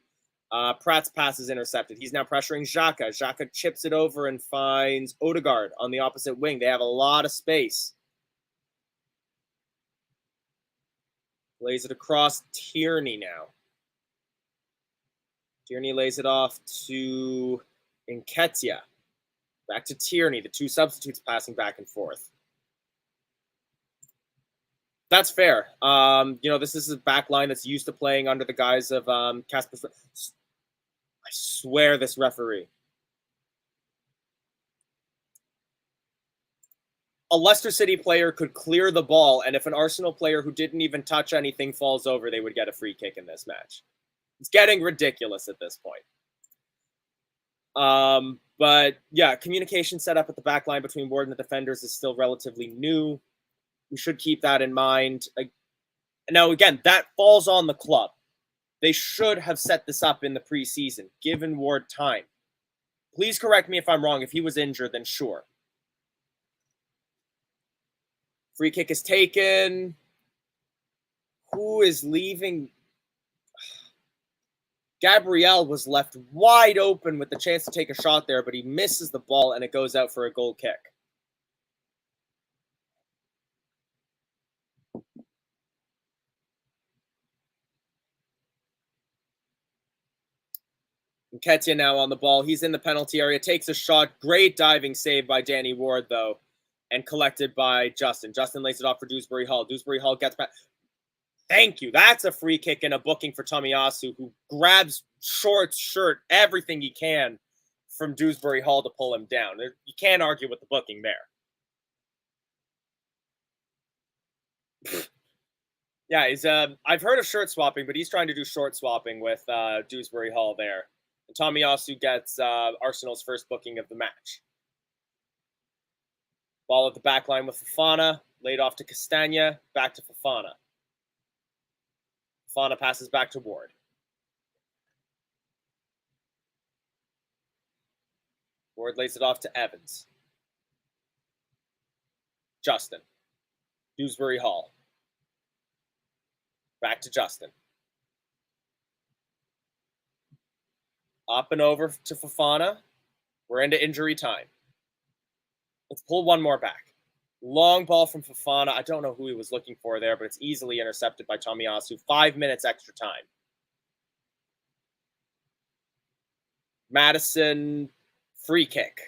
Pratt's pass is intercepted. He's now pressuring Xhaka. Xhaka chips it over and finds Odegaard on the opposite wing. They have a lot of space. Lays it across Tierney now. Tierney lays it off to Nketiah. Back to Tierney. The two substitutes passing back and forth. That's fair. This is a back line that's used to playing under the guise of Casper. I swear this referee. A Leicester City player could clear the ball, and if an Arsenal player who didn't even touch anything falls over, they would get a free kick in this match. It's getting ridiculous at this point. But yeah, communication set up at the back line between Ward and the defenders is still relatively new. We should keep that in mind. Now, again, that falls on the club. They should have set this up in the preseason, given Ward time. Please correct me if I'm wrong. If he was injured, then sure. Free kick is taken. Who is leaving? Gabriel was left wide open with the chance to take a shot there, but he misses the ball and it goes out for a goal kick. Nketiah now on the ball. He's in the penalty area, takes a shot. Great diving save by Danny Ward, though, and collected by Justin. Justin lays it off for Dewsbury Hall. Dewsbury Hall gets back. Thank you. That's a free kick and a booking for Tomiyasu, who grabs Short's shirt, everything he can from Dewsbury Hall to pull him down. You can't argue with the booking there. Yeah, I've heard of shirt swapping, but he's trying to do short swapping with Dewsbury Hall there. And Tomiyasu gets Arsenal's first booking of the match. Ball at the back line with Fofana, laid off to Castagna, back to Fofana. Fofana passes back to Ward. Ward lays it off to Evans. Justin. Dewsbury Hall. Back to Justin. Up and over to Fofana. We're into injury time. Let's pull one more back. Long ball from Fofana. I don't know who he was looking for there, but it's easily intercepted by Tomiyasu. 5 minutes extra time. Madison, free kick.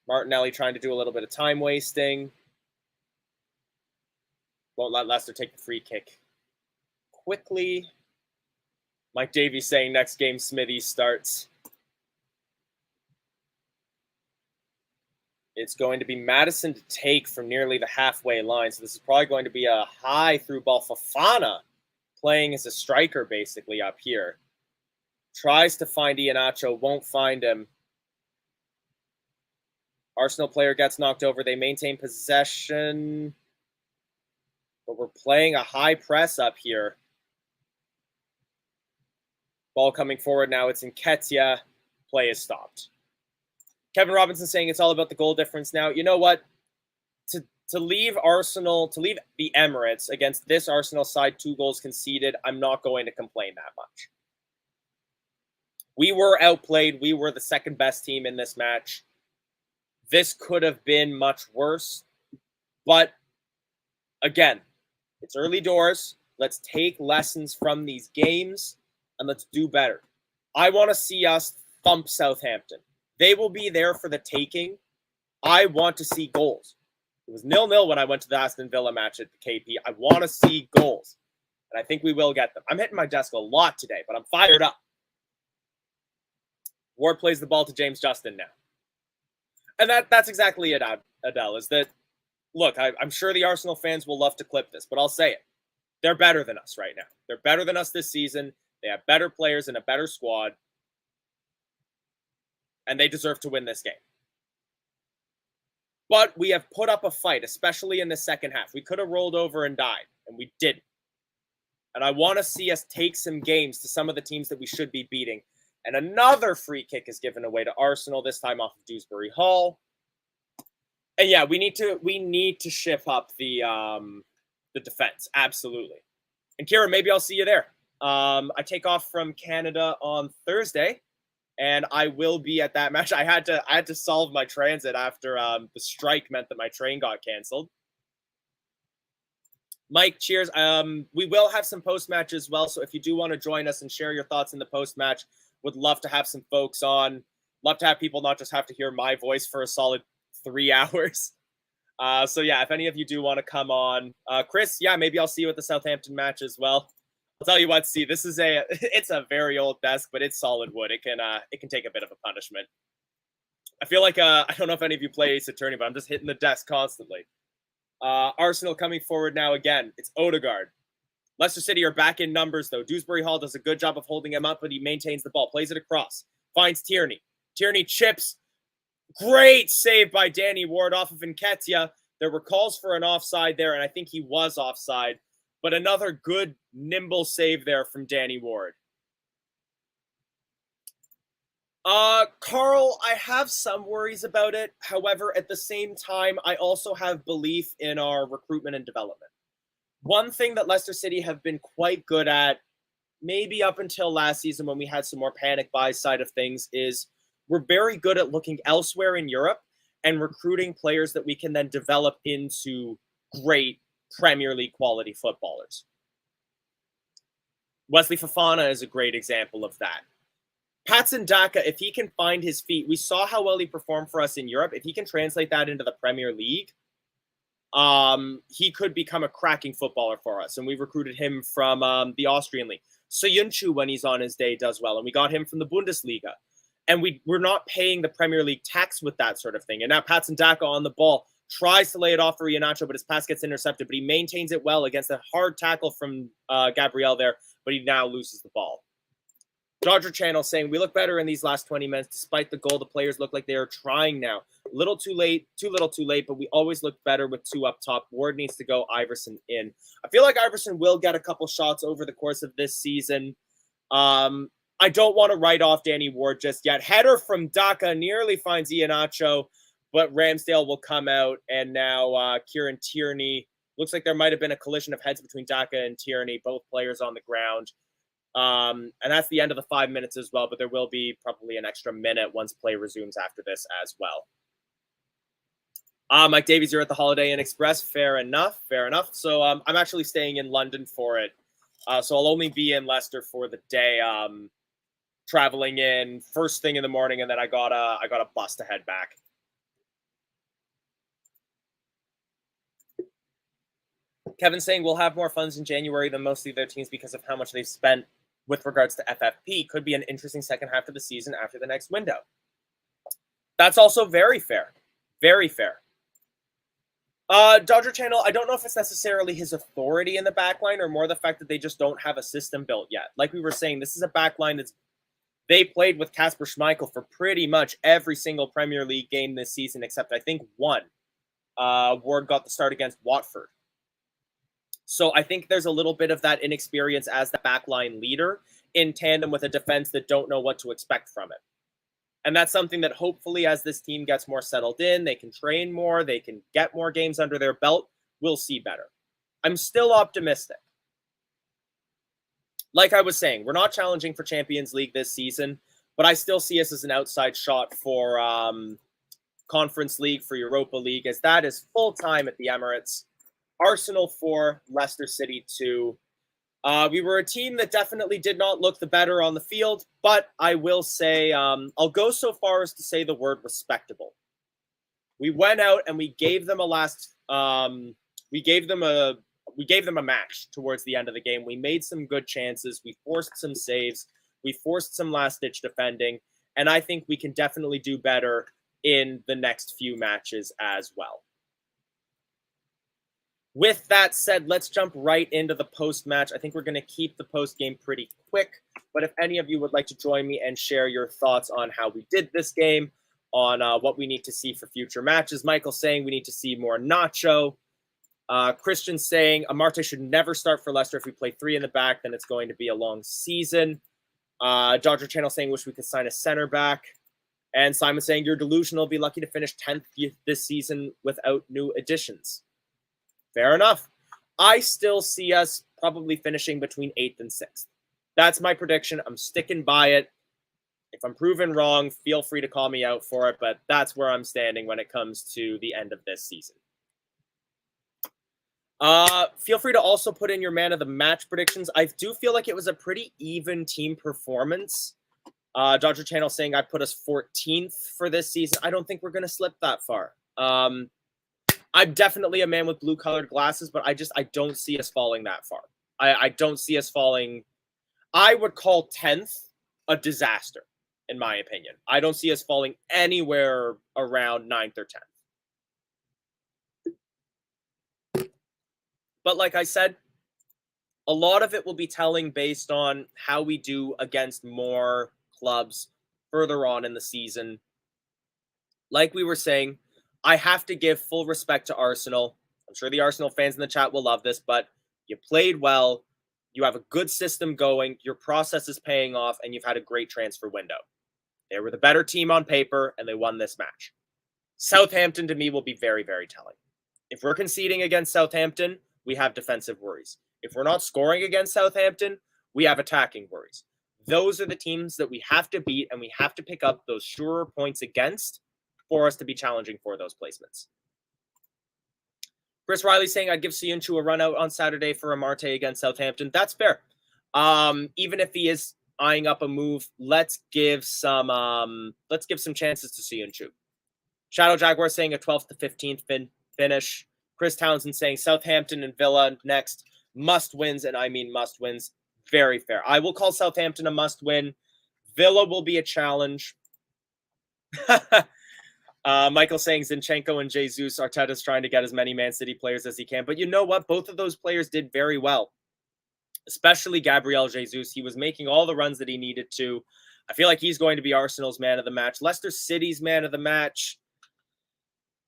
Martinelli trying to do a little bit of time wasting. Won't let Leicester take the free kick quickly. Mike Davies saying next game Smithy starts. It's going to be Madison to take from nearly the halfway line. So this is probably going to be a high through ball. Fofana playing as a striker basically up here. Tries to find Iheanacho, won't find him. Arsenal player gets knocked over. They maintain possession. But we're playing a high press up here. Ball coming forward now. It's Nketiah. Play is stopped. Kevin Robinson saying it's all about the goal difference now. You know what? To leave Arsenal, to leave the Emirates against this Arsenal side, 2 goals conceded, I'm not going to complain that much. We were outplayed. We were the second best team in this match. This could have been much worse. But again, it's early doors. Let's take lessons from these games and let's do better. I want to see us thump Southampton. They will be there for the taking. I want to see goals. It was 0-0 when I went to the Aston Villa match at the KP. I want to see goals. And I think we will get them. I'm hitting my desk a lot today, but I'm fired up. Ward plays the ball to James Justin now. And that's exactly it, Adele, is that, look, I'm sure the Arsenal fans will love to clip this, but I'll say it. They're better than us right now. They're better than us this season. They have better players and a better squad. And they deserve to win this game. But we have put up a fight, especially in the second half. We could have rolled over and died, and we didn't. And I want to see us take some games to some of the teams that we should be beating. And another free kick is given away to Arsenal, this time off of Dewsbury Hall. And yeah, we need to shift up the defense, absolutely. And Kira, maybe I'll see you there. I take off from Canada on Thursday, and I will be at that match. I had to solve my transit after the strike meant that my train got canceled. Mike, cheers. We will have some post-match as well, so if you do want to join us and share your thoughts in the post-match, would love to have some folks on. Love to have people not just have to hear my voice for a solid 3 hours. So yeah, if any of you do want to come on, Chris, yeah, maybe I'll see you at the Southampton match as well. I'll tell you what, see, this is it's a very old desk, but it's solid wood. It can take a bit of a punishment. I feel like I don't know if any of you play Ace Attorney, but I'm just hitting the desk constantly. Arsenal coming forward now again. It's Odegaard. Leicester City are back in numbers, though. Dewsbury Hall does a good job of holding him up, but he maintains the ball. Plays it across. Finds Tierney. Tierney chips. Great save by Danny Ward off of Nketiah. There were calls for an offside there, and I think he was offside. But another good, nimble save there from Danny Ward. Carl, I have some worries about it. However, at the same time, I also have belief in our recruitment and development. One thing that Leicester City have been quite good at, maybe up until last season when we had some more panic buy side of things, is we're very good at looking elsewhere in Europe and recruiting players that we can then develop into great Premier League quality footballers. Wesley Fofana is a great example of that. Patson Daka, if he can find his feet, we saw how well he performed for us in Europe. If he can translate that into the Premier League, he could become a cracking footballer for us. And we recruited him from the Austrian league. Soyuncu, when he's on his day, does well. And we got him from the Bundesliga. And we're not paying the Premier League tax with that sort of thing. And now Patson Daka on the ball tries to lay it off for Iheanacho, but his pass gets intercepted. But he maintains it well against a hard tackle from Gabriel there. But he now loses the ball. Dodger Channel saying, we look better in these last 20 minutes. Despite the goal, the players look like they are trying now. A little too late, too little too late, but we always look better with 2 up top. Ward needs to go, Iverson in. I feel like Iverson will get a couple shots over the course of this season. I don't want to write off Danny Ward just yet. Header from Daka nearly finds Iheanacho, but Ramsdale will come out. And now Kieran Tierney. Looks like there might have been a collision of heads between Daka and Tierney, both players on the ground. And that's the end of the 5 minutes as well, but there will be probably an extra minute once play resumes after this as well. Mike Davies, you're at the Holiday Inn Express. Fair enough. Fair enough. So I'm actually staying in London for it. So I'll only be in Leicester for the day. Traveling in first thing in the morning, and then I got a bus to head back. Kevin saying we'll have more funds in January than most of their teams because of how much they've spent with regards to FFP. Could be an interesting second half of the season after the next window. That's also very fair. Very fair. Dodger Channel, I don't know if it's necessarily his authority in the backline or more the fact that they just don't have a system built yet. Like we were saying, this is a backline they played with Kasper Schmeichel for pretty much every single Premier League game this season, except I think one. Ward got the start against Watford. So I think there's a little bit of that inexperience as the backline leader in tandem with a defense that don't know what to expect from it. And that's something that hopefully as this team gets more settled in, they can train more, they can get more games under their belt, we'll see better. I'm still optimistic. Like I was saying, we're not challenging for Champions League this season, but I still see us as an outside shot for Conference League, for Europa League, as that is full-time at the Emirates. Arsenal 4, Leicester City 2. We were a team that definitely did not look the better on the field, but I will say, I'll go so far as to say the word respectable. We went out and we gave them we gave them a match towards the end of the game. We made some good chances. We forced some saves. We forced some last-ditch defending, and I think we can definitely do better in the next few matches as well. With that said, let's jump right into the post-match. I think we're going to keep the post-game pretty quick, but if any of you would like to join me and share your thoughts on how we did this game, on what we need to see for future matches. Michael saying we need to see more Nacho. Christian saying Amarte should never start for Leicester. If we play 3 in the back, then it's going to be a long season. Dodger Channel saying wish we could sign a center back. And Simon saying you're delusional. Be lucky to finish 10th this season without new additions. Fair enough. I still see us probably finishing between 8th and 6th. That's my prediction. I'm sticking by it. If I'm proven wrong, feel free to call me out for it, but that's where I'm standing when it comes to the end of this season. Feel free to also put in your man of the match predictions. I do feel like it was a pretty even team performance. Dodger Channel saying I put us 14th for this season. I don't think we're going to slip that far. I'm definitely a man with blue-colored glasses, but I don't see us falling that far. I don't see us falling. I would call 10th a disaster, in my opinion. I don't see us falling anywhere around 9th or 10th. But like I said, a lot of it will be telling based on how we do against more clubs further on in the season. Like we were saying, I have to give full respect to Arsenal. I'm sure the Arsenal fans in the chat will love this, but you played well. You have a good system going. Your process is paying off, and you've had a great transfer window. They were the better team on paper, and they won this match. Southampton, to me, will be very, very telling. If we're conceding against Southampton, we have defensive worries. If we're not scoring against Southampton, we have attacking worries. Those are the teams that we have to beat, and we have to pick up those surer points against for us to be challenging for those placements. Chris Riley saying I'd give Siyunchu a run out on Saturday for Amarte against Southampton. That's fair. Even if he is eyeing up a move, let's give some chances to Siyunchu. Shadow Jaguar saying a 12th to 15th finish. Chris Townsend saying Southampton and Villa next. Must wins, and I mean must wins. Very fair. I will call Southampton a must win. Villa will be a challenge. Michael saying Zinchenko and Jesus. Arteta's trying to get as many Man City players as he can. But you know what? Both of those players did very well. Especially Gabriel Jesus. He was making all the runs that he needed to. I feel like he's going to be Arsenal's man of the match. Leicester City's man of the match.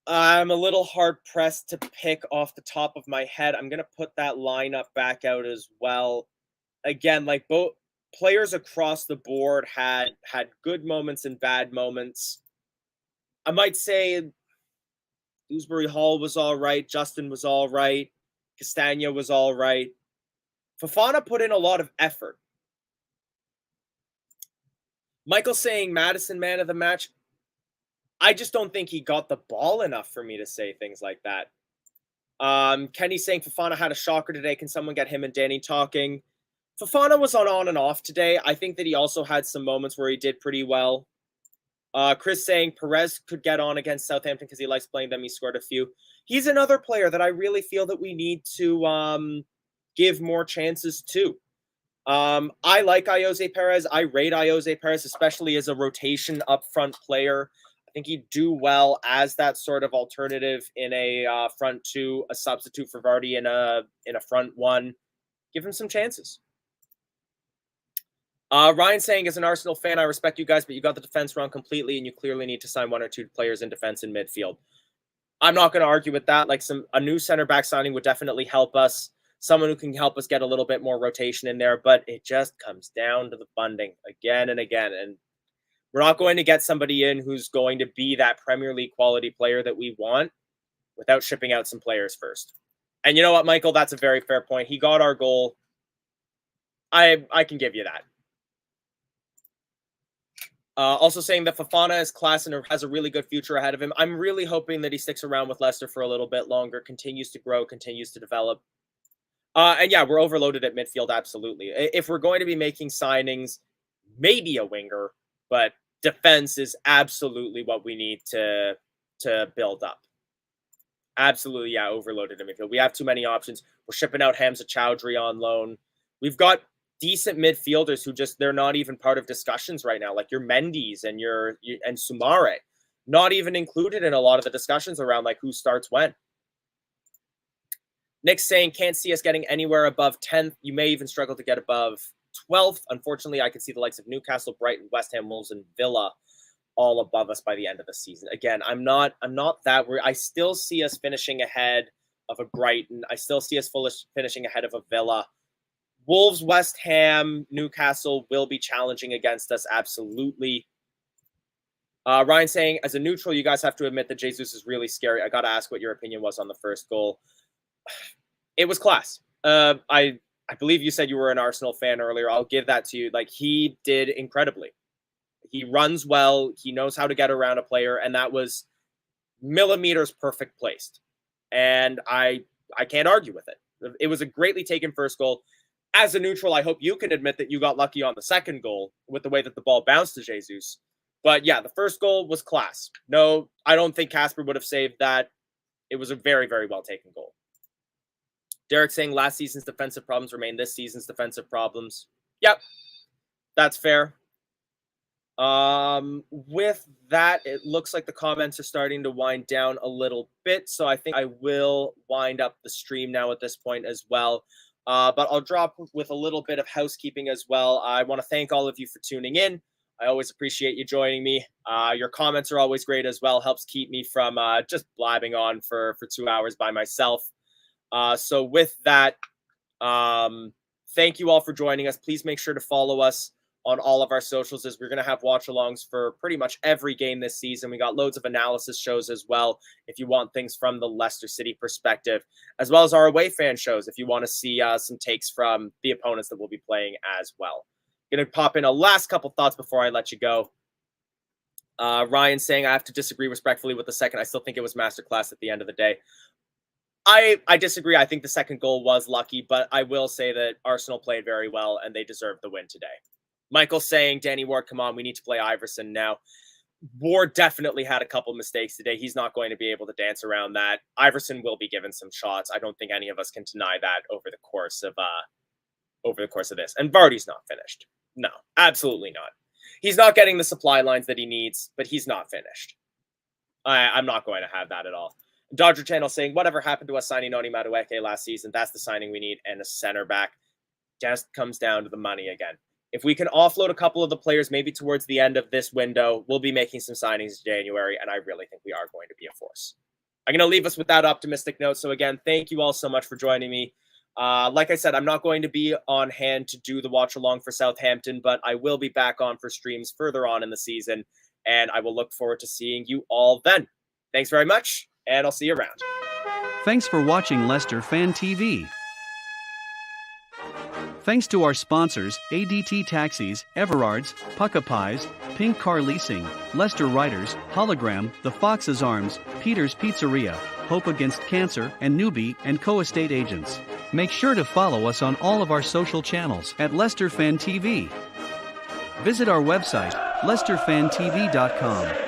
I'm a little hard-pressed to pick off the top of my head. I'm going to put that lineup back out as well. Again, like both players across the board had good moments and bad moments. I might say Dewsbury Hall was all right. Justin was all right. Castagna was all right. Fofana put in a lot of effort. Michael saying Madison man of the match. I just don't think he got the ball enough for me to say things like that. Kenny saying Fofana had a shocker today. Can someone get him and Danny talking? Fofana was on and off today. I think that he also had some moments where he did pretty well. Chris saying Perez could get on against Southampton because he likes playing them. He scored a few. He's another player that I really feel that we need to give more chances to. I like Ayoze Perez. I rate Ayoze Perez, especially as a rotation up-front player. I think he'd do well as that sort of alternative in a front two, a substitute for Vardy in a front one. Give him some chances. Ryan saying, as an Arsenal fan, I respect you guys, but you got the defense wrong completely, and you clearly need to sign 1 or 2 players in defense and midfield. I'm not going to argue with that. Like a new center back signing would definitely help us. Someone who can help us get a little bit more rotation in there, but it just comes down to the funding again and again. And We're not going to get somebody in who's going to be that Premier League quality player that we want without shipping out some players first. And you know what, Michael? That's a very fair point. He got our goal. I can give you that. Also saying that Fofana is class and has a really good future ahead of him. I'm really hoping that he sticks around with Leicester for a little bit longer, continues to grow, continues to develop. And yeah, we're overloaded at midfield, absolutely. If we're going to be making signings, maybe a winger, but defense is absolutely what we need to build up. Absolutely, yeah, overloaded in midfield. We have too many options. We're shipping out Hamza Chowdhury on loan. We've got decent midfielders who they're not even part of discussions right now, like your Mendy's and and Sumare, not even included in a lot of the discussions around like who starts when. Nick's saying can't see us getting anywhere above 10th. You may even struggle to get above 12th. Unfortunately, I could see the likes of Newcastle, Brighton, West Ham, Wolves, and Villa all above us by the end of the season. Again, I'm not that worried. I still see us finishing ahead of a Brighton. I still see us finishing ahead of a Villa. Wolves, West Ham, Newcastle will be challenging against us, absolutely. Ryan saying, as a neutral, you guys have to admit that Jesus is really scary. I got to ask what your opinion was on the first goal. It was class. I believe you said you were an Arsenal fan earlier. I'll give that to you. Like, he did incredibly. He runs well. He knows how to get around a player, and that was millimeters perfect placed. And I can't argue with it. It was a greatly taken first goal. As a neutral, I hope you can admit that you got lucky on the second goal with the way that the ball bounced to Jesus. But yeah, the first goal was class. No, I don't think Casper would have saved that. It was a very, very well taken goal. Derek saying last season's defensive problems remain this season's defensive problems. Yep, that's fair. With that, it looks like the comments are starting to wind down a little bit. So I think I will wind up the stream now at this point as well. But I'll drop with a little bit of housekeeping as well. I want to thank all of you for tuning in. I always appreciate you joining me. Your comments are always great as well. Helps keep me from just blabbing on for 2 hours by myself. So with that, thank you all for joining us. Please make sure to follow us on all of our socials, as we're going to have watch-alongs for pretty much every game this season. We got loads of analysis shows as well, if you want things from the Leicester City perspective, as well as our away fan shows, if you want to see some takes from the opponents that we'll be playing as well. Going to pop in a last couple thoughts before I let you go. Ryan saying, I have to disagree respectfully with the second. I still think it was masterclass at the end of the day. I disagree. I think the second goal was lucky, but I will say that Arsenal played very well and they deserved the win today. Michael saying, Danny Ward, come on, we need to play Iverson now. Ward definitely had a couple mistakes today. He's not going to be able to dance around that. Iverson will be given some shots. I don't think any of us can deny that over the course of this. And Vardy's not finished. No, absolutely not. He's not getting the supply lines that he needs, but he's not finished. I'm not going to have that at all. Dodger Channel saying, whatever happened to us signing Noni Madueke last season? That's the signing we need, and a center back. Just comes down to the money again. If we can offload a couple of the players maybe towards the end of this window, we'll be making some signings in January, and I really think we are going to be a force. I'm going to leave us with that optimistic note. So again, thank you all so much for joining me. Like I said, I'm not going to be on hand to do the watch along for Southampton, but I will be back on for streams further on in the season, and I will look forward to seeing you all then. Thanks very much, and I'll see you around. Thanks for watching Leicester Fan TV. Thanks to our sponsors, ADT Taxis, Everard's, Pucka Pies, Pink Car Leasing, Leicester Riders, Hologram, The Fox's Arms, Peter's Pizzeria, Hope Against Cancer, and Newbie & Co. Estate Agents. Make sure to follow us on all of our social channels at Leicester Fan TV. Visit our website, leicesterfantv.com.